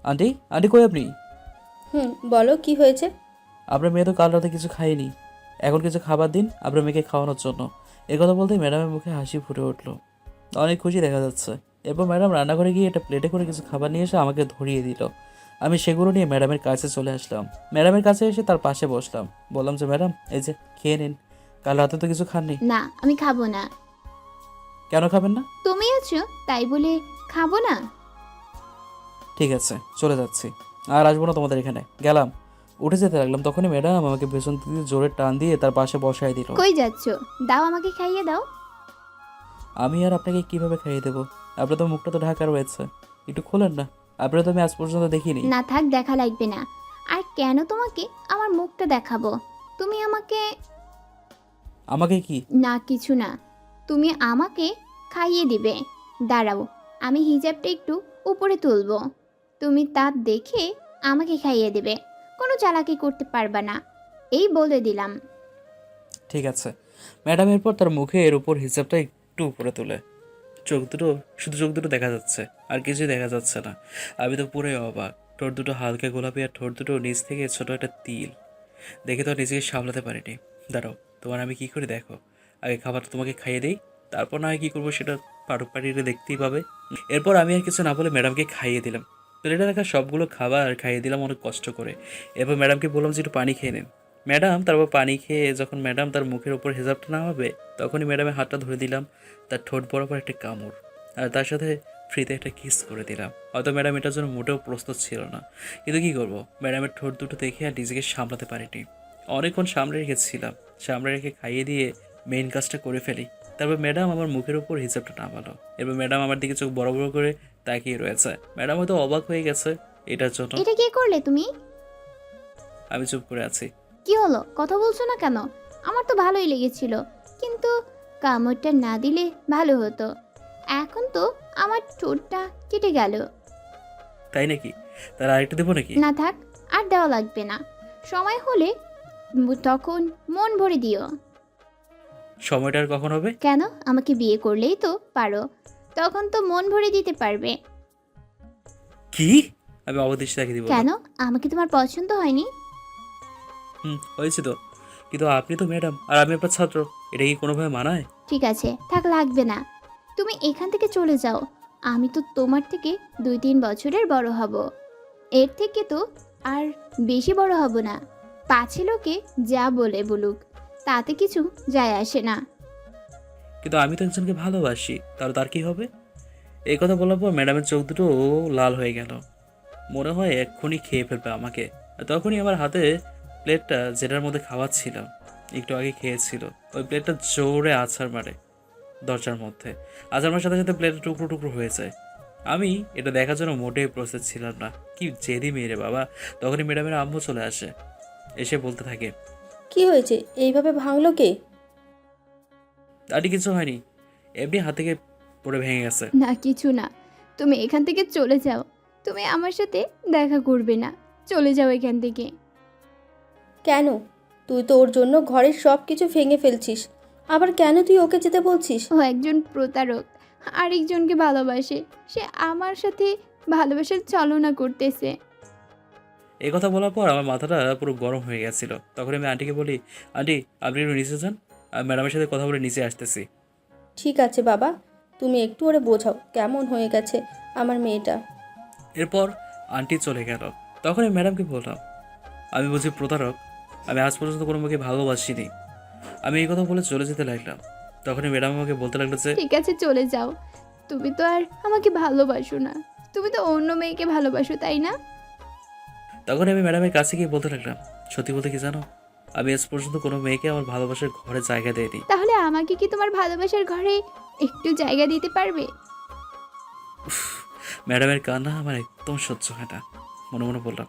আন্টি কই আপনি? বলো কি হয়েছে? আপনার মেয়ে তো কাল রাতে কিছু খায়নি, এখন কিছু খাবার দিন আপনার মেয়েকে খাওয়ানোর জন্য। এ কথা বলতেই ম্যাডামের মুখে হাসি ফুটে উঠলো, অনেক খুশি দেখা যাচ্ছে। এরপর ম্যাডাম রান্নাঘরে গিয়ে একটা প্লেটে করে কিছু খাবার নিয়ে এসে আমাকে ধরিয়ে দিল। আমি সেগুলো নিয়ে ম্যাডামের কাছে চলে আসলাম। ম্যাডামের কাছে এসে তার পাশে বসলাম। বললাম যে ম্যাডাম এই যে খেয়ে নিন, কাল রাতে তো কিছু খাননি। না, আমি খাবো না। কেন খাবেন না? তুমি আছো তাই বলে খাবো না? ঠিক আছে, চলে যাচ্ছি, আর আসবো না তোমাদের এখানে, গেলাম। উঠে যেতে লাগলাম, তখনই ম্যাডাম আমাকে পেছন থেকে জোরে টান দিয়ে তার পাশে বসায় দিল। কই যাচ্ছ? দাও আমাকে খাইয়ে দাও। আমি আর আপনাকে কিভাবে খাইয়ে দেবো? আপনার তো মুখটা তো ঢাকা রয়েছে, একটু খোলেন না। আপনারা তো আমি আজ পর্যন্ত দেখিনি। না থাক, দেখা লাগবে না। আর কেন তোমাকে আমার মুখটা দেখাবো? তুমি আমাকে কি? না কিছু না, তুমি আমাকে খাইয়ে দিবে। দাঁড়াও, আমি হিজাবটা একটু উপরে তুলবো, তুমি তা দেখে আমাকে খাইয়ে দেবে। কোনো চালাকি করতে পারবা না, এই বলে দিলাম। ঠিক আছে। ম্যাডাম এরপর তার মুখের উপর হিজাবটা একটু উপরে তোলে। শুধু চোখ দুটো দেখা যাচ্ছে, আর কিছুই দেখা যাচ্ছে না। আমি তো পুরোই অবাক। ঠোঁট দুটো হালকা গোলাপি, আর ঠোঁট দুটো নিচ থেকে ছোট একটা তিল। দেখে তো আর নিজেকে সামলাতে পারিনি। দাঁড়াও, তোমার আমি কি করে দেখো। আগে খাবারটা তোমাকে খাইয়ে দিই, তারপর না হয় কী করবো সেটা পাড়িয়ে দেখতেই পাবে। এরপর আমি আর কিছু না বলে ম্যাডামকে খাইয়ে দিলাম। প্লেটে রাখা সবগুলো খাবার খাইয়ে দিলাম অনেক কষ্ট করে। এরপর ম্যাডামকে বললাম যে একটু পানি খেয়ে নিন। ম্যাডাম তারপর পানি খেয়ে যখন ম্যাডাম তার মুখের ওপর হেজাবটা নামাবে, তখনই ম্যাডামের হাতটা ধরে দিলাম, তার ঠোঁট বরাবর একটা কামড়, আর তার সাথে ফ্রিতে একটা কিস করে দিলাম। হয়তো ম্যাডাম এটার জন্য মোটেও প্রস্তুত ছিল না, কিন্তু কী করবো, ম্যাডামের ঠোঁট দুটো দেখে আর নিজেকে সামলাতে পারিনি। অনেকক্ষণ সামলে রেখেছিলাম, সামলে রেখে খাইয়ে দিয়ে মেইন কাজটা করে ফেলি। তারপর ম্যাডাম আমার মুখের উপর হিসাবটা নামালো। এরপর ম্যাডাম আমার দিকে চোখ বড় বড় করে তাকিয়ে রয়েছে। ম্যাডাম হয়তো অবাক হয়ে গেছে এটার জন্য। এটা কি করলে তুমি? আমি চুপ করে আছি। কি হলো, কথা বলছো না কেন? আমার তো ভালোই লেগেছিল, কিন্তু কামড়টা না দিলে ভালো হতো। এখন তো আমার ঠোঁটটা কেটে গেল। তাই নাকি? তার আরেকটা দেবো নাকি? না থাক, আর দেওয়া লাগবে না। সময় হলে তখন মন ভরে দিও। সময়টা আর কখন হবে? কেন, আমাকে বিয়ে করলেই তো পারো, তখন তো মন ভরে দিতে পারবে। কি? আমি অবদৃষ্টি তাকিয়ে দিব। কেন, আমাকে তোমার পছন্দ হয়নি? হয়েছে তো, কিন্তু আপনি তো ম্যাডাম আর আমি আপনার ছাত্র, এটা কি কোনোভাবে মানায়? ঠিক আছে, থাক, লাগবে না। তুমি এখান থেকে চলে যাও। আমি তো তোমার থেকে 2-3 বছরের বড় হব, এর থেকে তো আর বেশি বড় হব না। পাছে লোকে যা বলে বলুক, তাতে কিছু যায় আসে না। কিন্তু আমি তো একজনকে ভালোবাসি, তাহলে তার কি হবে? এই কথা বলার পর ম্যাডামের চোখ দুটো লাল হয়ে গেল, মনে হয় এক্ষুনি খেয়ে ফেলবে আমাকে। আর তখনই আমার হাতে প্লেটটা, যেটার মধ্যে খাবার ছিল, একটু আগে খেয়েছিল, ওই প্লেটটা জোরে আছাড় মারে দরজার মধ্যে। আছাড় মারার সাথে সাথে প্লেটটা টুকরো টুকরো হয়ে যায়। আমি এটা দেখার জন্য মোটেই প্রস্তুত ছিলাম না। কি জেদি মেয়ে রে বাবা! তখনই ম্যাডামের আম্মু চলে আসে, এসে বলতে থাকে, কি হয়েছে, এইভাবে ভাঙলো কে? আরে কিছু হয়নি, এমনি হাত থেকে পড়ে ভেঙে গেছে। না কিছু না, তুমি এখান থেকে চলে যাও। তুমি আমার সাথে দেখা করবে না, চলে যাও এখান থেকে। কেন? তুই তো ওর জন্য ঘরের সব কিছু ভেঙে ফেলছিস, আবার কেন তুই ওকে যেতে বলছিস? ও একজন প্রতারক, আরেকজনকে ভালোবাসে। সে আমার সাথে ভালোবাসার ছলনা করতেছে। এই কথা বলার পর আমার মাথাটা পুরো গরম হয়ে গেছিল। তখন আমি আন্টিকে বলি, আন্টি আপনি একটু নিচে যান, আমি ম্যাডামের সাথে কথা বলে নিচে আসতেছি। ঠিক আছে বাবা, তুমি একটু ওরে বোঝাও কেমন হয়ে গেছে আমার মেয়েটা। এরপর আন্টি চলে গেল। তখন আমি ম্যাডামকে বললাম, আমি বুঝি প্রতারক? আমি আজ পর্যন্ত কোনো মুখে ভালোবাসিনি। আমি এই কথা বলে চলে যেতে লাগলাম। তখনই ম্যাডাম আমাকে বলতে লাগলো যে, ঠিক আছে চলে যাও, তুমি তো আর আমাকে ভালোবাসো না, তুমি তো অন্য মেয়েকে ভালোবাসো, তাই না? তখন আমি ম্যাডামের কাছে গিয়ে বলতে লাগলাম, সত্যি বলতে কি জানো, আমি আজ পর্যন্ত কোনো মেয়েকে আমার ভালোবাসার ঘরে জায়গা দেয়নি। তাহলে আমাকে কি তোমার ভালোবাসার ঘরে একটু জায়গা দিতে পারবে? ম্যাডামের কান্না আমার একদম সহ্য হয় না। মনে মনে বললাম,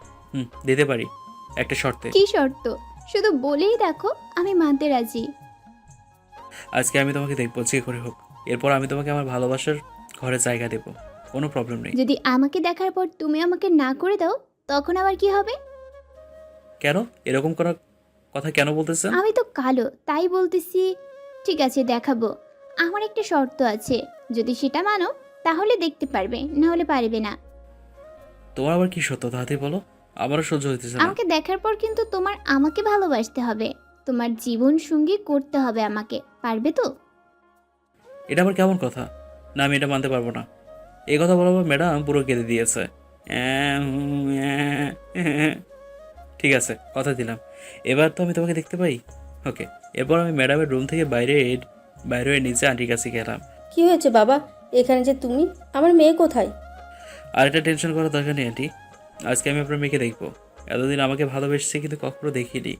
দিতে পারি, একটা শর্তে। কি শর্ত? শুধু বলেই দেখো, আমি মানতে রাজি। আজকে আমি তোমাকে দেখবো যে করে হোক, এরপর আমি তোমাকে আমার ভালোবাসার ঘরে জায়গা দেবো, কোনো প্রবলেম নেই। যদি আমাকে দেখার পর তুমি আমাকে না করে দাও, তখন আবার কি হবে? কেন এরকম করার কথা কেন বলতেছেন? আমি তো কালো, তাই বলতেছি। ঠিক আছে, দেখাবো। আমার একটা শর্ত আছে, যদি সেটা মানো তাহলে দেখতে পারবে, না হলে পারবে না। তোমার আবার কি সত্য, তাড়াতাড়ি বলো, আমারও সহ্য হইতেছে না। আমাকে দেখার পর কিন্তু তোমার আমাকে ভালোবাসতে হবে, তোমার জীবন সঙ্গী করতে হবে আমাকে, পারবে তো? এটা আবার কেমন কথা? না, আমি এটা মানতে পারবো না। এই কথা বলার পর ম্যাডাম পুরো কেঁদে দিয়েছে। ঠিক আছে, কথা দিলাম, এবার তো আমি তোমাকে দেখতে পাই। ওকে। এরপর আমি ম্যাডামের রুম থেকে বাইরে হয়ে নিচে আন্টির কাছে গেলাম। কি হয়েছে বাবা, এখানে যে তুমি, আমার মেয়ে কোথায়? আর এটা টেনশন করার দরকার নেই আন্টি, আজকে আমি আপনার মেয়েকে দেখবো। এতদিন আমাকে ভালোবেসেছে কিন্তু কখনো দেখিনি।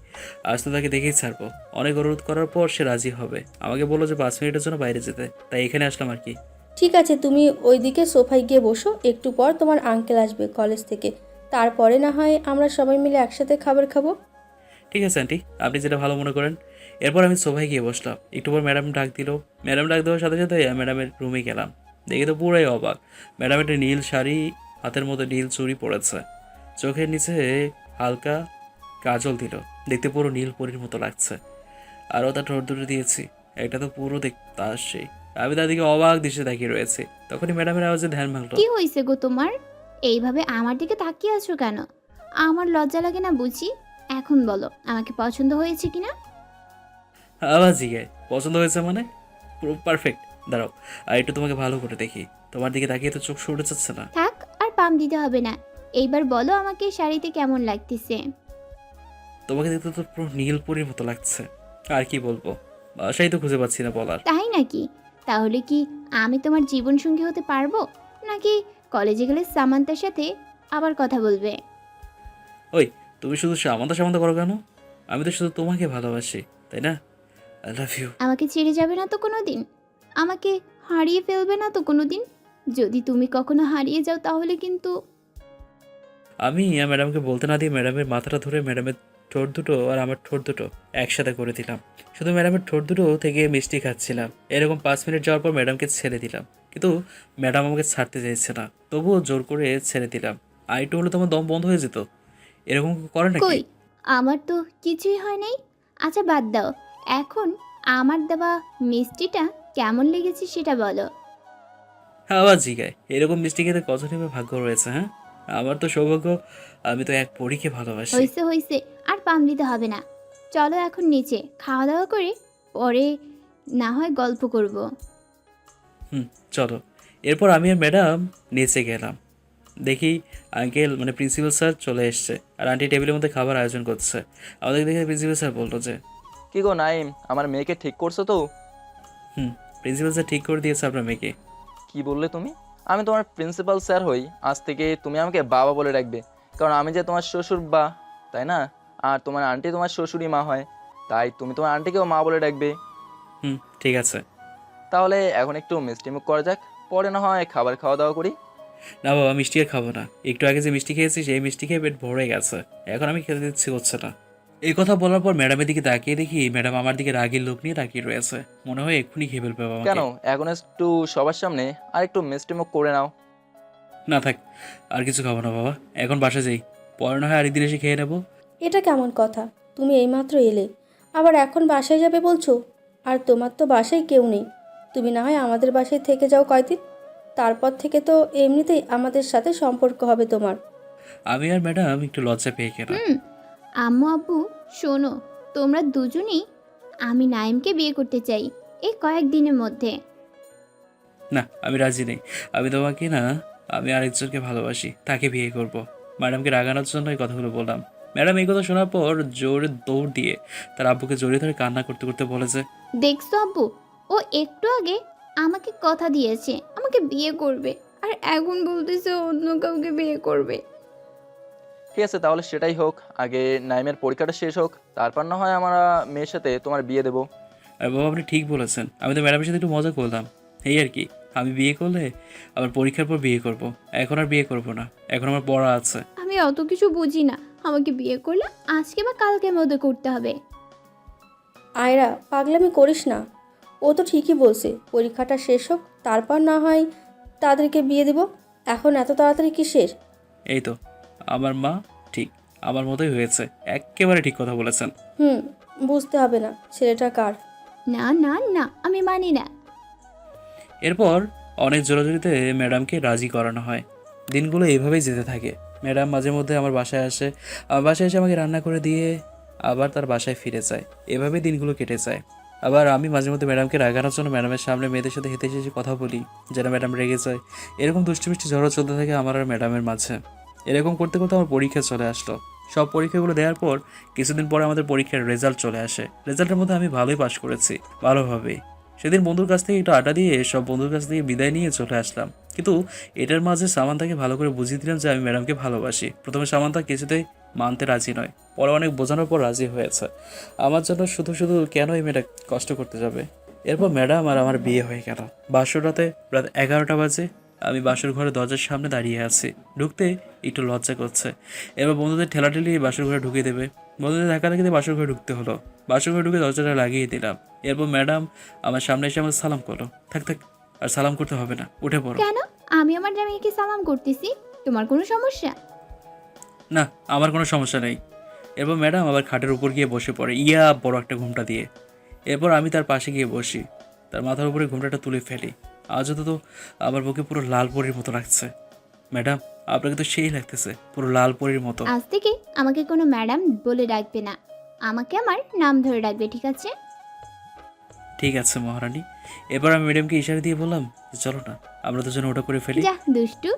আজ তো তাকে দেখেই ছাড়বো। অনেক অনুরোধ করার পর সে রাজি হবে। আমাকে বললো যে 5 মিনিটের জন্য বাইরে যেতে, তাই এখানে আসলাম আর কি। ঠিক আছে, তুমি ওইদিকে সোফায় গিয়ে বসো, একটু পর তোমার আঙ্কেল আসবে কলেজ থেকে, তারপরে না হয় আমরা সবাই মিলে একসাথে খাবার খাবো। ঠিক আছে আন্টি, আপনি যেটা ভালো মনে করেন। এরপর আমি সোফায় গিয়ে বসলাম। একটু পর ম্যাডাম ডাক দিল। ম্যাডাম ডাক দেওয়ার সাথে সাথে ম্যাডামের রুমে গেলাম। দেখে তো পুরাই অবাক। ম্যাডাম একটা নীল শাড়ি, হাতের মধ্যে নীল চুড়ি পরেছে, চোখের নিচে হালকা কাজল দিল, দেখতে পুরো নীল পরীর মতো লাগছে। আরও তার ঠোঁট দুটো দিয়েছি, এটা তো পুরো দেখতে আসছে। আমি তার দিকে অবাক দৃশ্যে তাকিয়ে রয়েছে। তখনই ম্যাডামের আওয়াজে ধ্যান ভাঙলো। কি হয়েছে গো তোমার? এইভাবে আমার দিকে তাকিয়ে আছো কেন? আমার লজ্জা লাগে না বুঝি? এখন বলো আমাকে পছন্দ হয়েছে কিনা? আওয়াজ জিগায় পছন্দ হয়েছে মানে? পুরো পারফেক্ট। দাঁড়াও আর একটু তোমাকে ভালো করে দেখি। তোমার দিকে তাকিয়ে তো চোখ সরে যাচ্ছে না। থাক, আর পাম দিতে হবে না। এইবার বলো আমাকে শাড়িতে কেমন লাগতেছে? তোমাকে দেখতে তো পুরো নীল পরীর মতো লাগছে। আর কি বলবো, বাসাই তো খুঁজে পাচ্ছি না বলার। তাই নাকি? তাহলে কি আমি তোমার জীবন সঙ্গী হতে পারবো, নাকি কলেজে গেলে সামান্তার সাথে আবার কথা বলবে? ওই, তুমি শুধু সামান্তা সামান্তা করো কেন? আমি তো শুধু তোমাকে ভালোবাসি, তাই না? I love you. আমাকে ছেড়ে যাবে না তো কোনো দিন? আমাকে হারিয়ে ফেলবে না তো কোনো দিন? যদি তুমি কখনো হারিয়ে যাও তাহলে কিন্তু... আমি ম্যাডামকে বলতে না দিয়ে ম্যাডামের মাথাটা ধরে ম্যাডামের ঠোঁট দুটো আর আমার ঠোঁট দুটো একসাথে করে দিলাম। শুধু ম্যাডামের ঠোঁট দুটো থেকে মিষ্টি খাচ্ছিলাম। এরকম 5 মিনিট যাওয়ার পর ম্যাডামকে ছেড়ে দিলাম, কিন্তু ম্যাডাম আমাকে ছাড়তে চাইছে না। তবুও জোর করে ছেড়ে দিলাম। আর একটু হলে তোমার দম বন্ধ হয়ে যেত। এরকম করে নাকি? কই, আমার তো কিছুই হয় নাই। আচ্ছা বাদ দাও, এখন আমার দেওয়া মিষ্টিটা কেমন লেগেছে সেটা বলো। আবার জিগায় এরকম মিষ্টি খেতে কতটা ভাগ্য রয়েছে। হ্যাঁ, আমার তো সৌভাগ্য, আমি তো এক পরীকে ভালোবাসি। হয়েছে হয়েছে, আর পাম দিতে হবে না। চলো এখন নিচে খাওয়া দাওয়া করে পরে না হয় গল্প করব। চলো। এরপর আমি আর ম্যাডাম নিচে গেলাম। দেখি আঙ্কেল মানে প্রিন্সিপাল স্যার চলে এসছে আর আন্টি টেবিলের মধ্যে খাবার আয়োজন করছে। আমাদের দেখে প্রিন্সিপাল স্যার বললো যে, কি গো নাইম, আমার মেয়েকে ঠিক করছো তো? প্রিন্সিপাল স্যার ঠিক করে দিয়েছে আপনার মেয়েকে। কি বললে তুমি? আমি তোমার প্রিন্সিপাল স্যার হই, আজ থেকে তুমি আমাকে বাবা বলে রাখবে, কারণ আমি যে তোমার শ্বশুর বা, তাই না? আর তোমার আন্টি তোমার শ্বশুরই মা হয়, তাই তুমি তোমার আন্টিকেও মা বলে রাখবে। ঠিক আছে। তাহলে এখন একটু মিষ্টি মুখ করা যাক, পরে না হয় খাবার খাওয়া দাওয়া করি। না বাবা, মিষ্টি আর খাবো না। একটু আগে যে মিষ্টি খেয়েছি সেই মিষ্টি খেয়ে পেট ভরে গেছে, এখন আমি খেতে ইচ্ছে করছে না। এই কথা বলার পর ম্যাডামের দিকে তাকিয়ে দেখি ম্যাডাম আমার দিকে রাগের লোক নিয়ে তাকিয়ে রয়েছে। মনে হয় এক্ষুনি খেয়ে ফেলবে বাবা। কেন, এখন একটু সবার সামনে আর একটু মিষ্টি মুখ করে নাও। না থাক, আর কিছু খাবো না বাবা, এখন বাসা যাই, পরে না হয় আরেকদিন এসে খেয়ে নেবো। এটা কেমন কথা? তুমি এইমাত্র এলে, আবার এখন বাসায় যাবে বলছো? আর তোমার তো বাসায় কেউ নেই। তুমি না হয় আমাদের বাসায় থেকে যাও কয়দিন, তারপর থেকে তো এমনিতেই আমাদের সাথে সম্পর্ক হবে তোমার। আমি আর ম্যাডাম একটু লজ্জা পেয়ে গেলাম। আম্মু আব্বু শোনো, তোমরা দুজনেই, আমি নাইমকে বিয়ে করতে চাই এই কয়েকদিনের মধ্যে। না, আমি রাজি নেই। আমি তোমাকে না, আমি আরেকজনকে ভালোবাসি, তাকে বিয়ে করব। ম্যাডামকে রাগানোর জন্য এই কথাগুলো বললাম। ম্যাডাম এই কথা শোনার পর জোরে দৌড় দিয়ে তার আব্বুকে জড়িয়ে ধরে কান্না করতে করতে বলেছে, দেখছো আব্বু, ও একটু আগে আমাকে কথা দিয়েছে আমাকে বিয়ে করবে, আর এখন বলতেছে অন্য কাউকে বিয়ে করবে। ঠিক আছে, তাহলে সেটাই হোক। আগে নাইমের পরীক্ষাটা শেষ হোক, তারপর না হয় আমরা মেয়ের সাথে তোমার বিয়ে দেবো। আর বাবা আপনি ঠিক বলেছেন, আমি তো ম্যাডামের সাথে একটু মজা করলাম, এই আর কি। আমি বিয়ে করলে আবার পরীক্ষার পর বিয়ে করব, এখন আর বিয়ে করব না, এখন আমার পড়া আছে। আমি অত কিছু বুঝি না, আমাকে বিয়ে করলে আজকে বা কালকের মধ্যে করতে হবে। আয়রা, পাগলামি করিস না, ও তো ঠিকই বলছে, পরীক্ষাটা শেষ হোক তারপর না হয় তাদেরকে বিয়ে দেব। এখন এত তাড়াতাড়ি কিসের? এই তো আমার মা ঠিক আমার মতোই হয়েছে, একেবারে ঠিক কথা বলেছেন। বুঝতে হবে না ছেলেটা কার। না না না, আমি মানি না। এরপর অনেক জোরাজুরিতে ম্যাডামকে রাজি করানো হয়। দিনগুলো এইভাবেই যেতে থাকে। ম্যাডাম মাঝে মধ্যে আমার বাসায় আসে, আমার বাসায় এসে আমাকে রান্না করে দিয়ে আবার তার বাসায় ফিরে যায়। এভাবেই দিনগুলো কেটে যায়। আবার আমি মাঝে মধ্যে ম্যাডামকে রাগানোর জন্য ম্যাডামের সামনে মেয়েদের সাথে হেঁটে এসে কথা বলি, যেন ম্যাডাম রেগে যায়। এরকম দুষ্টু মিষ্টি ঝড় চলতে থাকে আমার আর ম্যাডামের মাঝে। এরকম করতে করতে আমার পরীক্ষা চলে আসলো। সব পরীক্ষাগুলো দেওয়ার পর কিছুদিন পরে আমাদের পরীক্ষার রেজাল্ট চলে আসে। রেজাল্টের মধ্যে আমি ভালোই পাশ করেছি, ভালোভাবেই। সেদিন বন্ধুর কাছ থেকে একটু আড্ডা দিয়ে সব বন্ধুর কাছ থেকে বিদায় নিয়ে চলে আসলাম। কিন্তু এটার মাঝে সামান্তাকে ভালো করে বুঝিয়ে দিলাম যে আমি ম্যাডামকে ভালোবাসি। প্রথমে সামান্তা কিছুতেই মানতে রাজি নয়। পরে অনেক বোঝানোর পর রাজি হয়েছে। আমার জন্য শুধু শুধু কেন এই মেয়েটা কষ্ট করতে যাবে। এরপর ম্যাডাম আর আমার বিয়ে হয়ে গেল। বাসর রাতে রাত 11টা বাজে। আমি বাসর ঘরে দরজার সামনে দাঁড়িয়ে আছি। ঢুকতে একটু লজ্জা করছে। এবার বন্ধুদের ঠেলাঠেলি বাসর ঘরে ঢুকিয়ে দেবে। বন্ধুদের ধাক্কা ধাক্কি দিয়ে বাসর ঘরে ঢুকতে হলো। বাসর ঘরে ঢুকে দরজাটা লাগিয়ে দিলাম। এরপর ম্যাডাম আমার সামনে এসে আমার সালাম করলো। থাক থাক, আর সালাম করতে হবে না, উঠে পড়ো। কেন? আমি আমার জামাইকে সালাম করতেছি, তোমার কোনো সমস্যা? না, আমার কোনো সমস্যা নেই। এরপর ম্যাডাম আবার খাটের উপর গিয়ে বসে পড়ে বড় একটা ঘুমটা দিয়ে। এরপর আমি তার পাশে গিয়ে বসি, তার মাথার উপরে ঘুমটাটা তুলে ফেলি। আজ তো আমার বুকে পুরো লাল পরীর মতো লাগছে। ম্যাডাম, আপনাকে তো সেই লাগতেছে, পুরো লাল পরীর মতো। আজ থেকে আমাকে কোনো ম্যাডাম বলে ডাকবে না, আমাকে আমার নাম ধরে ডাকবে, ঠিক আছে? ঠিক আছে মহারানী। এবার আমি ম্যাডামকে ইশারা দিয়ে বললাম যে চলো না, আমরা দুজনে ওটা করে ফেলি। যা দুষ্টু।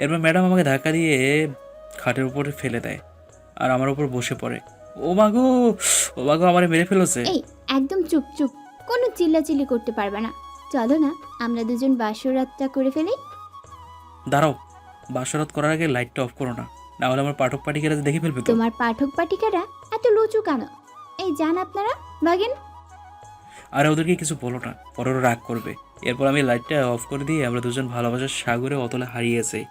এরপর ম্যাডাম আমাকে ধাক্কা দিয়ে খাটের উপরে ফেলে দেয় আর আমার উপর বসে পড়ে। ও মাগো, ও মাগো, আমারে মেরে ফেলেছে। এই একদম চুপ চুপ, কোনো চিল্লাচিল্লি করতে পারবে না। চলো না, আমরা দুজন বাসর রাতটা করে ফেলি। দাঁড়াও, বাসরাত করার আগে লাইটটা অফ করো না, না হলে আমার পাঠক পাঠিকারা দেখে ফেলবে তো। তোমার পাঠক পাঠিকারা এত লুচু কেন? এই যান আপনারা, ভাগেন। আর ওদেরকে কিছু বলো না, পরে ওরা রাগ করবে। এরপর আমি লাইটটা অফ করে দিয়ে আমরা দুজন ভালোবাসার সাগরে অতলে হারিয়ে যাই।